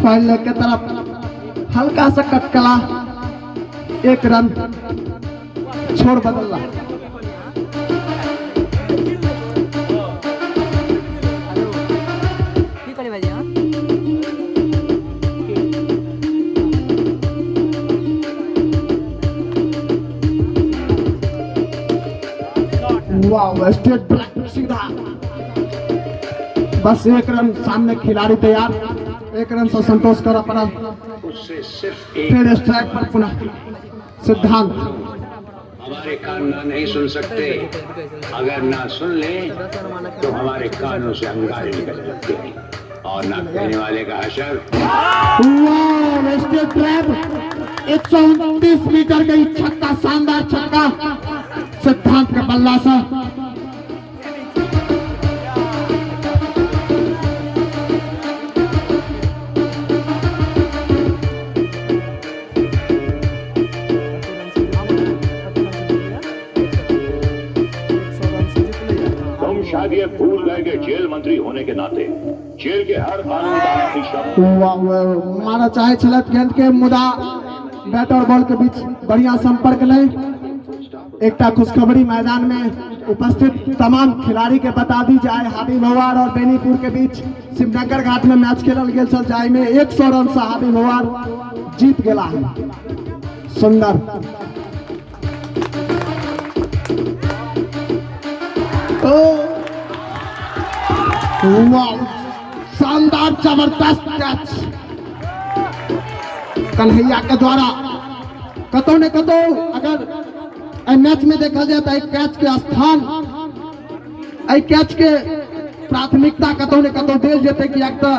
फाइल के तरफ हल्का सा कटकला, 1 रन छोड़ बदल रहा। ठीक है भाई। हां वाह, स्ट्रेट ड्राइव सीधा, बस एक रन, सामने खिलाड़ी तैयार, एक रन से संतोष करा पड़ा। उससे सिर्फ फिर स्ट्राइक पर पुनः सिद्धांत। हमारे कान ना नहीं सुन सकते, अगर ना सुन ले तो हमारे कानों से अंगारे निकल सकते हैं और ना कहने वाले का हशर। वाह, स्ट्रेट ड्राइव, 129 मीटर गई, छक्का, शानदार छक्का सिद्धांत का बल्ला सा। शायद ये भूल गए कि जेल मंत्री होने के नाते जेल के हर कानूनदान की शब्द मारा चाहे छलत गेंद के मुदा बैट और बॉल के बीच बढ़िया संपर्क नहीं। एकटा खुशखबरी मैदान में उपस्थित तमाम खिलाड़ी के बता दी जाए, हाबी भवार और बेनीपुर के बीच शिवनगर घाट में मैच खेलल गेल छल, जाय में 100 रन से हाबी भवार जीत गेला है। सुंदर शानदार जबरदस्त कैच कन्हैया के द्वारा। कतौ ने कतौ अगर मैच में देखा जाए तो कैच के स्थान, कैच के प्राथमिकता कतौ ने कतौ देल जेते कि एक तो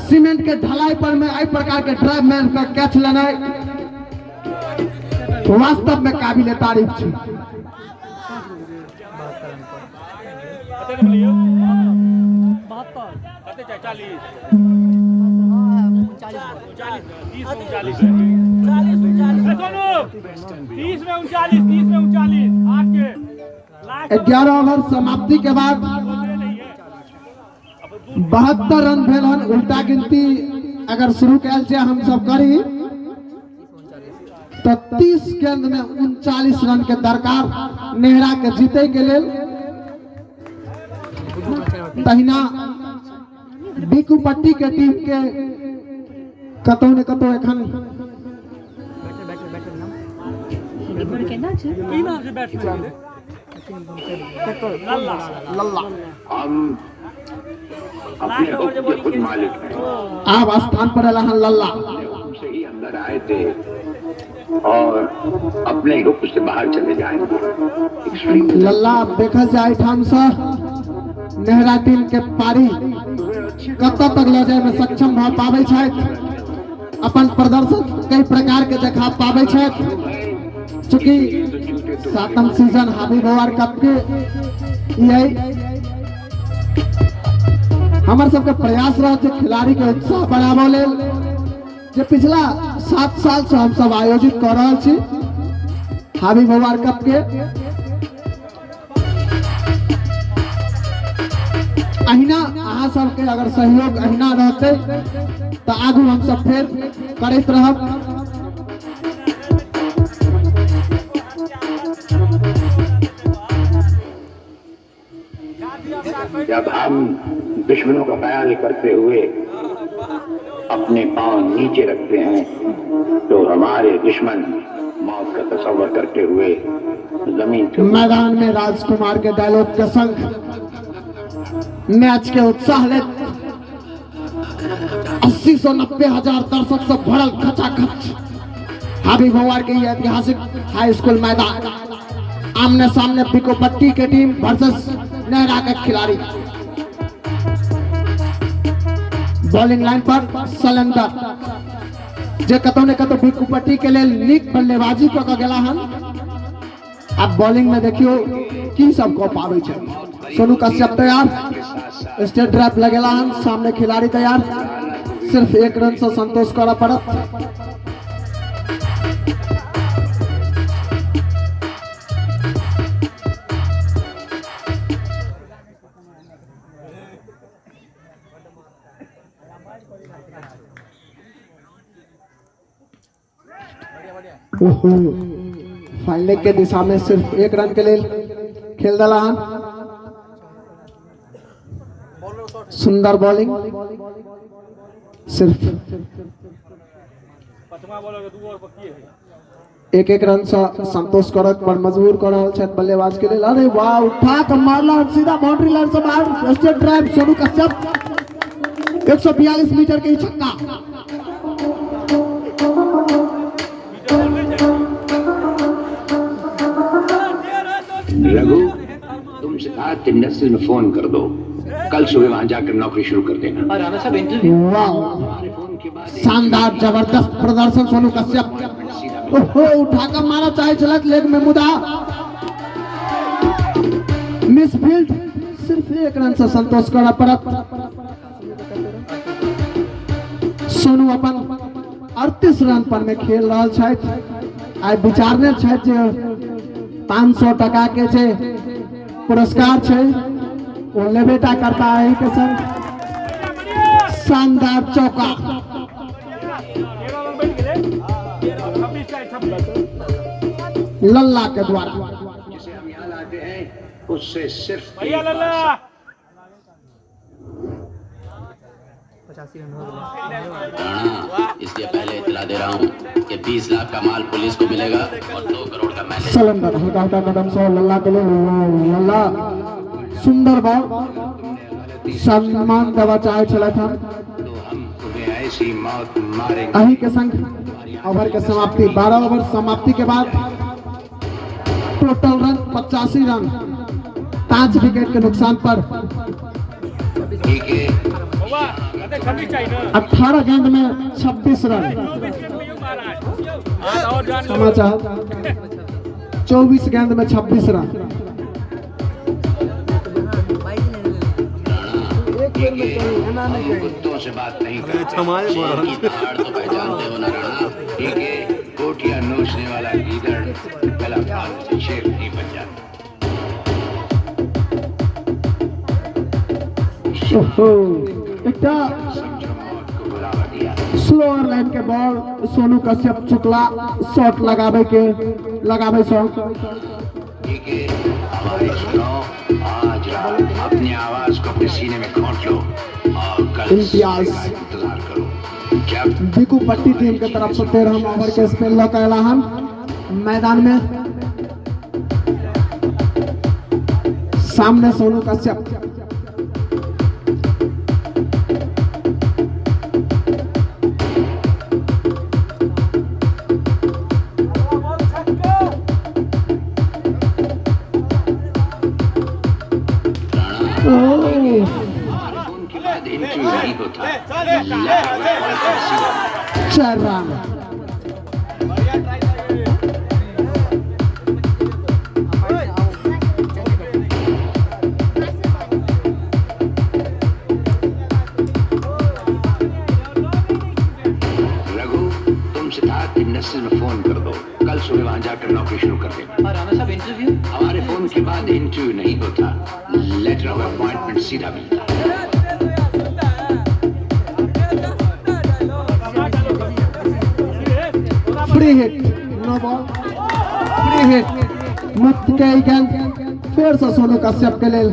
सीमेंट के ढलाई पर में आई प्रकार के ड्राइव मैन का कैच लेना वास्तव में काबिल तारीफ है। ग्यारह ओवर समाप्ति के बाद 72 रन भेल हन। उल्टा गिनती अगर शुरू कैल से हम सब करी तो 30 गेंद में 39 रन के दरकार नेहरा के जीते के लेल। तहिना बिकुपट्टी के टीम के कतौ ने कतौ एखन लल्ला हम अपने खुद मालिक हैं। आप स्थान पर अलहन लल्ला हमसे ही अंदर आए थे और अपने हुक्म से बाहर चले जाएंगे। लल्ला देखल जाए ठाम से नेहरा टीम के पारी कत तक ले जाए में सक्षम भ पावे छथि, अपन प्रदर्शन कई प्रकार के देखा पावे छथि। चूंकि 7म सीजन हाबी भवार कप के यही हमर सबके प्रयास रह खिलाड़ी के उत्साह बढ़ाबो लेल, जे पिछला 7 साल से हम सब आयोजित कर रहे छी हाबी भवार कप के। अहिना अहाँ सबके अगर सहयोग अहिना रहते तो आगू हम सब फिर करते रहब। जब हम दुश्मनों का ख्याल करते हुए अपने पांव नीचे रखते हैं तो हमारे दुश्मन मौत का तस्वर करते हुए जमीन पे। मैदान में राजकुमार के डायलॉग के संग मैच के उत्साह ले 80 से 90 हजार दर्शक से भरल खचाखच हाबी भवार के ऐतिहासिक हाई स्कूल मैदान। आमने सामने बिकुपट्टी के टीम वर्सेस नेहरा के खिलाड़ी। बॉलिंग लाइन पर सलेंडर जे कतौ ने कतौ बिकुपट्टी के लिए नीक बल्लेबाजी क के गेला हन। अब बॉलिंग में देखियो की सब को पावे छै। सोनू कश्यप तैयार, स्टेट ड्राइव लगेला हन, सामने खिलाड़ी तैयार, सिर्फ 1 रन से संतोष करा पड़त। फाइनल के दिशा में सिर्फ 1 रन के लिए खेल दला हन। सुंदर बॉलिंग, सिर्फ 5वां बॉलर के 2 ओवर पर किए है। एक एक रन से संतोष करक पर मजबूर कर रहल छथि बल्लेबाज के लेल। अरे वाह, उठा के मारला सीधा बाउंड्री लाइन से बाहर। Straight drive Sonu Kashyap 142 meter के छक्का। रघु, तुम सिद्धार्थ इंडस्ट्रीज में फोन कर दो, कल सुबह वहां जाकर नौकरी शुरू कर देना। और राणा साहब इंटरव्यू। वाह, शानदार जबरदस्त प्रदर्शन सोनू कश्यप। ओहो, उठाकर मारा चाहे चलत लेग में मुदा मिसफील्ड। सिर्फ एक रन से संतोष करा पड़त। सोनू अपन 38 रन पर में खेल रहा छथि। आइ विचारने छथि जे 500 टका के छै पुरस्कार छै, वो लेबेटा करता है के संग। शानदार चौका लल्ला के द्वारा। जिसे हम यहाँ लाते हैं उससे सिर्फ भैया लल्ला राणा, इसलिए पहले इतला दे रहा हूँ कि 20 लाख का माल पुलिस को मिलेगा और 2 करोड़ का मैनेज। सलंदर हल्का हल्का कदम से लल्ला के लिए। लल्ला सुंदर बॉल सम्मान देवा चाहे चला था। तो हम तुम्हें ऐसी मौत मारेंगे। अही के संग ओवर के समाप्ति। 12 ओवर समाप्ति के बाद टोटल रन 85 रन, 5 विकेट के नुकसान पर। ठीक है, 18 गेंद में 26 रन। समाचार 24 गेंद में 26 रन। कुत्तों से बात नहीं करते, शेर की दहाड़ तो पहचानते हो ना राणा। ठीक है, कोटियां नोचने वाला गीदड़ गला फाड़ से शेर नहीं बन जाता। स्लोअर लाइन के बॉल सोनू कश्यप चुकला शॉट लगावे शॉट। ठीक है, हमारी सुनो, आज रात अपनी आवाज को अपने सीने में खोट लो और कल इम्तियाज इंतजार करो। जब बिकू पट्टी टीम के तरफ से 13 ओवर के स्पेल का ऐलान मैदान में। सामने सोनू कश्यप। चार रन। रघु, तुम सिद्धार्थ इंडस्ट्रीज में फोन कर दो, कल सुबह वहां जाकर नौकरी शुरू कर देना। और राणा साहब इंटरव्यू। हमारे फोन के बाद इंटरव्यू नहीं होता, लेटर ऑफ अपॉइंटमेंट सीधा मिलता। Free hit, no ball, free hit. मुक्त के गेंद फिर से सोनू कश्यप के लेल।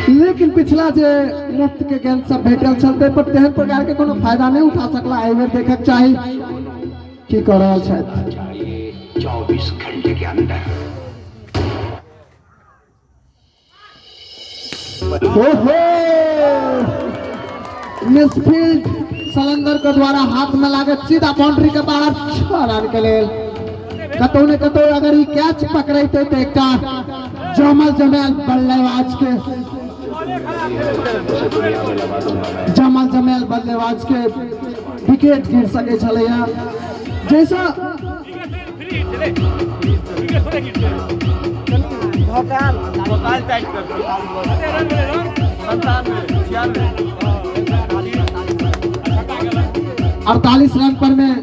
लेकिन पिछला जे मुक्त के गेंद सब भेटल चलते पर तेहन प्रकार के कोनो फायदा नहीं उठा सकला। एहि बेर देखक चाही की कर रहल छथि। 24 घंटे के अंदर। ओहो, मिसफील्ड सलंदर के द्वारा हाथ में लागत सीधा बाउंड्री के बाहर 6 रन के लेल। कतौ ने कतौ अगर ये कैच पकड़ते तो एक जमल जमेल बल्लेबाज के विकेट गिर सके छलैया। जैसा अड़तालीस रन पर में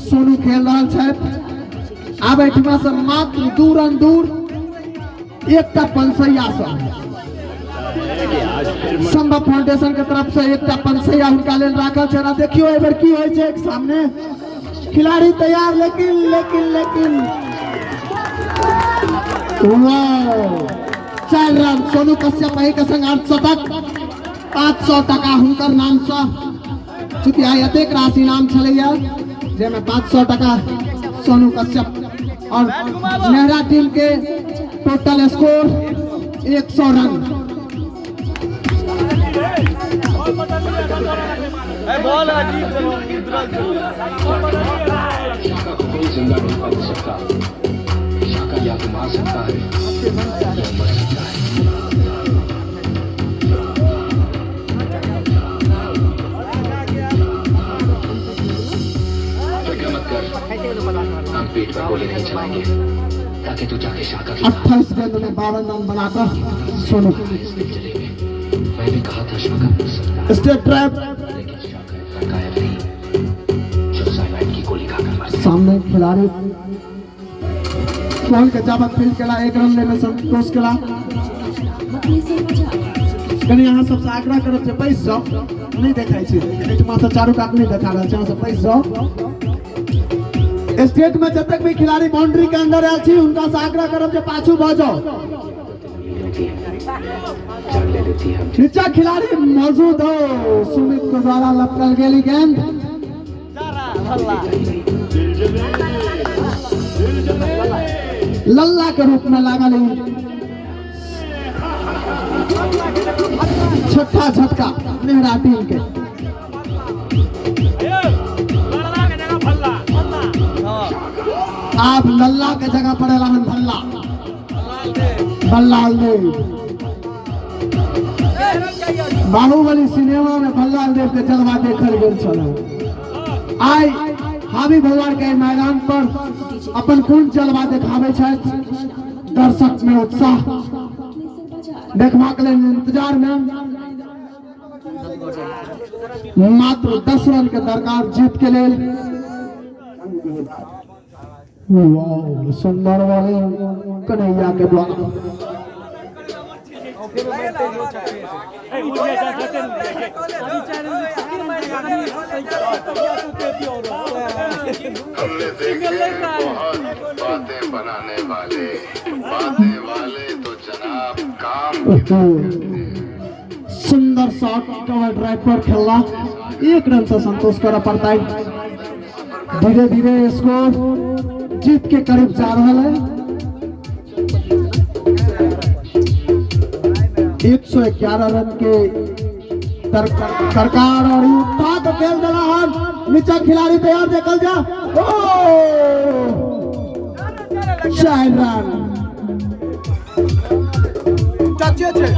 सोनू खेल रहा छथि। आब एहिठमा से मात्र 2 रन दूर एकटा पंसैया संभव फाउंडेशन के तरफ से एकटा पंसैया हुनका लेल राखल छै। देखियो एहि बेर की होइ छै। सामने खिलाड़ी तैयार, लेकिन वाह, 4 रन सोनू कश्यप एहि के संग अर्धशतक। 500 टका हुनकर नाम से, चूंकि आइ एतेक राशि इनाम छलैया जाहिमे 500 टका सोनू कश्यप और नेहरा टीम के टोटल स्कोर 100 रन। बॉल अजीब चलो इधर चलो कोई जिंदा नहीं पा सकता, शाका या तो मार सकता है या मर सकता है। फिक्र मत कर, हम पेट पर गोली नहीं चलाएंगे ताकि तू जाके शाका की 28 गेंद में 52 रन बनाकर सोनू। मैं भी कहा था शाका मर सकता है, स्टेट ट्रैप लेकिन शाका इतना कायर नहीं जो साइनाइड की गोली खाकर मर सकता है। सामने खिलाड़ी कोहल के जाबत फील्ड केला 1 रन लेने संतोष केला। कनी यहाँ सबसे आग्रह करब जे पैस जाओ, नहीं देखाई छै एठमा से चारू कात नहीं देखा रहल छै, यहाँ से पैस जाओ। स्टेट में जब तक भी खिलाड़ी बाउंड्री के अंदर आयल छी उनका से आग्रह करब जे पाछू भ जाओ। नीचा खिलाड़ी मौजूद हो, सुमित के द्वारा लपकल गेली गेंद लल्ला के रूप में लागल। छठा झटका नेहरा टीम के। आप लल्ला के जगह पर एला भल्ला भल्लाल देव। बाहुबली सिनेमा में भल्लाल देव के जलवा देखल गेल छल। आइ हावी भगवान के मैदान पर अपन कोन जलवा देखाबै छथि, दर्शक में उत्साह देखबाक लेल इंतजार में। मात्र 10 रन के दरकार जीत के लेल। वाह, सुंदर वाले कन्हैया के द्वारा हमने देखे बहुत बातें बनाने वाले, बातें वाले तो जनाब काम सुंदर शॉट कवर ड्राइव पर खेलना। 1 रन से संतोष कर पड़ता है। धीरे धीरे स्कोर जीत के करीब जा रहा है। 111 रन के सरकार और उठा तो खेल दिला है। नीचा खिलाड़ी तैयार देखल जा। 4 रन टचे छे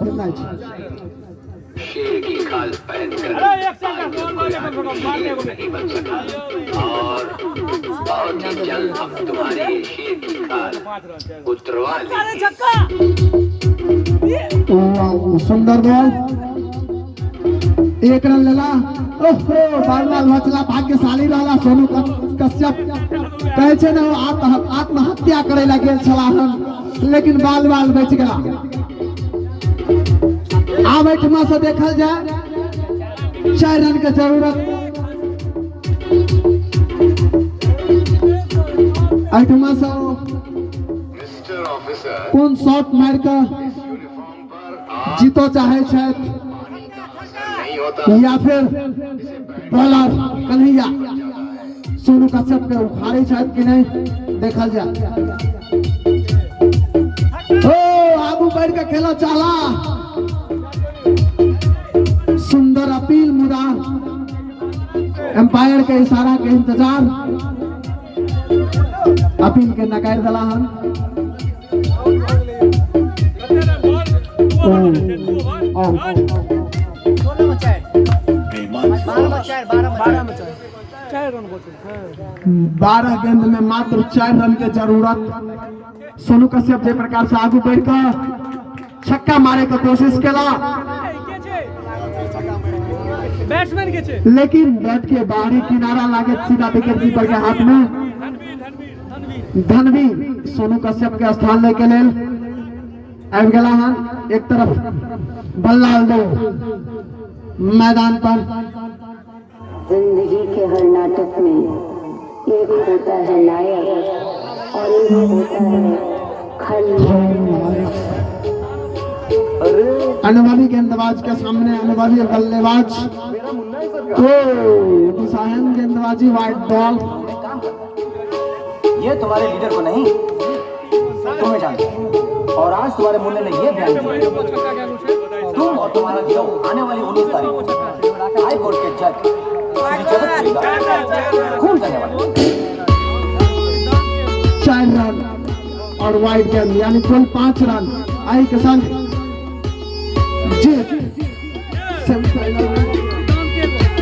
नहीं छे। शेर की खाल पहनकर नहीं बन सका और बहुत ही जल्द हम तुम्हारी शेर की खाल उतरवा लेंगे। सुंदर बॉल, 1 रन लेला। ओहो, बारवाल मचला भाग्यशाली रहला सोनू कश्यप। कहै छै ने आत्महत्या करे ला गेल छला हन, लेकिन बाल बच गेला। आब एठमा से देखल जाए 4 रन के जरूरत। एठमा से मिस्टर ऑफिसर कोन शॉट मार के जीतो चाहे छथि, नहीं होता या फिर बॉलर कन्हैया सोनू कश्यप के उखाड़े छथि कि नहीं, देखल जाए। ओ आगू बढ़ के खेला चाला। सुंदर अपील मुदा एम्पायर के इशारा के इंतजार। अपील के नकार दिला हन। बारह गेंद में मात्र 4 रन के जरूरत। सोनू कश्यप जे प्रकार से आगू बढ़ कर छक्का मारे के कोशिश केला, बैट्समैन के छे, लेकिन बैट के बाहरी किनारा लागे सीधा विकेट कीपर के हाथ में। धनवी सोनू कश्यप के स्थान लेके लेल आबि गेला हन। एक तरफ बल्लाल देव मैदान पर। जिंदगी के हर नाटक में एक होता है नायक और एक होता है खलनायक। अनुभवी गेंदबाज के सामने अनुभवी बल्लेबाज तो निशान गेंदबाजी वाइट बॉल। ये तुम्हारे लीडर को नहीं तुम्हें जानते हो। और आज तुम्हारे मुन्ने ने ये बयान दिया तुम और तुम्हारा जो आने वाली 19 तारीख हाई कोर्ट के जज खून करने वाले 4 रन और वाइड गेंद यानी कुल 5 रन आई के संग जीत सेमीफाइनल में।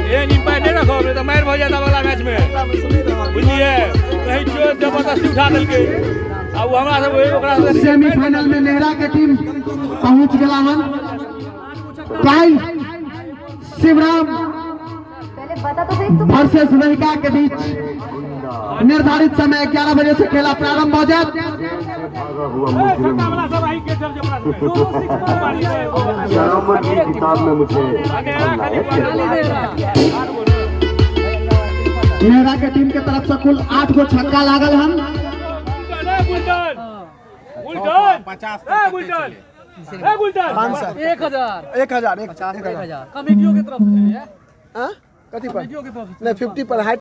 ये इम्पैक्ट नहीं रखो तो मार हो जाता वाला मैच में बुझलिए कहीं चोर जबरदस्ती उठा देलके अब वो हमरा सब ओकरा से सेमीफाइनल में नेहरा के टीम पहुंच गया हन। काल शिवराम वर्सेस वहिका के बीच निर्धारित समय 11 बजे से खेला प्रारंभ हो जाए। किताब में मुझे नेहरा के टीम के तरफ से कुल 8 गो छक्का लागल हम। एक हजार कमिटियों की तरफ से कमिटियों की तरफ से 50 पर हाइट